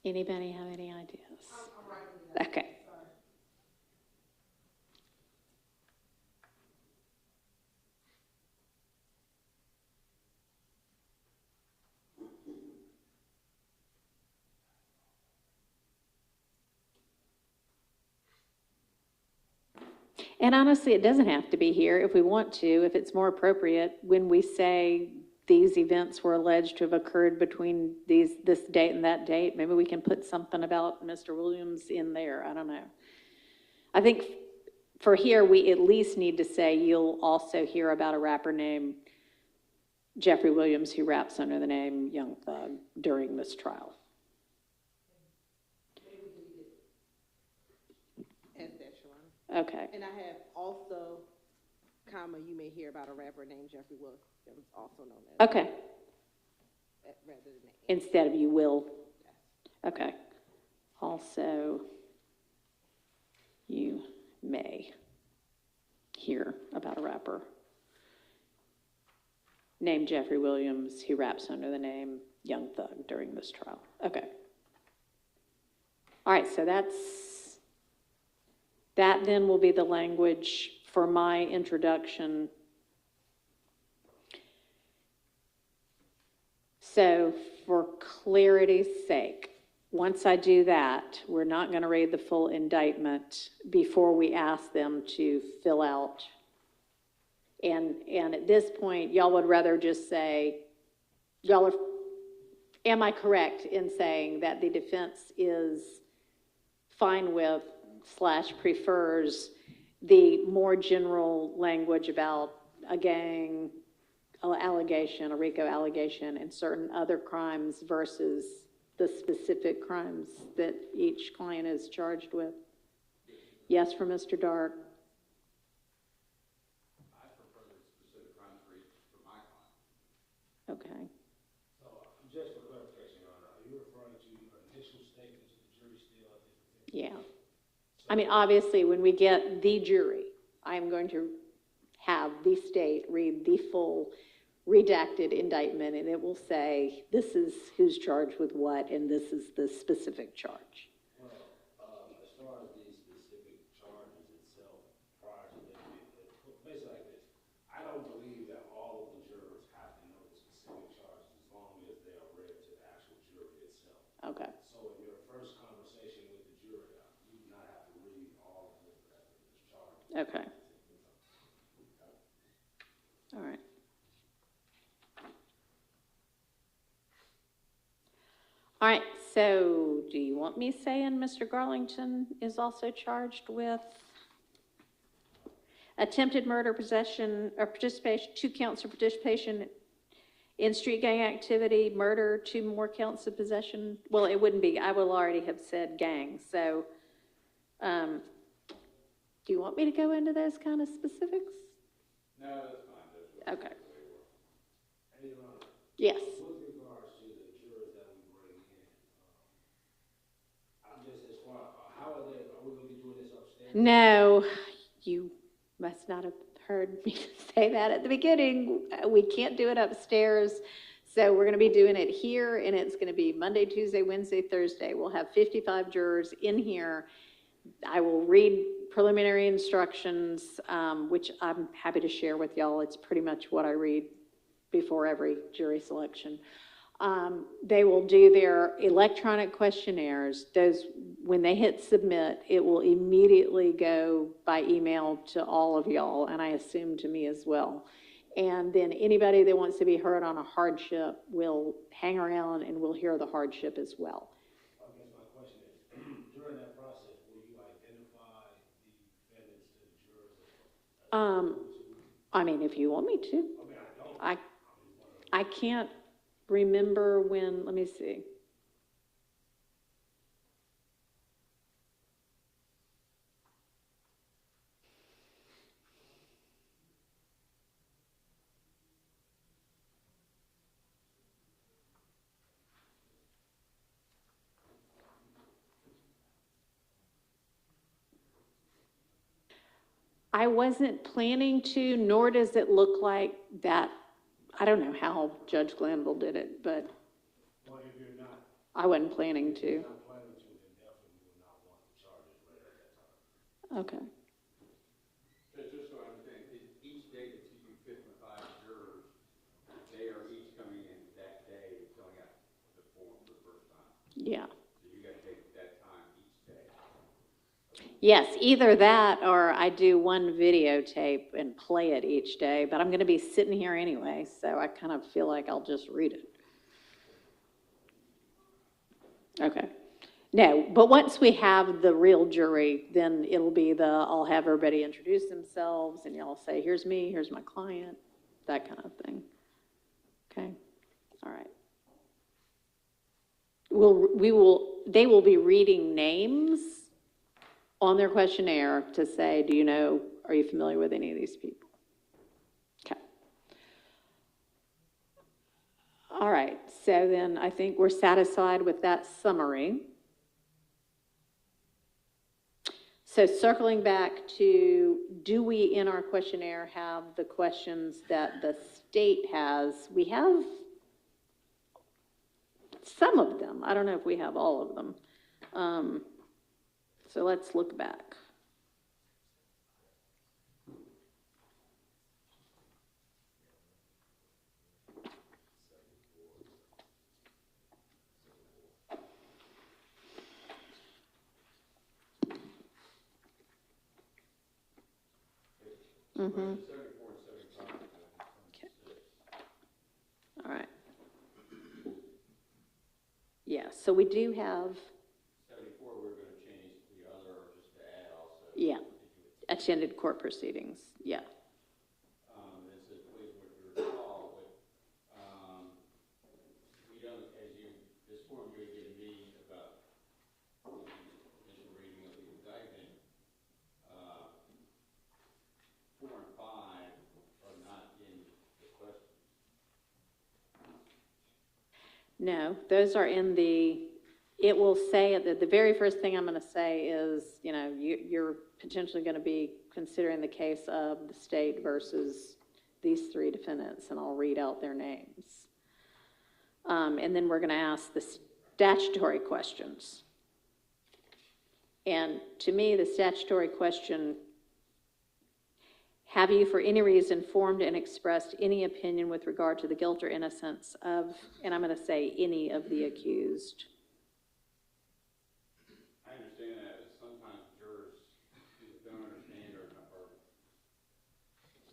Anybody have any ideas? I'm writing it down. Okay. Sorry. And honestly, it doesn't have to be here if we want to, if it's more appropriate, when we say these events were alleged to have occurred between this date and that date, maybe we can put something about Mr. Williams in there, I don't know. I think for here, we at least need to say you'll also hear about a rapper named Jeffrey Williams who raps under the name Young Thug during this trial. As that, Your Honor. Okay. And I have also, comma, you may hear about a rapper named Jeffrey Williams, also known as. Okay. Rather than. Instead of you will. Okay. Also, you may hear about a rapper named Jeffrey Williams who raps under the name Young Thug during this trial. Okay. All right, so that then will be the language for my introduction. So for clarity's sake, once I do that, we're not going to read the full indictment before we ask them to fill out. And at this point, y'all would rather just say, am I correct in saying that the defense is fine with / prefers the more general language about a gang allegation, a RICO allegation, and certain other crimes versus the specific crimes that each client is charged with? Yes, for Mr. Dark. I prefer the specific crimes for my client. Okay. So, just for clarification, Your Honor, are you referring to your initial statement to the jury still at the Yeah. I mean, obviously, when we get the jury, I'm going to have the state read the full redacted indictment, and it will say, this is who's charged with what, and this is the specific charge. Well, as far as the specific charges itself, prior to them, basically like this, I don't believe that all of the jurors have to know the specific charges as long as they are read to the actual jury itself. Okay. So in your first conversation with the jury, you do not have to read all of the charges. Okay. All right. All right, so do you want me saying Mr. Garlington is also charged with attempted murder, possession, or participation, 2 counts of participation in street gang activity, murder, 2 more counts of possession? Well, it wouldn't be, I will already have said gang, so do you want me to go into those kind of specifics? No, that's fine. Okay. Hey, Your Honor. Yes. With regards to the jurors that we bring in, I'm just as far, how are we going to be doing this upstairs? No, you must not have heard me say that at the beginning. We can't do it upstairs, so we're going to be doing it here, and it's going to be Monday, Tuesday, Wednesday, Thursday. We'll have 55 jurors in here. I will read preliminary instructions, which I'm happy to share with y'all. It's pretty much what I read before every jury selection. They will do their electronic questionnaires. Those, when they hit submit, it will immediately go by email to all of y'all, and I assume to me as well. And then anybody that wants to be heard on a hardship will hang around and will hear the hardship as well. I guess my question is, during that process, will you identify the defendants to the jurors? I mean, if you want me to. I mean, I don't. I can't remember when, let me see. I wasn't planning to, nor does it look like that. I don't know how Judge Glanville did it, but Well, if you're not, I wasn't planning to. you're not planning to, then definitely will not want the charges read at that time. Okay. Just so I understand, each day that you do 55 jurors, they are each coming in that day, filling out the form for the first time. Yeah. So you got to take that time each day. Yes, either that or I do one videotape and play it each day, but I'm going to be sitting here anyway, so I kind of feel like I'll just read it. Okay. No, but once we have the real jury, then it'll be I'll have everybody introduce themselves and y'all say, here's me, here's my client, that kind of thing. Okay? All right. They will be reading names on their questionnaire to say, do you know, are you familiar with any of these people? Okay. All right, so then I think we're satisfied with that summary. So circling back to, do we in our questionnaire have the questions that the state has? We have some of them. I don't know if we have all of them. So let's look back. Mm-hmm. Okay. All right. Yeah, so we do have. 74, we're going to change the other, or just to add also. Yeah, attended court proceedings, yeah. It says please withdraw, but we don't, as you, this form you're giving me about the initial reading of the indictment, 4 and 5 are not in the question. No, those are in the, it will say that the very first thing I'm going to say is, you know, you're potentially going to be considering the case of the state versus these 3 defendants, and I'll read out their names. And then we're going to ask the statutory questions. And to me, the statutory question, have you for any reason formed and expressed any opinion with regard to the guilt or innocence of, and I'm going to say any of the accused? I understand that, but sometimes jurors either don't understand or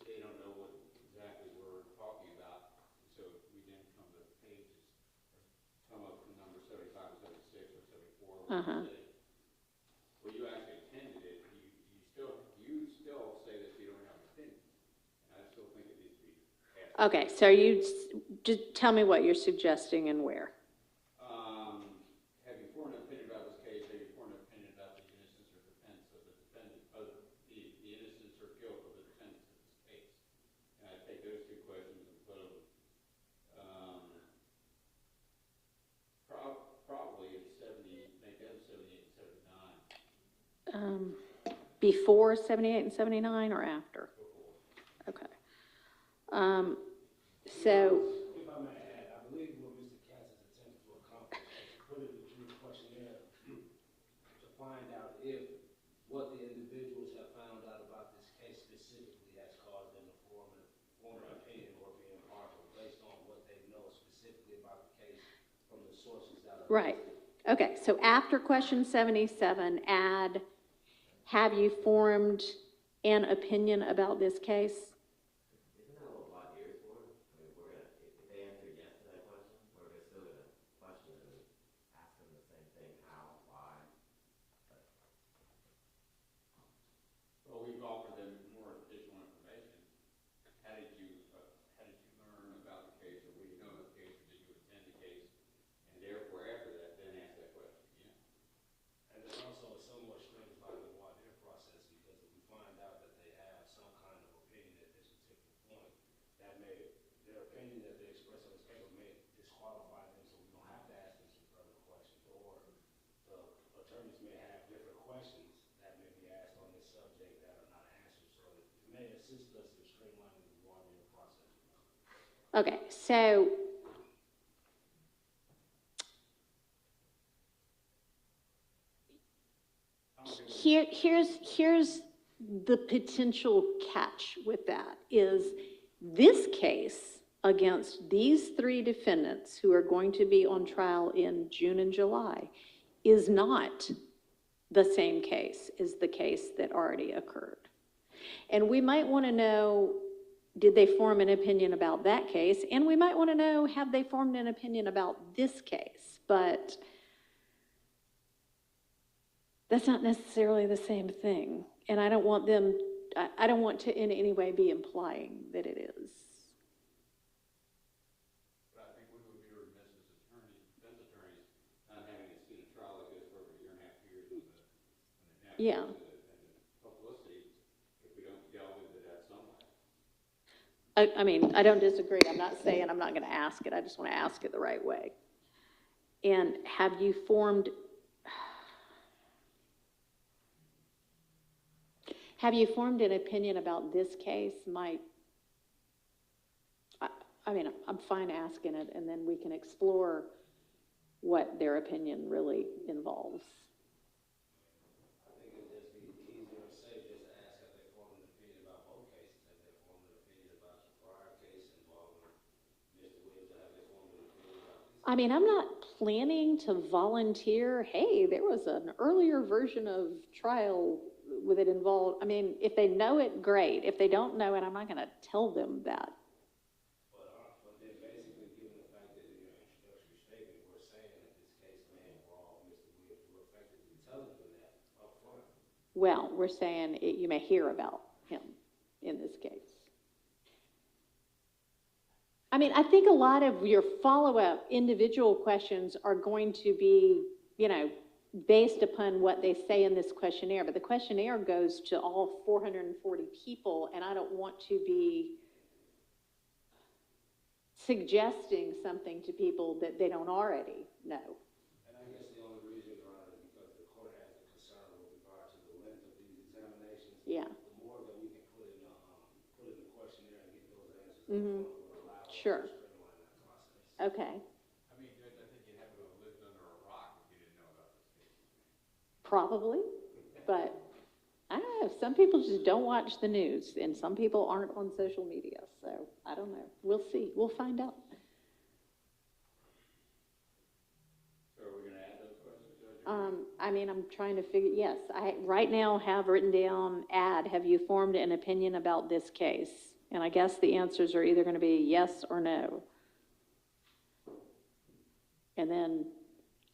they don't know what exactly we're talking about. So we then come to pages, come up with number 75 or 76 or 74. Uh-huh. Well, you actually attended it. You still say that you don't have an opinion. And I still think it needs to be asked. Okay, so you just tell me what you're suggesting and where. Have you formed an opinion about this case? Have you formed an opinion about the innocence or defense of the defendant, of the innocence or guilt of the defendants in this case? And I take those 2 questions and put them, probably at 70, make them 78 and 79. Before 78 and 79 or after? Before. Okay. So, If I may add, I believe what Mr. Katz is attempting to accomplish is to put it through the questionnaire to find out if what the individuals have found out about this case specifically has caused them to form an opinion or be impartial based on what they know specifically about the case from the sources that are. right. Okay, so after question 77, add, have you formed an opinion about this case? Isn't that a little odd years for it? I mean, we're gonna, if they answer yes to that question, we're still gonna question them and ask them the same thing, how, why. Well, we've offered them more additional information. How did you learn about the case, or what do you know about the case, or did you attend the case? And therefore, after that, then ask that question again. And there's also a somewhat strange line of voir dire process, because if we find out that they have some kind of opinion at this particular point, that may, their opinion that they express on this paper may disqualify them, so we don't have to ask them some further questions, or the attorneys may have different questions that may be asked on this subject that are not answered, so it may assist us in streamlining the voir dire process. Okay, so here's the potential catch with that is this case against these 3 defendants who are going to be on trial in June and July is not the same case as the case that already occurred. And we might want to know, did they form an opinion about that case? And we might want to know, have they formed an opinion about this case? But that's not necessarily the same thing. And I don't want them, I don't want to in any way be implying that it is. But I think we would be remiss as attorneys, defense attorneys, not having seen a trial like this for over 1.5 years when it happened. Yeah. And publicity, if we don't delve into that somewhere. I mean, I don't disagree. I'm not saying I'm not going to ask it. I just want to ask it the right way. And have you formed... have you formed an opinion about this case might, I mean, I'm fine asking it, and then we can explore what their opinion really involves. I think it'd just be easier and safe just to ask have they formed an opinion about both cases. Have they formed an opinion about the prior case involving Mr. Williams? Have they formed an opinion about this? I mean, I'm not planning to volunteer, hey, there was an earlier version of trial with it involved. I mean, if they know it, great. If they don't know it, I'm not going to tell them that. But then basically, given the fact that in your introductory statement, we're saying that this case may involve Mr. Williams, we're effectively telling them that up front. Well, we're saying you may hear about him in this case. I mean, I think a lot of your follow-up individual questions are going to be, you know, based upon what they say in this questionnaire, but the questionnaire goes to all 440 people, and I don't want to be suggesting something to people that they don't already know. And I guess the only reason, Your Honor, is because the court has a concern with regard to the length of these examinations. Yeah. The more that we can put in the questionnaire and get those answers, Mm-hmm. will allow us Sure. to streamline that process. Okay. I mean, Judge, I think you'd have to have lived under a rock if you didn't know about this case. Probably, but I don't know. Some people just don't watch the news, and some people aren't on social media, so I don't know. We'll see. We'll find out. So are we going to add those questions, Judge? I mean, I'm trying to figure, yes, I right now have written down, have you formed an opinion about this case? And I guess the answers are either going to be yes or no. And then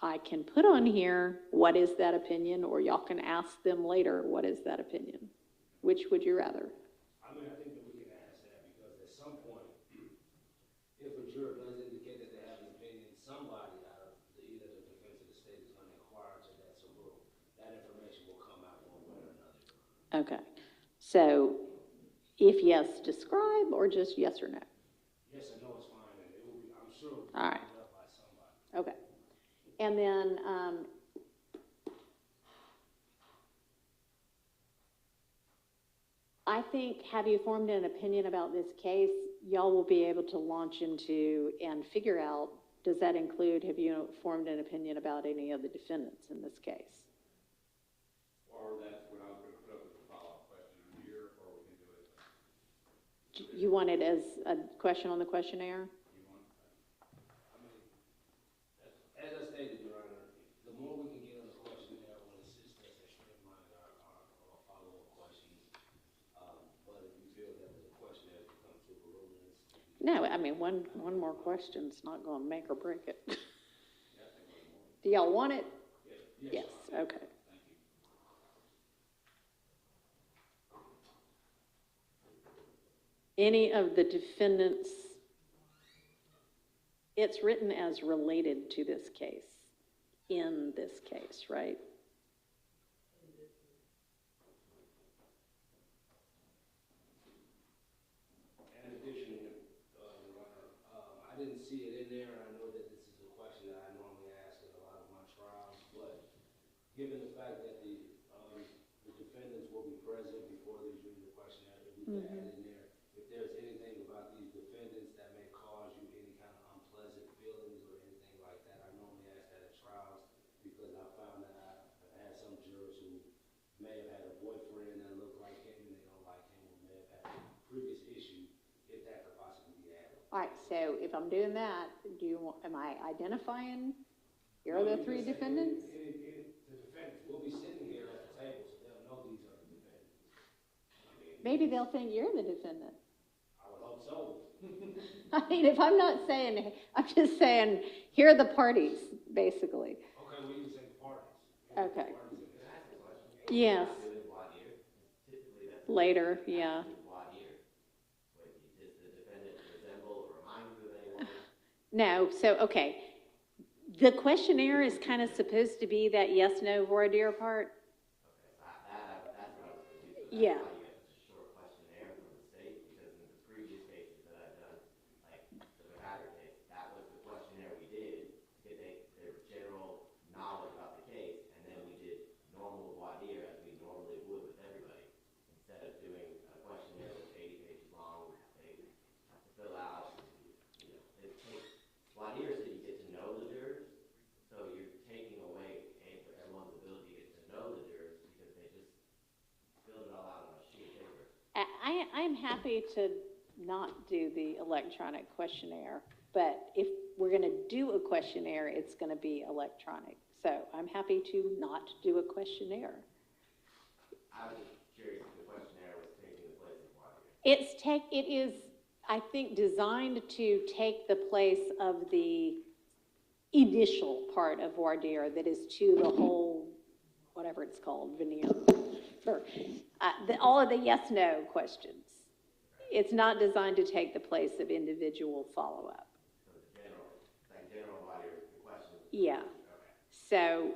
I can put on here, what is that opinion? Or y'all can ask them later, what is that opinion? Which would you rather? I mean, I think that we can ask that because at some point, if a juror does indicate that they have an opinion, somebody out of either the defense or the state is going to inquire to that, so that information will come out one way or another. Okay. So if yes, describe, or just yes or no? Yes or no is fine, and it will be, I'm sure, it will be All right. up by somebody. Okay. And then, I think, have you formed an opinion about this case? Y'all will be able to launch into and figure out, does that include, have you formed an opinion about any of the defendants in this case? Or that's when I was going to put up with the follow-up question here, or we can do it. You want it as a question on the questionnaire? You want? I mean, as I stated, Your Honor, the more we can get on the questionnaire will assist us in streamlining our follow-up questions. But if you feel that the questionnaire has become too voluminous. No, I mean, one more question's not going to make or break it. Do y'all want it? Yes. Okay. Any of the defendants, it's written as related to this case, in this case, right? In addition, Your Honor, I didn't see it in there, and I know that this is a question that I normally ask in a lot of my trials, but given the fact that the defendants will be present before they do the questionnaire, if we can add in there, if there's anything about these defendants that may cause you any kind of unpleasant feelings or anything like that, I normally ask that at trials, because I found that I've had some jurors who may have had a boyfriend that looked like him and they don't like him, or may have had a previous issue, if that could possibly be added. All right, so if I'm doing that, am I identifying, here are the three defendants? The defendants will be sitting here at the table, so they'll know these are the defendants. Maybe they'll think you're the defendant. I would hope so. I mean, if I'm not saying, I'm just saying, here are the parties, basically. Okay, well, you can say parties. Okay. Parties. Yes. Typically, that's Later, yeah. voir dire. But does the defendant resemble or remind you of anyone? No, so, okay. The questionnaire is kind of supposed to be that yes/no voir dire part. Okay, so that's what I was confused with. Yeah. That's why you have such a short questionnaire from the state, because in the previous cases that I've done, like the Redacted case, that was the questionnaire we did to get their general knowledge about the case, and then we did normal voir dire as we normally would with everybody. I'm happy to not do the electronic questionnaire, but if we're gonna do a questionnaire, it's gonna be electronic. So I'm happy to not do a questionnaire. I was just curious if the questionnaire was taking the place of what? It is, I think, designed to take the place of the initial part of voir dire that is to the whole, whatever it's called, veneer. Or, all of the yes-no questions. It's not designed to take the place of individual follow-up. So the general body of the questions? Yeah. So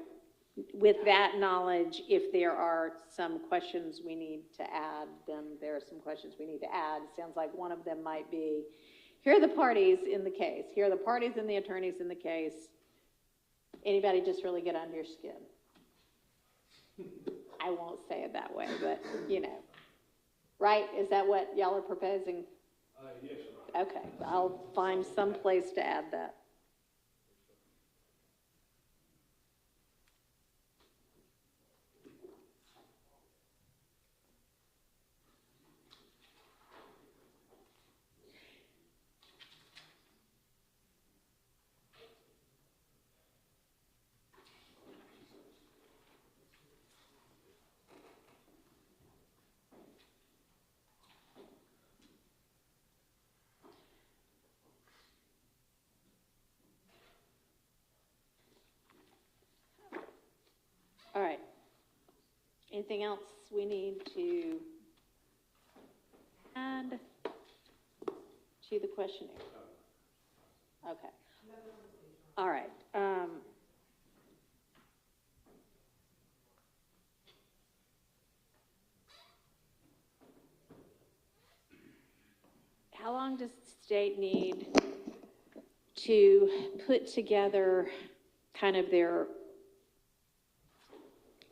with that knowledge, if there are some questions we need to add, then there are some questions we need to add. It sounds like one of them might be, here are the parties in the case. Here are the parties and the attorneys in the case. Anybody just really get under your skin? I won't say it that way, but, you know. Right? Is that what y'all are proposing? Yes, Okay, I'll find some place to add that. All right. Anything else we need to add to the questionnaire? Okay. All right. How long does the state need to put together kind of their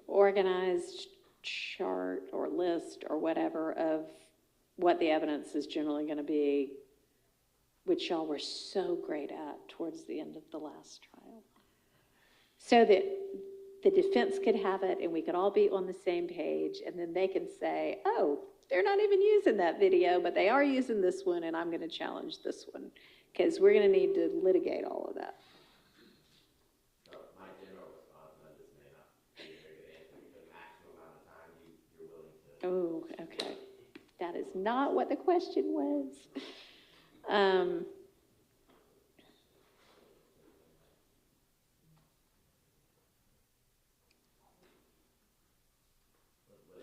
organized chart or list or whatever of what the evidence is generally going to be, which y'all were so great at towards the end of the last trial, so that the defense could have it and we could all be on the same page, and then they can say, oh, they're not even using that video, but they are using this one, and I'm going to challenge this one, because we're going to need to litigate all of that. Oh, okay. That is not what the question was. Would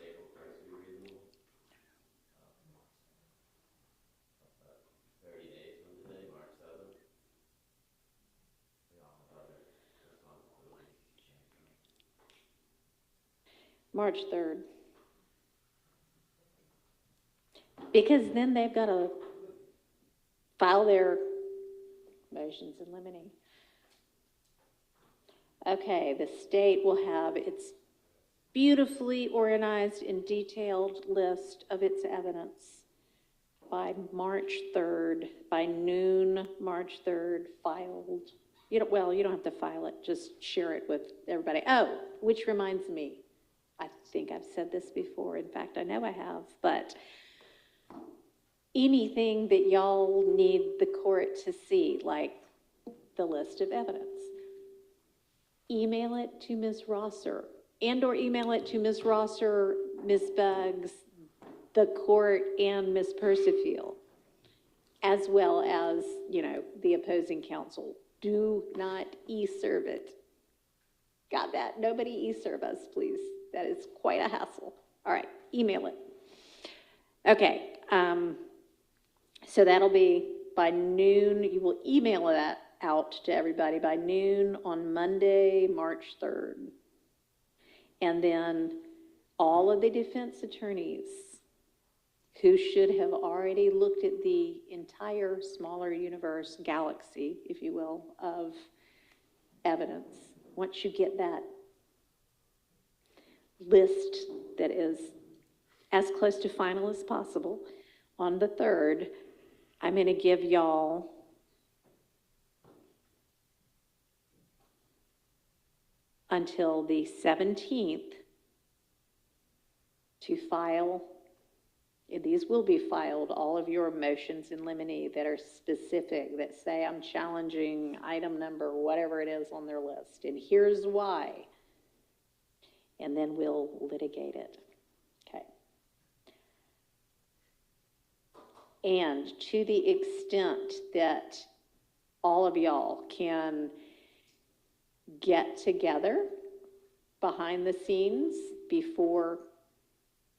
April 1st be reasonable? 30 days from today, March 7th. We all have other responsibilities. March 3rd. Because then they've got to file their motions in limine. Okay, the state will have its beautifully organized and detailed list of its evidence by March 3rd, by noon, March 3rd, filed. You don't have to file it, just share it with everybody. Oh, which reminds me, I think I've said this before. In fact, I know I have, but anything that y'all need the court to see, like the list of evidence, email it to Ms. Rosser, and or email it to Ms. Rosser, Ms. Buggs, the court, and Ms. Percival, as well as, the opposing counsel. Do not e-serve it. Got that? Nobody e-serve us, please. That is quite a hassle. All right, email it. Okay, so that'll be by noon. You will email that out to everybody by noon on Monday, March 3rd. And then all of the defense attorneys who should have already looked at the entire smaller universe, galaxy, if you will, of evidence, once you get that list that is as close to final as possible, on the 3rd, I'm going to give y'all until the 17th to file These will be filed, all of your motions in limine that are specific, that say I'm challenging item number, whatever it is on their list, and here's why. And then we'll litigate it. Okay. And to the extent that all of y'all can get together behind the scenes before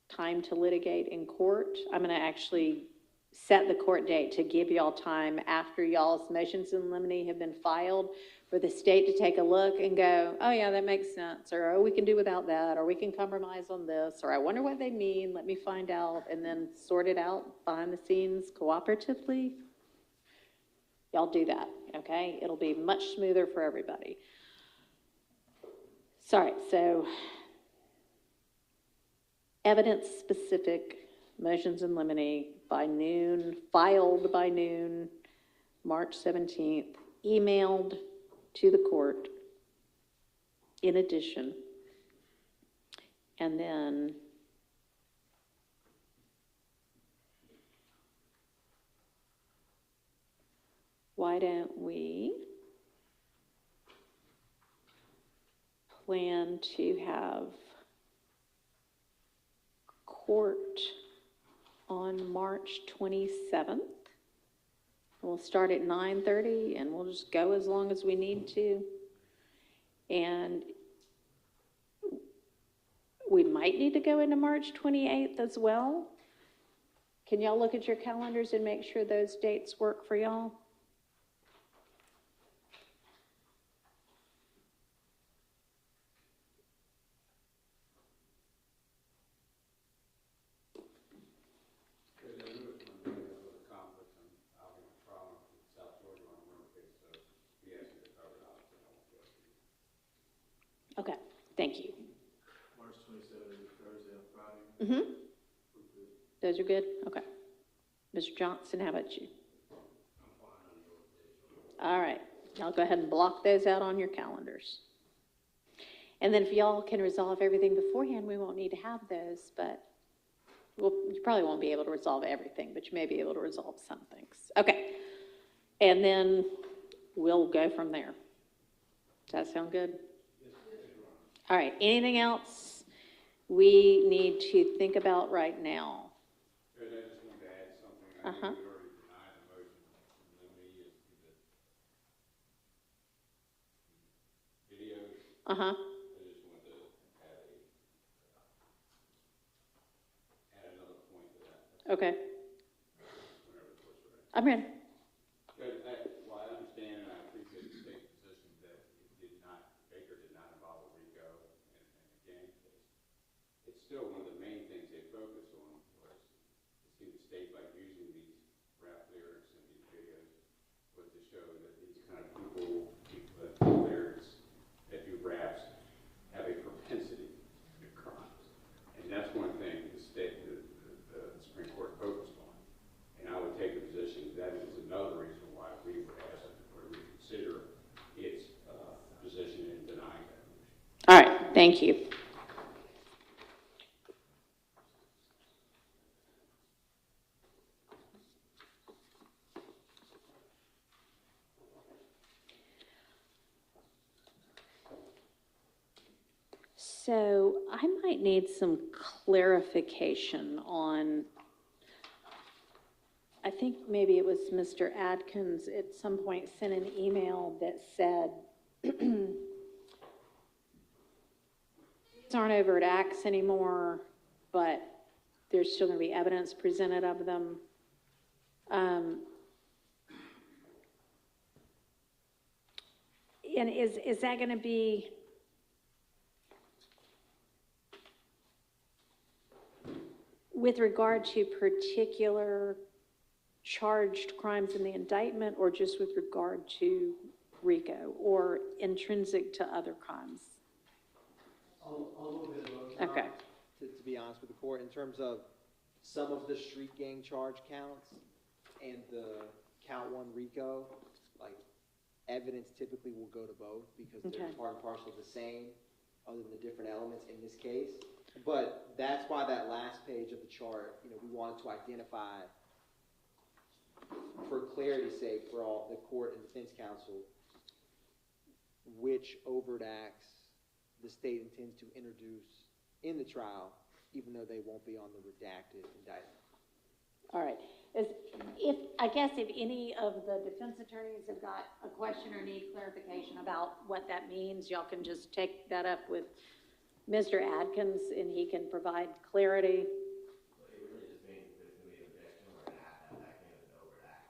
time to litigate in court, I'm going to actually set the court date to give y'all time after y'all's motions in limine have been filed for the state to take a look and go, oh yeah, that makes sense, or oh, we can do without that, or we can compromise on this, or I wonder what they mean, let me find out, and then sort it out behind the scenes cooperatively. Y'all do that, okay? It'll be much smoother for everybody. Sorry, so evidence-specific motions in limine by noon, filed by noon, March 17th, emailed to the court in addition. And then why don't we plan to have court on March 27th. We'll start at 9:30 and we'll just go as long as we need to. And we might need to go into March 28th as well. Can y'all look at your calendars and make sure those dates work for y'all? Okay, thank you. March 27th is Thursday and Friday. Mm-hmm. Those are good? Okay. Mr. Johnson, how about you? All right, y'all go ahead and block those out on your calendars. And then if y'all can resolve everything beforehand, we won't need to have those, but you probably won't be able to resolve everything, but you may be able to resolve some things. Okay, and then we'll go from there. Does that sound good? All right, anything else we need to think about right now? Judge, I just wanted to add something. I know we already denied the motion in limine as to the videos. I just wanted to add another point to that. Okay. Whenever the court's ready. I'm ready. Judge, well, I understand and I appreciate the state's position that Baker did not involve a RICO in the gang case. It's still one of the main things they focused on was to see the state by using these rap lyrics and these videos was to show that these kind of people that do lyrics, that do raps, have a propensity to crimes. And that's one thing the Supreme Court focused on. And I would take the position that is another reason why we would ask the court to reconsider its position in denying that motion. All right, thank you. So I might need some clarification on, I think maybe it was Mr. Adkins at some point sent an email that said, these aren't overt acts anymore, but there's still going to be evidence presented of them. And is that going to be with regard to particular charged crimes in the indictment, or just with regard to RICO, or intrinsic to other crimes? A little bit of both. Okay. To be honest with the court, in terms of some of the street gang charge counts and the count 1 RICO, like evidence typically will go to both because they're part and parcel of the same, other than the different elements in this case. But that's why that last page of the chart, you know, we wanted to identify, for clarity's sake, for all the court and defense counsel, which overt acts the state intends to introduce in the trial, even though they won't be on the redacted indictment. All right. I guess if any of the defense attorneys have got a question or need clarification about what that means, y'all can just take that up with Mr. Adkins, and he can provide clarity. Well, it really just means if there's gonna be an objection, we're gonna have to have that kind of an overt act.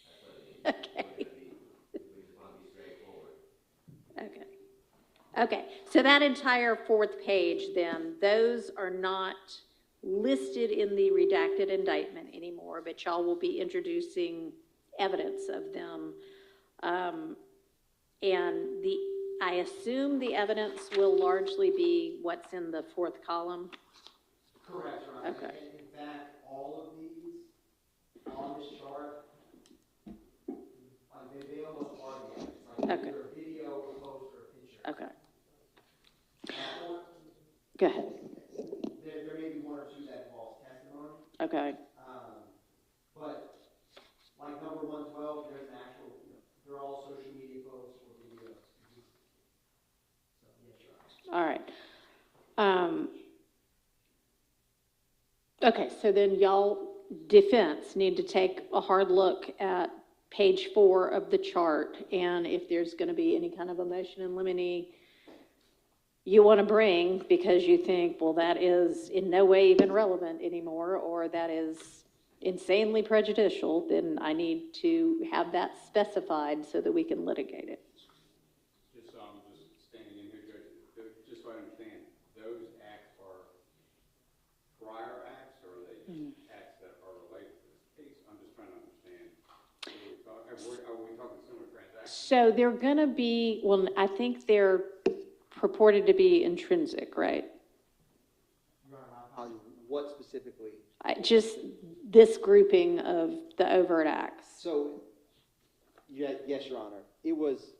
That's what it means. Okay. We just wanna be straightforward. Okay. Okay, so that entire fourth page then, those are not listed in the redacted indictment anymore, but y'all will be introducing evidence of them. And I assume the evidence will largely be what's in the fourth column? Correct, Your Honor. Okay. And in fact, all of these on this chart, they almost are the evidence. Like Okay. either a video, a post, or a picture. Okay. Go ahead. There may be one or two that involves testimony. Okay. But like number 112, there's an actual, they're all social media posts or videos. So, yes, Your Honor. All right. Okay, so then y'all, defense, need to take a hard look at page 4 of the chart, and if there's going to be any kind of a motion in limine you want to bring because you think, well, that is in no way even relevant anymore, or that is insanely prejudicial, then I need to have that specified so that we can litigate it. Just so I'm just standing in here, Judge, just so I understand, those acts are prior acts, or are they acts that are related to this case? I'm just trying to understand. Are we talking similar transactions? So they're going to be, well, I think they're purported to be intrinsic, right? Your Honor, what specifically? Just this grouping of the overt acts. So, yeah, yes, Your Honor. It was,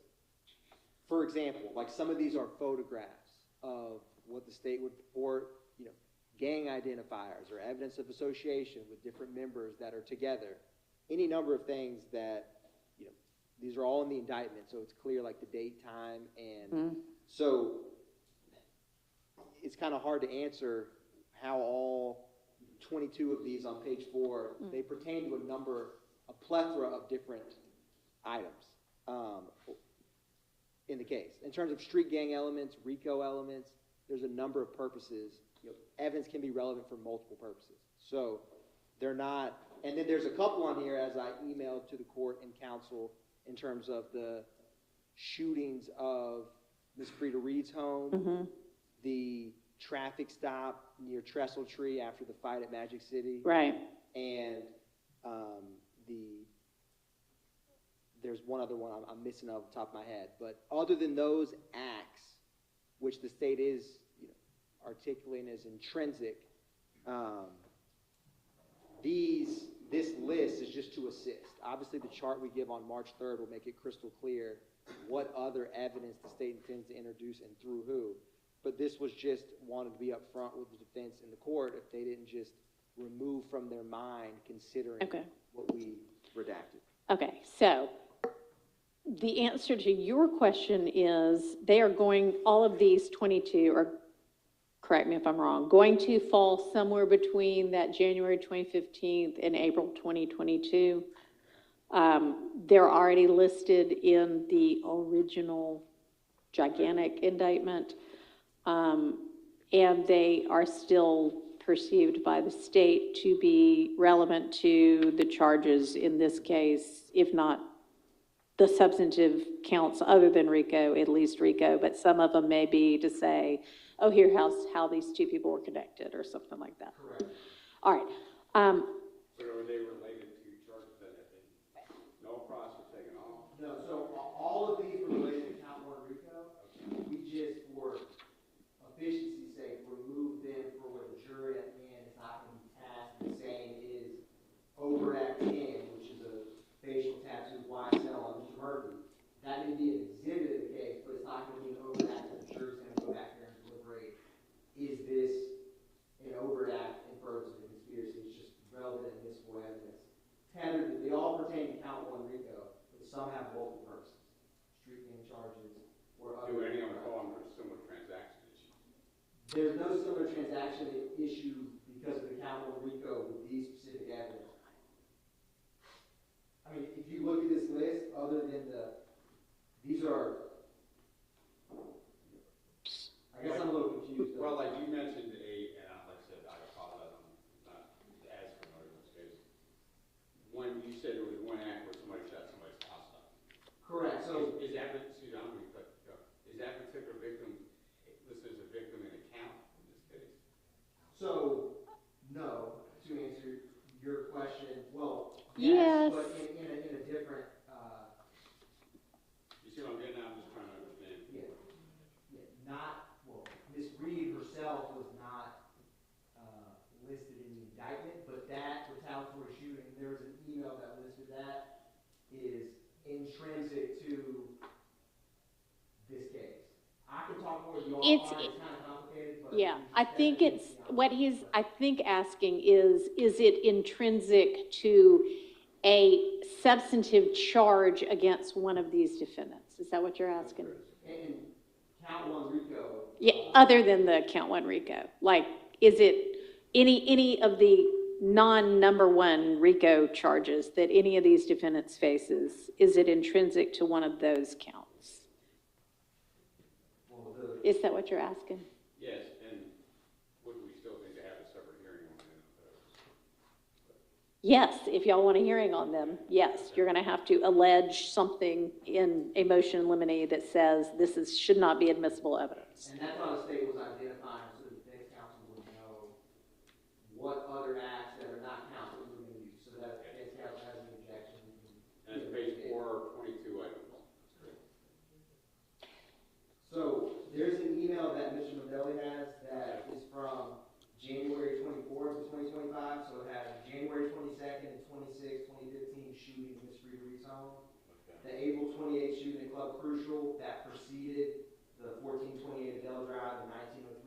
for example, like some of these are photographs of what the state would purport, gang identifiers or evidence of association with different members that are together. Any number of things that, these are all in the indictment, so it's clear like the date, time, and so it's kind of hard to answer how all 22 of these on page 4, they pertain to a plethora of different items in the case. In terms of street gang elements, RICO elements, there's a number of purposes. Evidence can be relevant for multiple purposes. So they're not, and then there's a couple on here as I emailed to the court and counsel in terms of the shootings of Ms. Frida Reed's home, the traffic stop near Trestle Tree after the fight at Magic City. Right. And there's one other one I'm missing off the top of my head. But other than those acts, which the state is articulating as intrinsic, this list is just to assist. Obviously, the chart we give on March 3rd will make it crystal clear what other evidence the state intends to introduce and through who. But this was just wanted to be up front with the defense in the court if they didn't just remove from their mind considering what we redacted. Okay, so the answer to your question is they are going, all of these 22 are, correct me if I'm wrong, going to fall somewhere between that January 2015 and April 2022. They're already listed in the original gigantic indictment, and they are still perceived by the state to be relevant to the charges in this case, if not the substantive counts other than RICO, at least RICO, but some of them may be to say, oh, here's how these two people were connected or something like that. Correct. All right. So are they related to charges that have been, no process taken off? No, so all of these were related to count 1 RICO. We just, for efficiency's sake, removed them for where the jury at the end is not going to be tasked the same is overt act 10, which is a facial tattoo YSL on Mr. Murphy. That may be an exhibit of the case, but it's not going to be an overt act that the jury's going to go back there and deliberate. Is this actually an issue because of the count one RICO with these specific evidence. I mean, if you look at this list, other than these are, I guess I'm a little confused. Well, like you mentioned and like I said, I apologize, I'm not as familiar with this case. When you said there was one act where somebody shot somebody's house up. Correct, so. Is that, excuse me, I'm going to cut you off. Is that particular victim listed as a victim in the count in this case? So, no, to answer your question, well, Yes. but in a different, You see what I'm getting at? I'm just trying to understand. Ms. Reed herself was not listed in the indictment, but that retaliatory shooting, there was an email that listed that is intrinsic to this case. I can talk more with you all, it's kind of complicated, but. Yeah, I think it's, what he's, I think asking is it intrinsic to a substantive charge against one of these defendants? Is that what you're asking? And count one RICO. Yeah, other than the count one RICO. Like, is it any of the non-number one RICO charges that any of these defendants faces, is it intrinsic to one of those counts? Is that what you're asking? Yes, and would we still need to have a separate hearing on that? Yes, if y'all want a hearing on them, yes, you're going to have to allege something in a motion in limine that says this should not be admissible evidence. And that's how the state was identifying, so the defense counsel would know what other acts that are not counted we're going to use, so that the defense counsel has an objection. And it's page 422 items. So there's an email that Mr. Modelli has that is from January 24th of 2025. So it has January 22nd and 26th, 2015 shooting in Miss Reed's home. The April 28th shooting at Club Crucial that preceded the 1428 Adele Drive, the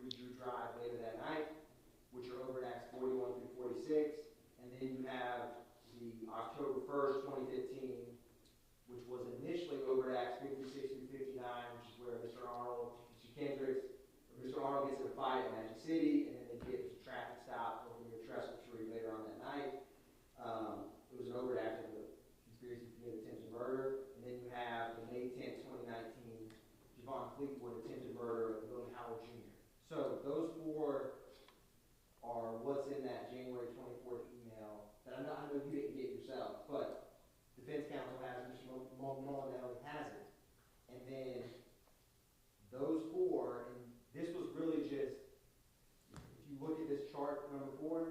1903 Drew Drive later that night, which are overt acts 41 through 46. And then you have the October 1st, 2015, which was initially overt acts 56 through 59, which is where Mr. Arnold gets in a fight in Magic City, and then they get a traffic stop over near Trestle Tree later on that night. It was an overt act of the conspiracy to commit attempted murder. And then you have the May 10th, 2019, Javon Fleetwood attempted murder of William Howard Jr. So those four are what's in that January 24th email that I know you didn't get yourself, but defense counsel has it, Mr. McMullen has it. And then those four, and this was really just, if you look at this chart number 4,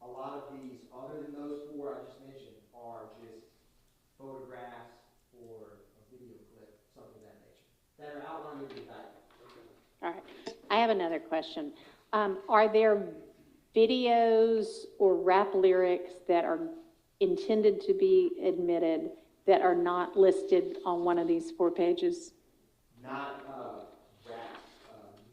a lot of these, other than those four I just mentioned, are just photographs or a video clip, something of that nature, that are outlined in the indictment. All right, I have another question. Are there videos or rap lyrics that are intended to be admitted that are not listed on one of these 4 pages? Not rap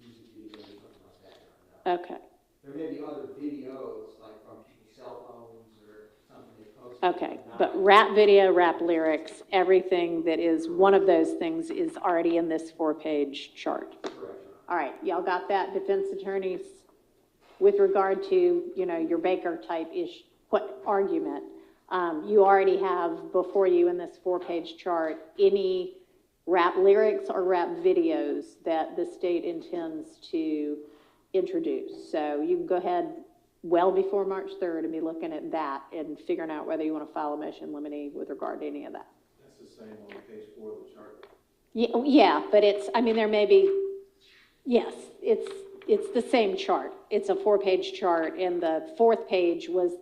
music videos or something like that. No. Okay. There may be other videos, like from people's cell phones or something they post. Okay, but rap video, rap lyrics, everything that is one of those things is already in this 4-page chart. Correct. All right, y'all got that, defense attorneys? With regard to, your Baker type-ish argument, you already have before you in this 4-page chart any rap lyrics or rap videos that the state intends to introduce. So you can go ahead well before March 3rd and be looking at that and figuring out whether you want to file a motion limine with regard to any of that. That's the same on page 4 of the chart. Yeah, but there may be, yes, it's the same chart. It's a 4-page chart, and the 4th page was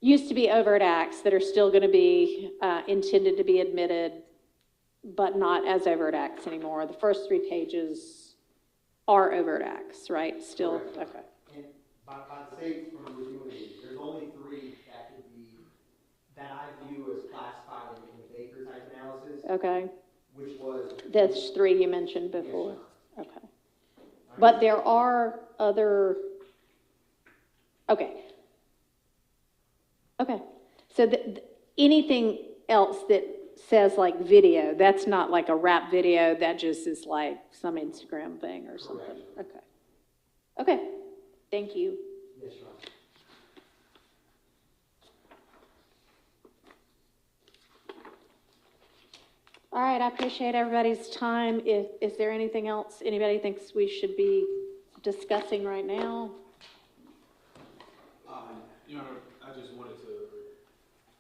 used to be overt acts that are still going to be intended to be admitted, but not as overt acts anymore. The first 3 pages are overt acts, right? Still, correct. Okay. And by the state, from reviewing it, there's only 3 that could be, that I view as classified in the Baker type analysis. Okay. Which was. That's 3 you mentioned before. Yes, okay. But there are other, okay. Okay. So anything else that says like video, that's not like a rap video, that just is like some Instagram thing or something. Correct. Okay. Okay, thank you. Yes, Your Honor. All right, I appreciate everybody's time. Is there anything else anybody thinks we should be discussing right now? Your Honor, I just wanted to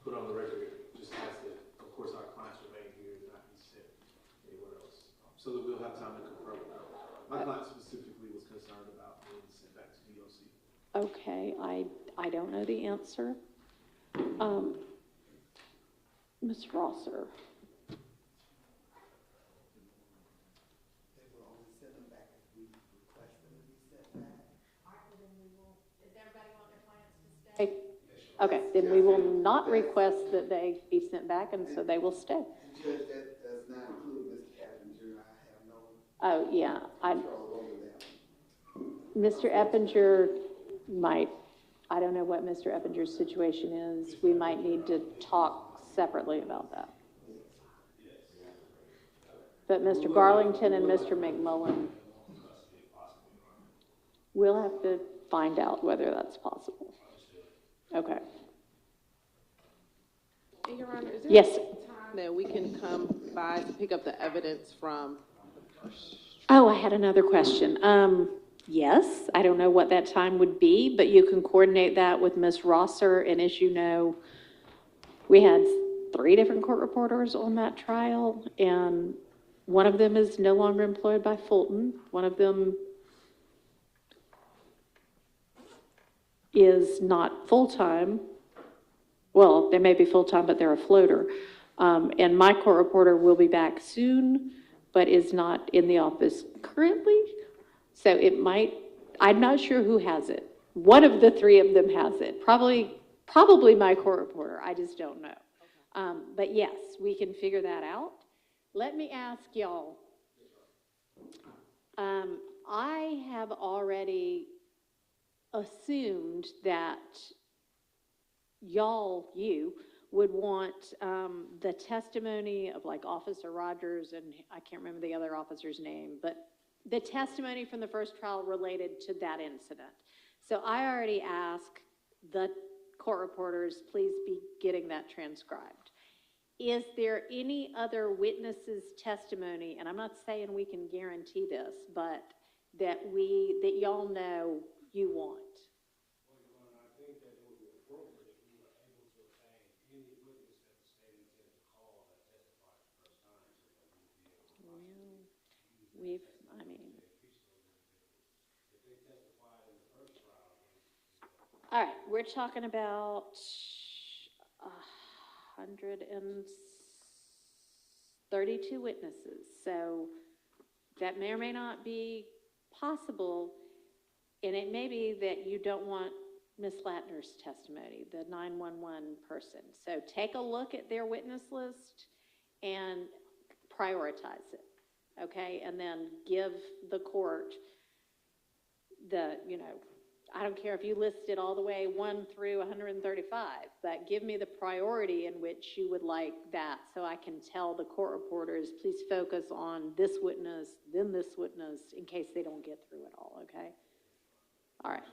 put on the record, just ask that, of course, our clients remain here and not be sent anywhere else, so that we'll have time to confer with them. My client specifically was concerned about being sent back to DOC. Okay, I don't know the answer. Ms. Rosser. Okay, then we will not request that they be sent back, and so they will stay. And Judge, that does not include Mr. Eppinger. I have no Oh, yeah, control over that. Mr. Eppinger might, I don't know what Mr. Eppinger's situation is. We might need to talk separately about that. But Mr. Garlington and Mr. McMullen, we'll have to find out whether that's possible. Okay. And Your Honor, is there Yes. a time that we can come by to pick up the evidence from? Oh, I had another question. Yes, I don't know what that time would be, but you can coordinate that with Ms. Rosser, and as you know, we had 3 different court reporters on that trial, and one of them is no longer employed by Fulton. One of them is not full-time. Well, they may be full-time, but they're a floater. And my court reporter will be back soon, but is not in the office currently. So it might, I'm not sure who has it. One of the 3 of them has it. Probably my court reporter. I just don't know. But yes, we can figure that out. Let me ask y'all. I have already assumed that you would want the testimony of like Officer Rogers, and I can't remember the other officer's name, but the testimony from the first trial related to that incident. So I already asked the court reporters, please be getting that transcribed. Is there any other witnesses' testimony, and I'm not saying we can guarantee this, but that y'all know you want? I think that it would be appropriate if we were able to obtain any witness that the state intended to call that testified the first time, so that we would be able to We've, I mean. if they testified in the first trial. All right, we're talking about 132 witnesses, so that may or may not be possible, and it may be that you don't want Ms. Latner's testimony, the 911 person. So take a look at their witness list and prioritize it, okay? And then give the court the, I don't care if you list it all the way 1 through 135, but give me the priority in which you would like that, so I can tell the court reporters, please focus on this witness, then this witness, in case they don't get through it all, okay? All right.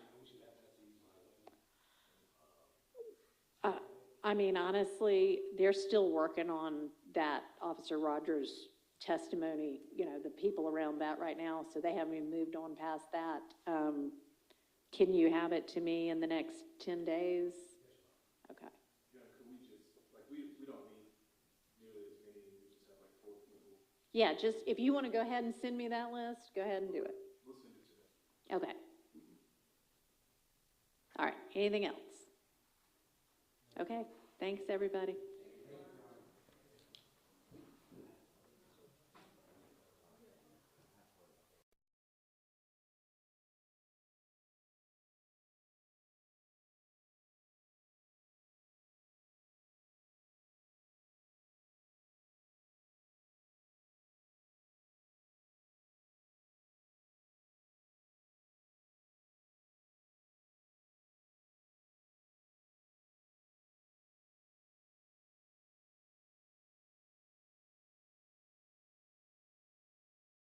I mean, honestly, they're still working on that Officer Rogers testimony, the people around that right now, so they haven't even moved on past that. Can you have it to me in the next 10 days? Okay. Yeah, could we just, we don't need nearly as many, we just have 4 people. Yeah, just, if you want to go ahead and send me that list, go ahead and do it. We'll send it to them. Okay. All right, anything else? Okay, thanks, everybody.